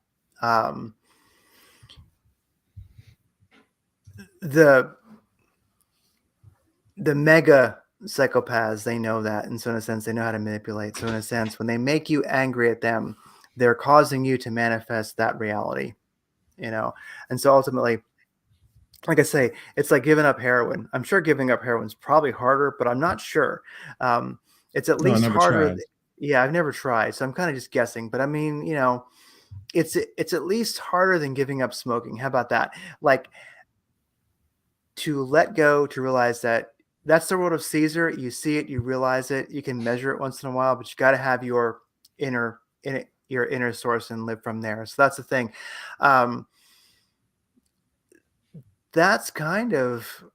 Speaker 1: The mega psychopaths, they know that, and so in a sense they know how to manipulate. So in a sense, when they make you angry at them, they're causing you to manifest that reality, and so ultimately, like I say, it's like giving up heroin. I'm sure giving up heroin is probably harder, but I'm not sure. It's at
Speaker 2: No, I
Speaker 1: least
Speaker 2: never
Speaker 1: harder.
Speaker 2: tried.
Speaker 1: Yeah, I've never tried, so I'm kind of just guessing, but I mean, it's at least harder than giving up smoking. How about that? Like, to let go, to realize that that's the world of Caesar. You see it, you realize it, you can measure it once in a while, but you got to have your your inner source and live from there. So that's the thing. That's kind of,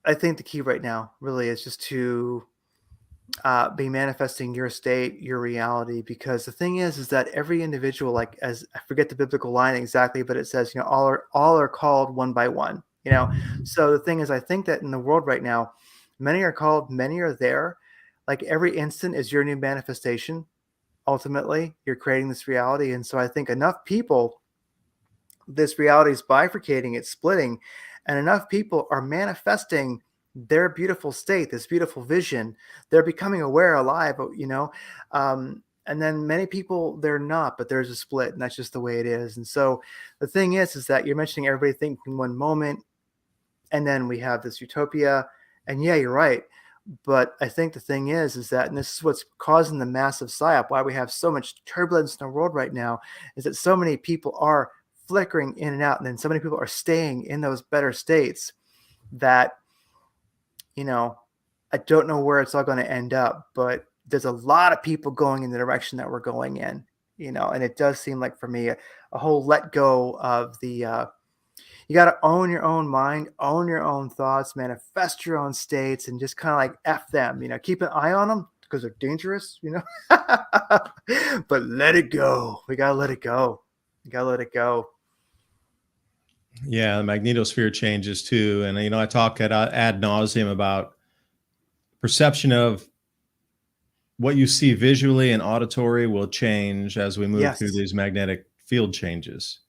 Speaker 1: I think the key right now really is just to be manifesting your state, your reality, because the thing is that every individual, like, as I forget the biblical line exactly, but it says, all are called one by one. So the thing is, I think that in the world right now, many are called, many are there. Like, every instant is your new manifestation. Ultimately, you're creating this reality, and so I think enough people, this reality is bifurcating, it's splitting, and enough people are manifesting their beautiful state, this beautiful vision. They're becoming aware, alive, and then many people, they're not, but there's a split, and that's just the way it is. And so the thing is that you're mentioning everybody thinking one moment, and then we have this utopia, and yeah, you're right. But I think the thing is that, and this is what's causing the massive psyop, why we have so much turbulence in the world right now, is that so many people are flickering in and out, and then so many people are staying in those better states that, I don't know where it's all going to end up, but there's a lot of people going in the direction that we're going in, and it does seem like, for me, a whole let go of the, you got to own your own mind, own your own thoughts, manifest your own states, and just kind of like F them, keep an eye on them because they're dangerous, but let it go. We got to let it go. You got to let it go.
Speaker 2: Yeah, the magnetosphere changes too. And, I talk ad nauseum about perception of what you see visually and auditory will change as we move through these magnetic field changes.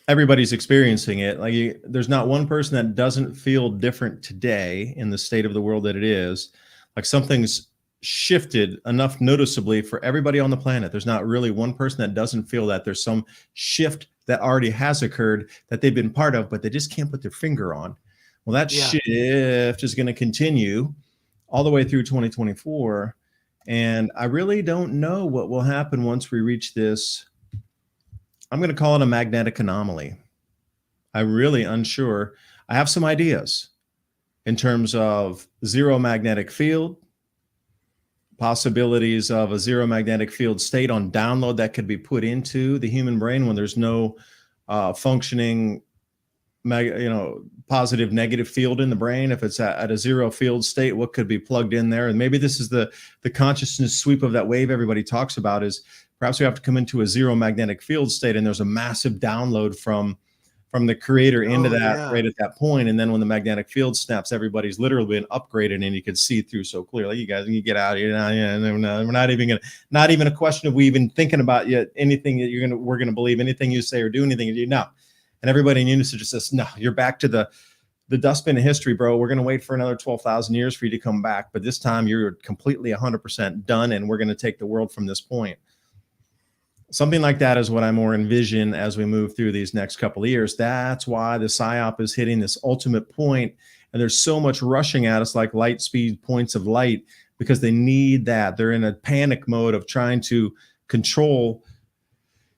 Speaker 2: Everybody's experiencing it. Like, there's not one person that doesn't feel different today in the state of the world that it is. Like, something's shifted enough noticeably for everybody on the planet. There's not really one person that doesn't feel that there's some shift that already has occurred that they've been part of, but they just can't put their finger on. Well, that shift is going to continue all the way through 2024. And I really don't know what will happen once we reach this. I'm going to call it a magnetic anomaly. I'm really unsure. I have some ideas in terms of zero magnetic field, possibilities of a zero magnetic field state on download that could be put into the human brain when there's no functioning positive negative field in the brain. If it's at a zero field state, what could be plugged in there? And maybe this is the consciousness sweep of that wave everybody talks about, is perhaps we have to come into a zero magnetic field state, and there's a massive download from the creator into right at that point. And then when the magnetic field snaps, everybody's literally been upgraded, and you can see through so clearly. You guys, you get out of here now. Yeah, we're not even a question of we even thinking about yet anything that we're gonna believe anything you say or do anything you do. No. And everybody in unison just says, no, you're back to the dustbin of history, bro. We're going to wait for another 12,000 years for you to come back. But this time you're completely 100% done, and we're going to take the world from this point. Something like that is what I more envision as we move through these next couple of years. That's why the PSYOP is hitting this ultimate point, and there's so much rushing at us like light speed points of light, because they need that. They're in a panic mode of trying to control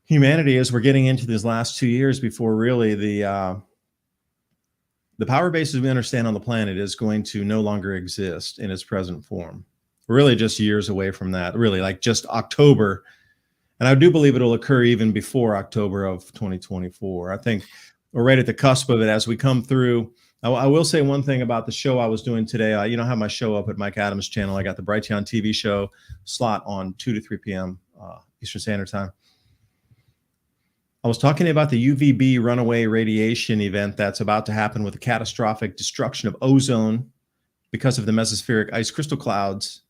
Speaker 2: humanity as we're getting into these last 2 years before really the power bases we understand on the planet is going to no longer exist in its present form. We're really just years away from that, really, like just October. And I do believe it'll occur even before October of 2024. I think we're right at the cusp of it as we come through. I will say one thing about the show I was doing today. I have my show up at Mike Adams' channel. I got the Brighteon TV show slot on 2 to 3 p.m. Eastern Standard Time. I was talking about the UVB runaway radiation event that's about to happen with the catastrophic destruction of ozone because of the mesospheric ice crystal clouds.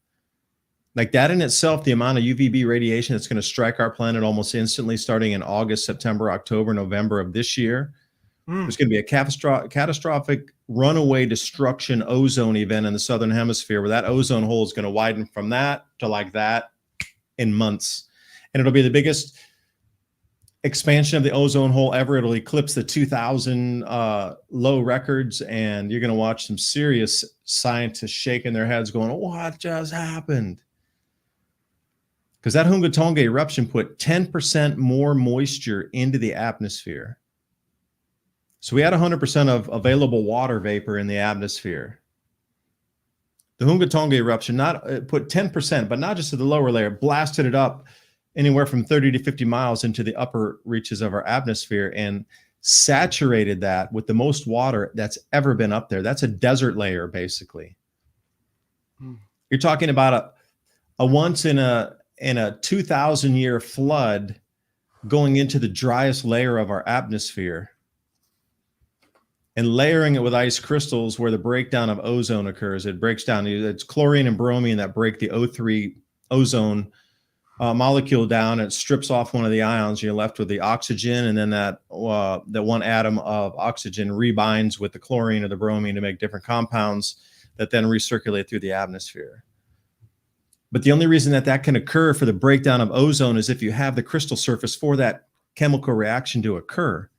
Speaker 2: Like that in itself, the amount of UVB radiation that's going to strike our planet almost instantly starting in August, September, October, November of this year. There's going to be a catastrophic runaway destruction ozone event in the southern hemisphere, where that ozone hole is going to widen from that to like that in months. And it'll be the biggest expansion of the ozone hole ever. It'll eclipse the 2000 low records, and you're going to watch some serious scientists shaking their heads going, what just happened? Because that Hunga Tonga eruption put 10% more moisture into the atmosphere. So we had 100% of available water vapor in the atmosphere. The Hunga Tonga eruption put 10%, but not just to the lower layer, blasted it up anywhere from 30 to 50 miles into the upper reaches of our atmosphere and saturated that with the most water that's ever been up there. That's a desert layer, basically. You're talking about a once in a 2,000-year flood going into the driest layer of our atmosphere and layering it with ice crystals where the breakdown of ozone occurs. It breaks down. It's chlorine and bromine that break the O3 ozone molecule down. It strips off one of the ions. You're left with the oxygen, and then that one atom of oxygen rebinds with the chlorine or the bromine to make different compounds that then recirculate through the atmosphere. But the only reason that can occur for the breakdown of ozone is if you have the crystal surface for that chemical reaction to occur.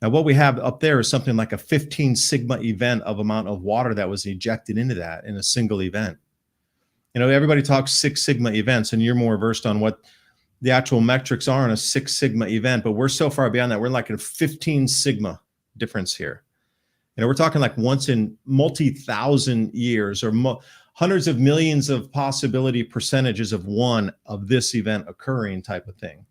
Speaker 2: Now, what we have up there is something like a 15 sigma event of amount of water that was ejected into that in a single event. Everybody talks 6 sigma events, and you're more versed on what the actual metrics are in a 6 sigma event, but we're so far beyond that. We're like a 15 sigma difference here. We're talking like once in multi-thousand years or hundreds of millions of possibility percentages of one of this event occurring type of thing.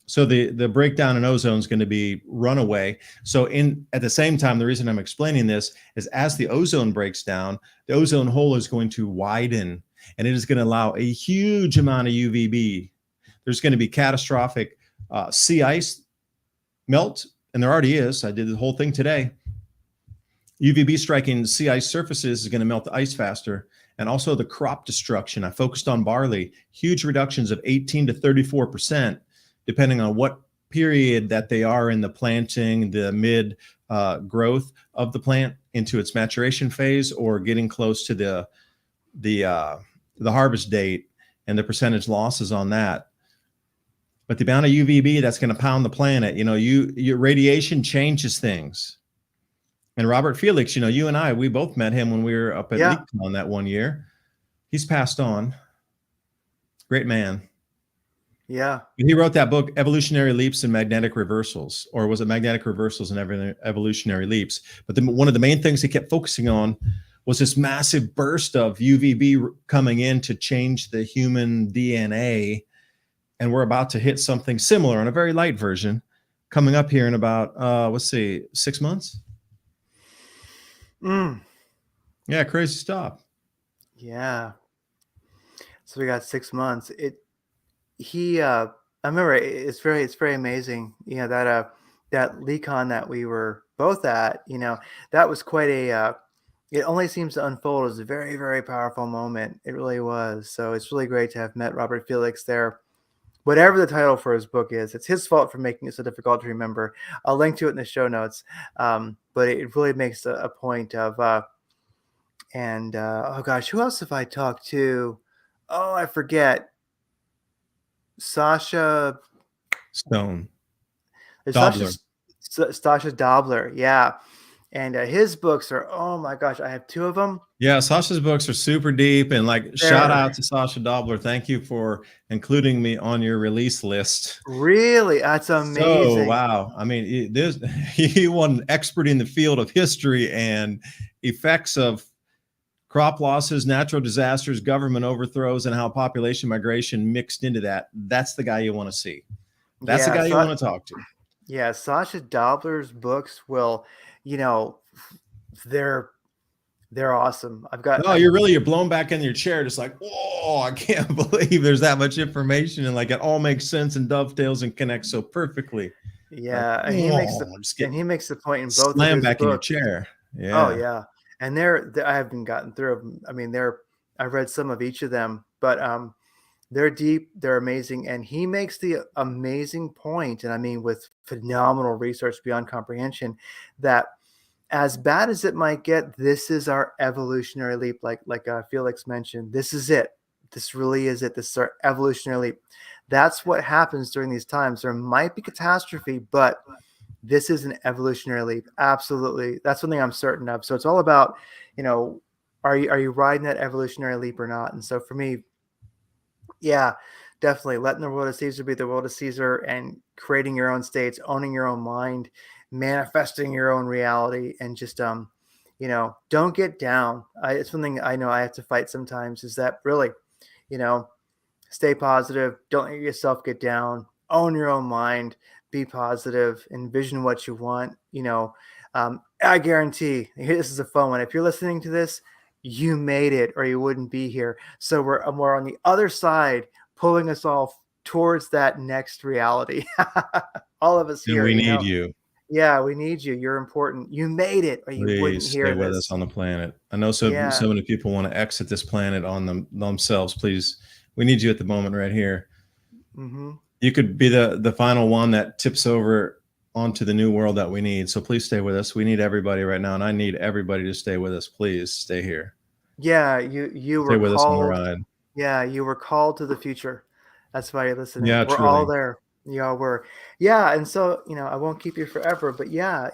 Speaker 2: So the breakdown in ozone is going to be runaway. So at the same time, the reason I'm explaining this is as the ozone breaks down, the ozone hole is going to widen, and it is going to allow a huge amount of UVB. There's going to be catastrophic sea ice melt, and there already is. I did the whole thing today. UVB striking sea ice surfaces is going to melt the ice faster. And also the crop destruction. I focused on barley, huge reductions of 18 to 34%, depending on what period that they are in the planting, the mid growth of the plant into its maturation phase, or getting close to the harvest date and the percentage losses on that. But the amount of UVB that's going to pound the planet, your radiation changes things. And Robert Felix, you and I, we both met him when we were up at LeakCon that one year. He's passed on. Great man.
Speaker 1: Yeah.
Speaker 2: He wrote that book, Evolutionary Leaps and Magnetic Reversals, or was it Magnetic Reversals and Evolutionary Leaps? But one of the main things he kept focusing on was this massive burst of UVB coming in to change the human DNA. And we're about to hit something similar on a very light version coming up here in about, 6 months? Yeah, crazy stuff.
Speaker 1: Yeah. So we got 6 months. I remember it's very amazing. That LeakCon that we were both at, that was quite it only seems to unfold as a very, very powerful moment. It really was. So it's really great to have met Robert Felix there. Whatever the title for his book is, it's his fault for making it so difficult to remember. I'll link to it in the show notes. But it really makes a point of, oh gosh, who else have I talked to? Oh, I forget. Sasha
Speaker 2: Stone.
Speaker 1: There's
Speaker 2: Dobler.
Speaker 1: Sasha Dobler, yeah, and his books are, oh my gosh, I have two of them.
Speaker 2: Yeah, Sasha's books are super deep, and like shout
Speaker 1: They're
Speaker 2: out to Sasha Dobler. Thank you for including me on your release list.
Speaker 1: really, that's
Speaker 2: So
Speaker 1: amazing.
Speaker 2: wow, I mean, there's he won an expert in the field of history and effects of crop losses, natural disasters, government overthrows, and how population migration mixed into that. That's the guy you want to see. That's the
Speaker 1: Yeah,
Speaker 2: guy you
Speaker 1: so
Speaker 2: want to talk to.
Speaker 1: yeah, Sasha Dobler's books will, you know, they're they're awesome.
Speaker 2: No, you're blown back in your chair, just like, whoa, I can't believe there's that much information, and like it all makes sense and dovetails and connects so perfectly. Like,
Speaker 1: yeah,
Speaker 2: whoa, just get
Speaker 1: and he makes the point in both of
Speaker 2: slammed
Speaker 1: his
Speaker 2: back in your
Speaker 1: books.
Speaker 2: chair.
Speaker 1: Oh
Speaker 2: Yeah.
Speaker 1: yeah, and I haven't gotten through them. I mean, I've read some of each of them, but they're deep, they're amazing, and he makes the amazing point, and I mean with phenomenal research beyond comprehension, that as bad as it might get, this is our evolutionary leap. Like Felix mentioned, this is it. This really is it. This is our evolutionary leap. That's what happens during these times. There might be catastrophe, but this is an evolutionary leap. Absolutely, that's something I'm certain of. So it's all about, you know, are you riding that evolutionary leap or not? And so for me, yeah, definitely letting the world of Caesar be the world of Caesar and creating your own states, owning your own mind, manifesting your own reality, and just don't get down. It's something I know I have to fight sometimes. Is that really, you know, stay positive. Don't let yourself get down. Own your own mind. Be positive. Envision what you want. I guarantee. This is a fun one. If you're listening to this, you made it, or you wouldn't be here. So we're on the other side, pulling us all towards that next reality. All of us
Speaker 2: And
Speaker 1: here.
Speaker 2: we need you.
Speaker 1: Yeah, we need you. You're important. You made it, or you wouldn't
Speaker 2: Please stay
Speaker 1: hear
Speaker 2: with us
Speaker 1: this.
Speaker 2: on the planet. I know
Speaker 1: Yeah.
Speaker 2: so many people want to exit this planet on themselves. Please, we need you at the moment right here.
Speaker 1: Mm-hmm.
Speaker 2: You could be the final one that tips over onto the new world that we need. So please stay with us. We need everybody right now, and I need everybody to stay with us. Please stay here.
Speaker 1: Yeah, you
Speaker 2: Stay
Speaker 1: were
Speaker 2: with us on the
Speaker 1: called.
Speaker 2: ride.
Speaker 1: Yeah, you were called to the future. That's why you're listening.
Speaker 2: Yeah,
Speaker 1: We're all
Speaker 2: truly.
Speaker 1: there. You all were. Yeah, and so, I won't keep you forever, but yeah,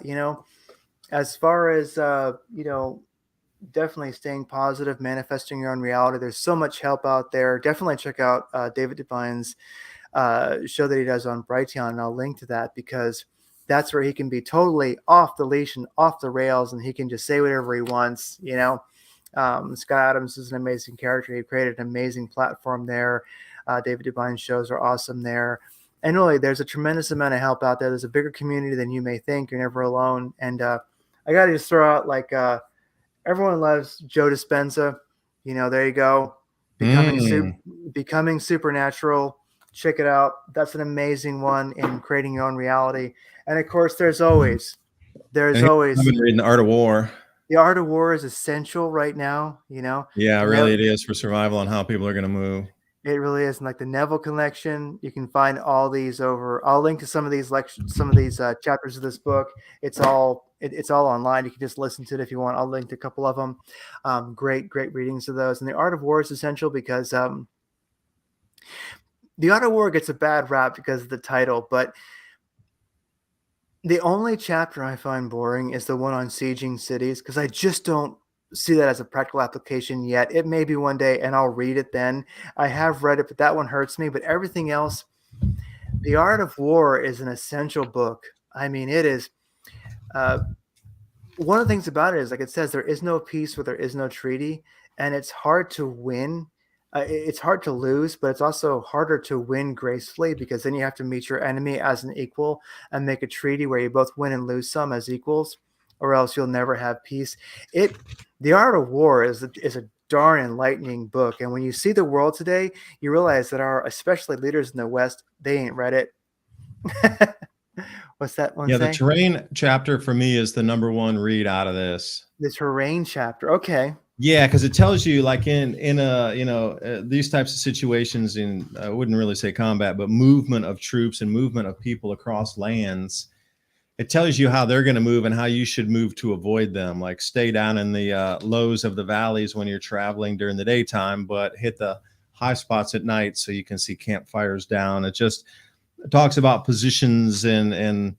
Speaker 1: as far as definitely staying positive, manifesting your own reality. There's so much help out there. Definitely check out David DuByne's show that he does on Brighteon, and I'll link to that because that's where he can be totally off the leash and off the rails, and he can just say whatever he wants. Scott Adams is an amazing character. He created an amazing platform there. David DuByne's shows are awesome there. And really, there's a tremendous amount of help out there. There's a bigger community than you may think. You're never alone. And I got to just throw out everyone loves Joe Dispenza. There you go.
Speaker 2: Mm.
Speaker 1: Becoming supernatural. Check it out. That's an amazing one in creating your own reality. And of course, there's always
Speaker 2: And I've been reading The Art of War.
Speaker 1: the art of war is essential right now.
Speaker 2: Yeah, really,
Speaker 1: Nev-
Speaker 2: it is for survival and how people are going to move.
Speaker 1: it really is. And like the Neville Connection, you can find all these over. I'll link to some of these lectures, some of these chapters of this book. It's all online. You can just listen to it if you want. I'll link to a couple of them. Great readings of those. And the art of war is essential because the art of war gets a bad rap because of the title, but the only chapter I find boring is the one on sieging cities because I just don't see that as a practical application yet. It may be one day, and I'll read it then. I have read it, but that one hurts me. But everything else, The Art of War is an essential book. I mean, it is. One of the things about it is, like it says, there is no peace where there is no treaty, and it's hard to win. It's hard to lose, but it's also harder to win gracefully because then you have to meet your enemy as an equal and make a treaty where you both win and lose some as equals, or else you'll never have peace. The Art of War is a darn enlightening book, and when you see the world today, you realize that our especially leaders in the West, they ain't read it. What's that one
Speaker 2: Yeah, the
Speaker 1: say?
Speaker 2: terrain chapter for me is the number one read out of this.
Speaker 1: The terrain chapter. Okay.
Speaker 2: Yeah, because it tells you, like in a these types of situations, in I wouldn't really say combat, but movement of troops and movement of people across lands. It tells you how they're going to move and how you should move to avoid them. Like stay down in the lows of the valleys when you're traveling during the daytime, but hit the high spots at night so you can see campfires down. It just talks about positions and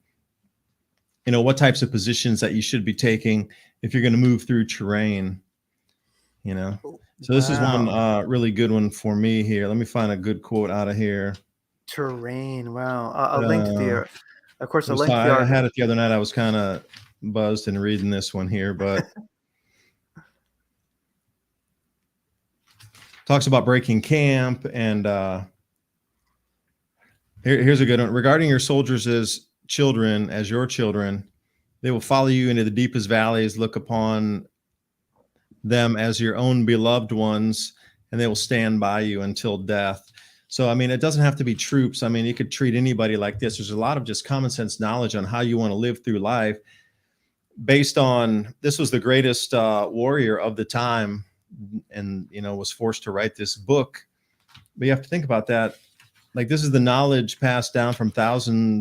Speaker 2: what types of positions that you should be taking if you're going to move through terrain. So this is one
Speaker 1: Wow.
Speaker 2: really good one for me here. Let me find a good quote out of here.
Speaker 1: Terrain. Wow. A link to
Speaker 2: Uh,
Speaker 1: the, of course,
Speaker 2: it
Speaker 1: a
Speaker 2: was
Speaker 1: link to the
Speaker 2: I
Speaker 1: article.
Speaker 2: had it the other night. I was kind of buzzed and reading this one here, but talks about breaking camp. And here's a good one. Regarding your soldiers as children, as your children, they will follow you into the deepest valleys, look upon them as your own beloved ones, and they will stand by you until death. So, I mean, it doesn't have to be troops. I mean, you could treat anybody like this. There's a lot of just common sense knowledge on how you want to live through life based on, this was the greatest warrior of the time, and, was forced to write this book. But you have to think about that. Like, this is the knowledge passed down from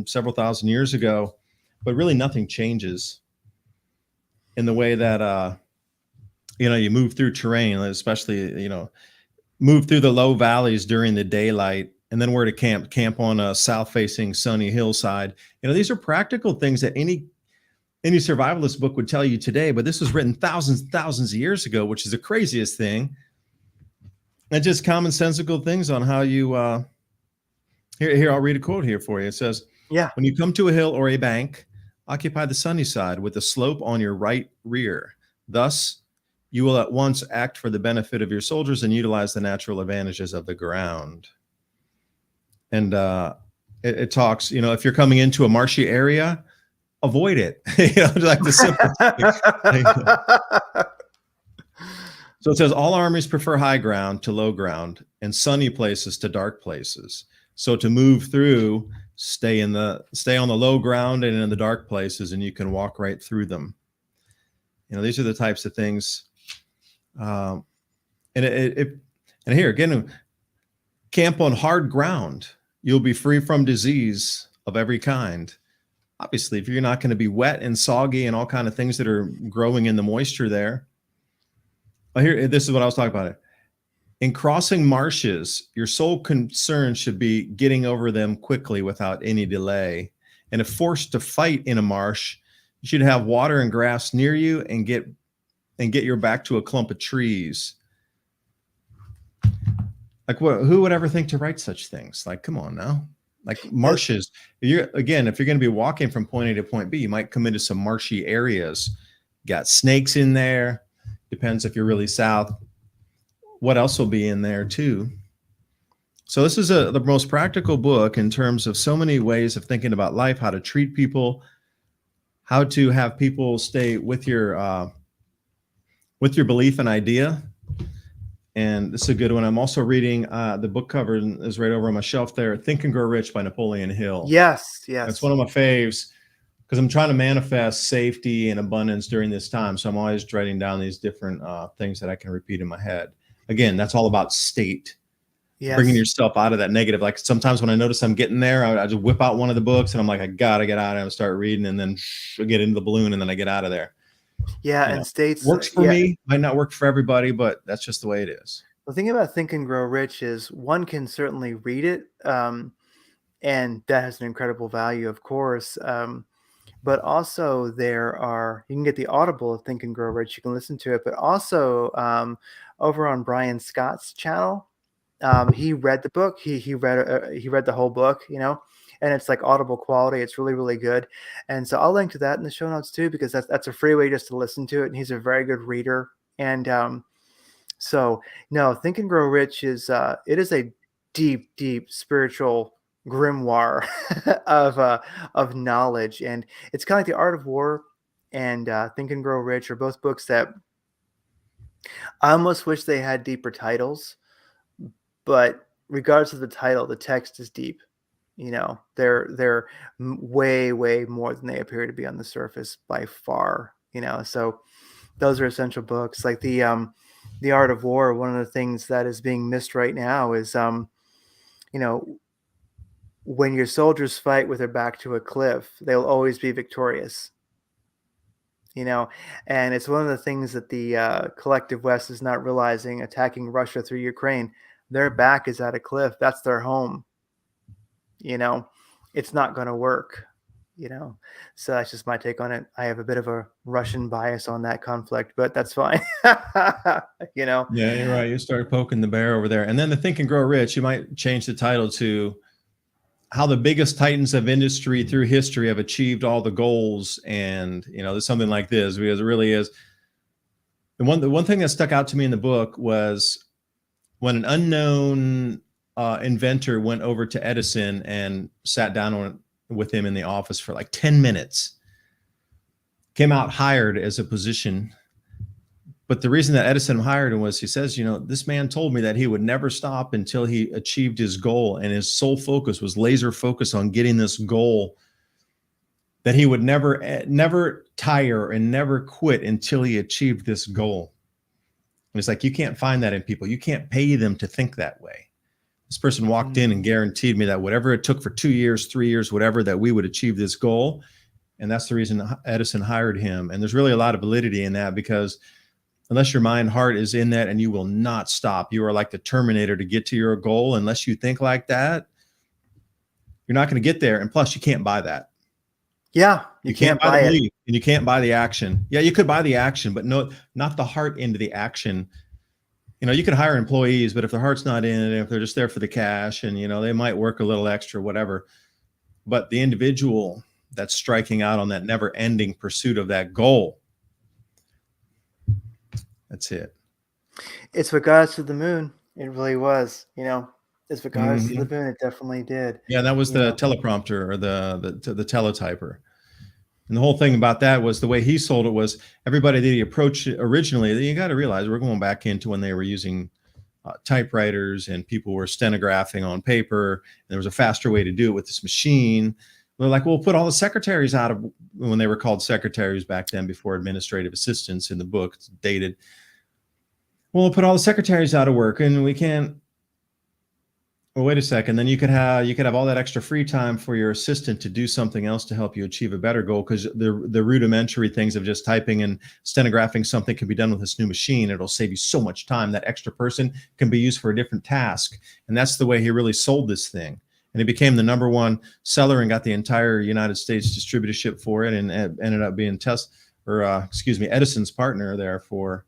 Speaker 2: several thousand years ago, but really nothing changes in the way that, you move through terrain, especially, move through the low valleys during the daylight, and then where to camp on a south-facing sunny hillside. These are practical things that any survivalist book would tell you today, but this was written thousands and thousands of years ago, which is the craziest thing. And just commonsensical things on how you, here, I'll read a quote here for you. It says,
Speaker 1: Yeah.
Speaker 2: when you come to a hill or a bank, occupy the sunny side with the slope on your right rear. Thus, you will at once act for the benefit of your soldiers and utilize the natural advantages of the ground. And it talks, if you're coming into a marshy area, avoid it. Like the simple thing. So it says all armies prefer high ground to low ground and sunny places to dark places. So to move through, stay on the low ground and in the dark places, and you can walk right through them. These are the types of things. And here again, camp on hard ground. You'll be free from disease of every kind. Obviously, if you're not going to be wet and soggy and all kind of things that are growing in the moisture there. Here, this is what I was talking about. In crossing marshes, your sole concern should be getting over them quickly without any delay. And if forced to fight in a marsh, you should have water and grass near you and get your back to a clump of trees. Like, who would ever think to write such things? Like, come on now. Like marshes. If you're going to be walking from point A to point B, you might come into some marshy areas. Got snakes in there. Depends if you're really south. What else will be in there too? So this is the most practical book in terms of so many ways of thinking about life, how to treat people, how to have people stay with your belief and idea. And this is a good one. I'm also reading the book cover is right over on my shelf there, Think and Grow Rich by Napoleon Hill.
Speaker 1: Yes.
Speaker 2: That's one of my faves because I'm trying to manifest safety and abundance during this time. So I'm always writing down these different things that I can repeat in my head. Again, that's all about state. Yes. Bringing yourself out of that negative. Like sometimes when I notice I'm getting there, I just whip out one of the books and I'm like, I gotta get out of it and start reading, and then I get into the balloon and then I get out of there.
Speaker 1: Yeah, and states
Speaker 2: works for me, might not work for everybody, but that's just the way it is.
Speaker 1: The thing about Think and Grow Rich is one can certainly read it, and that has an incredible value, of course. But also you can get the Audible of Think and Grow Rich. You can listen to it, but also over on Brian Scott's channel, he read the book. He read the whole book, and it's like Audible quality. It's really, really good. And so I'll link to that in the show notes too, because that's a free way just to listen to it. And he's a very good reader. And so no, Think and Grow Rich is it is a deep, deep spiritual grimoire of knowledge, and it's kind of like The Art of War and Think and Grow Rich are both books that I almost wish they had deeper titles, but regardless of the title, the text is deep. They're way, way more than they appear to be on the surface by far. So those are essential books. Like the Art of War. One of the things that is being missed right now is when your soldiers fight with their back to a cliff, they'll always be victorious. And it's one of the things that the collective West is not realizing. Attacking Russia through Ukraine, their back is at a cliff. That's their home. it's not going to work, So that's just my take on it. I have a bit of a Russian bias on that conflict, but that's fine. you know.
Speaker 2: Yeah, you're right. You start poking the bear over there. And then the Think and Grow Rich, you might change the title to how the biggest titans of industry through history have achieved all the goals. And, there's something like this, because it really is. The one thing that stuck out to me in the book was when an unknown inventor went over to Edison and sat down with him in the office for like 10 minutes, came out hired as a position. But the reason that Edison hired him was, he says, this man told me that he would never stop until he achieved his goal. And his sole focus was laser focus on getting this goal, that he would never tire and never quit until he achieved this goal. And it's like, you can't find that in people. You can't pay them to think that way. This person walked in and guaranteed me that whatever it took for 2 years, 3 years, whatever, that we would achieve this goal. And that's the reason Edison hired him. And there's really a lot of validity in that, because unless your mind, heart is in that, and you will not stop. You are like the Terminator to get to your goal. Unless you think like that, you're not going to get there. And plus, you can't buy that.
Speaker 1: Yeah, you can't buy
Speaker 2: the
Speaker 1: it.
Speaker 2: belief, and you can't buy the action. Yeah, you could buy the action, but no, not the heart into the action. You could hire employees, but if their heart's not in it, if they're just there for the cash, and they might work a little extra, whatever. But the individual that's striking out on that never-ending pursuit of that goal, that's it.
Speaker 1: It's what got us to the moon. It really was, It's what got us to the moon. It definitely did.
Speaker 2: Yeah, that was the teleprompter, or the teletyper. And the whole thing about that was, the way he sold it was, everybody that he approached originally, you got to realize we're going back into when they were using typewriters, and people were stenographing on paper, and there was a faster way to do it with this machine. They're like, we'll put all the secretaries out of, when they were called secretaries back then, before administrative assistants in the book, it's dated. We'll put all the secretaries out of work, and we can't. Well, wait a second. Then you could have all that extra free time for your assistant to do something else to help you achieve a better goal, because the rudimentary things of just typing and stenographing something can be done with this new machine. It'll save you so much time. That extra person can be used for a different task. And that's the way he really sold this thing. And he became the #1 seller and got the entire United States distributorship for it, and ended up being Edison's partner there for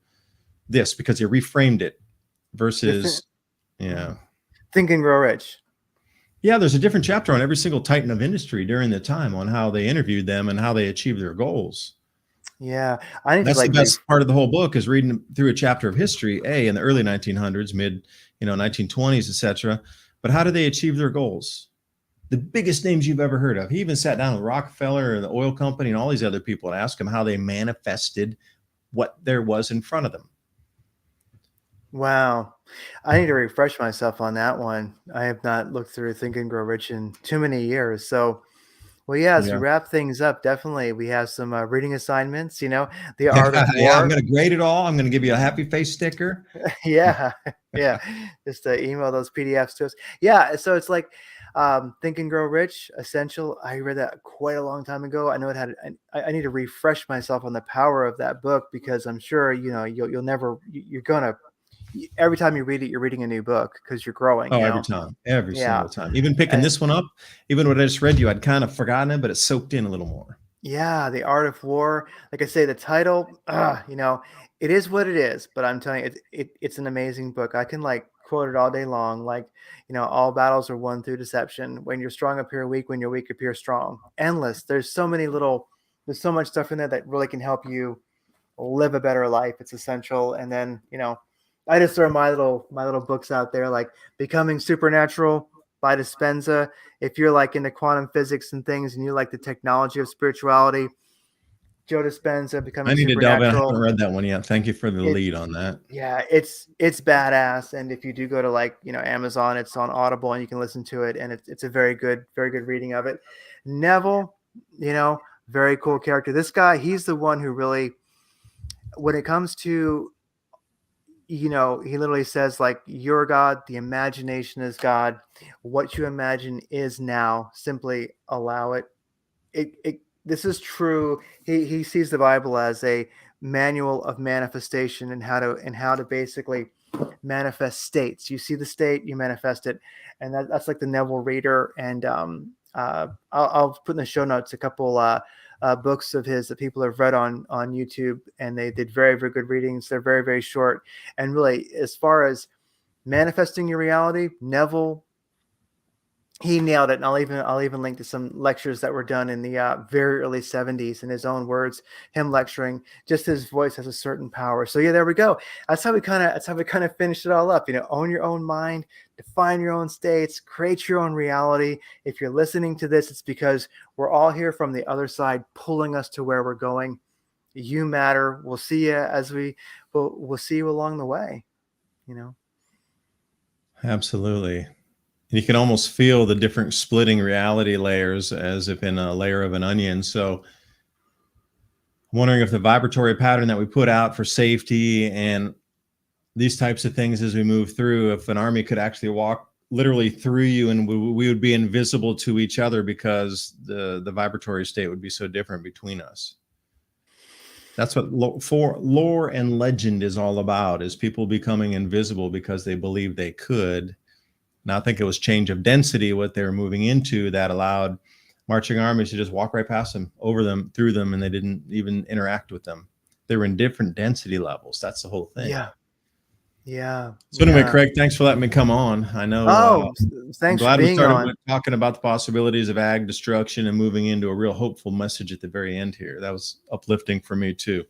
Speaker 2: this, because he reframed it versus,
Speaker 1: Think and Grow Rich.
Speaker 2: Yeah, there's a different chapter on every single titan of industry during the time, on how they interviewed them and how they achieved their goals.
Speaker 1: Yeah,
Speaker 2: that's the best part of the whole book, is reading through a chapter of history, in the early 1900s, mid 1920s, etc. But how do they achieve their goals? The biggest names you've ever heard of. He even sat down with Rockefeller and the oil company and all these other people and asked them how they manifested what there was in front of them.
Speaker 1: Wow. I need to refresh myself on that one. I have not looked through Think and Grow Rich in too many years. So, well, as we wrap things up, definitely we have some reading assignments, The Art of War.
Speaker 2: Yeah, I'm going to grade it all. I'm going to give you a happy face sticker.
Speaker 1: Yeah. Just email those PDFs to us. Yeah. So it's like Think and Grow Rich, Essential. I read that quite a long time ago. I know it had, I need to refresh myself on the power of that book, because I'm sure, you're going to, every time you read it, you're reading a new book, because you're growing.
Speaker 2: Every single time. Even picking this one up, even what I just read you, I'd kind of forgotten it, but it soaked in a little more.
Speaker 1: Yeah, The Art of War. Like I say, the title, it is what it is. But I'm telling you, it's an amazing book. I can quote it all day long. All battles are won through deception. When you're strong, appear weak. When you're weak, appear strong. Endless. There's so much stuff in there that really can help you live a better life. It's essential. And then, I just throw my little books out there, like Becoming Supernatural by Dispenza. If you're into quantum physics and things, and you like the technology of spirituality, Joe Dispenza, Becoming Supernatural.
Speaker 2: I need to delve in. I haven't read that one yet. Thank you for the lead on that.
Speaker 1: Yeah, it's badass. And if you do go to Amazon, it's on Audible, and you can listen to it. And it's a very good reading of it. Neville, very cool character. This guy, he's the one who really, when it comes to, he literally says, you're God, the imagination is God. What you imagine is now. Simply allow it. This is true. He sees the Bible as a manual of manifestation, and how to basically manifest states. You see the state, you manifest it. And that's like the Neville reader. And I'll put in the show notes a couple books of his that people have read on YouTube, and they did very, very good readings. They're very, very short, and really, as far as manifesting your reality, Neville, he nailed it. And I'll even link to some lectures that were done in the very early 70s in his own words, him lecturing. Just his voice has a certain power. So yeah, there we go. That's how we kind of finished it all up. Own your own mind, define your own states, create your own reality. If you're listening to this, it's because we're all here from the other side, pulling us to where we're going. You matter. We'll see you we'll see you along the way.
Speaker 2: Absolutely. And you can almost feel the different splitting reality layers as if in a layer of an onion. So I'm wondering if the vibratory pattern that we put out for safety and these types of things as we move through, if an army could actually walk literally through you and we would be invisible to each other because the vibratory state would be so different between us. That's what lore and legend is all about, is people becoming invisible because they believe they could. Now, I think it was change of density, what they were moving into, that allowed marching armies to just walk right past them, over them, through them, and they didn't even interact with them. They were in different density levels. That's the whole thing.
Speaker 1: Yeah. Yeah.
Speaker 2: So anyway,
Speaker 1: Yeah.
Speaker 2: Craig, thanks for letting me come on. I know. I'm
Speaker 1: Thanks for
Speaker 2: glad we
Speaker 1: being
Speaker 2: started
Speaker 1: on.
Speaker 2: with talking about the possibilities of ag destruction and moving into a real hopeful message at the very end here. That was uplifting for me too.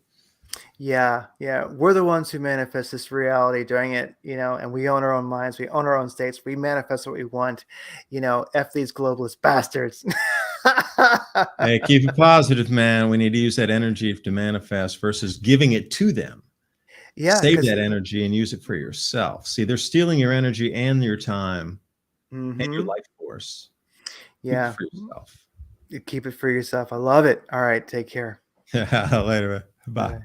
Speaker 1: Yeah, yeah. We're the ones who manifest this reality during it, and we own our own minds, we own our own states, we manifest what we want, F these globalist bastards.
Speaker 2: Hey, keep it positive, man. We need to use that energy to manifest versus giving it to them.
Speaker 1: Yeah,
Speaker 2: Save
Speaker 1: because
Speaker 2: that energy and use it for yourself. See, they're stealing your energy and your time and your life force. Keep it
Speaker 1: yeah,
Speaker 2: for yourself.
Speaker 1: keep it for yourself. I love it. All right, take care.
Speaker 2: Later. Bye.
Speaker 1: Bye.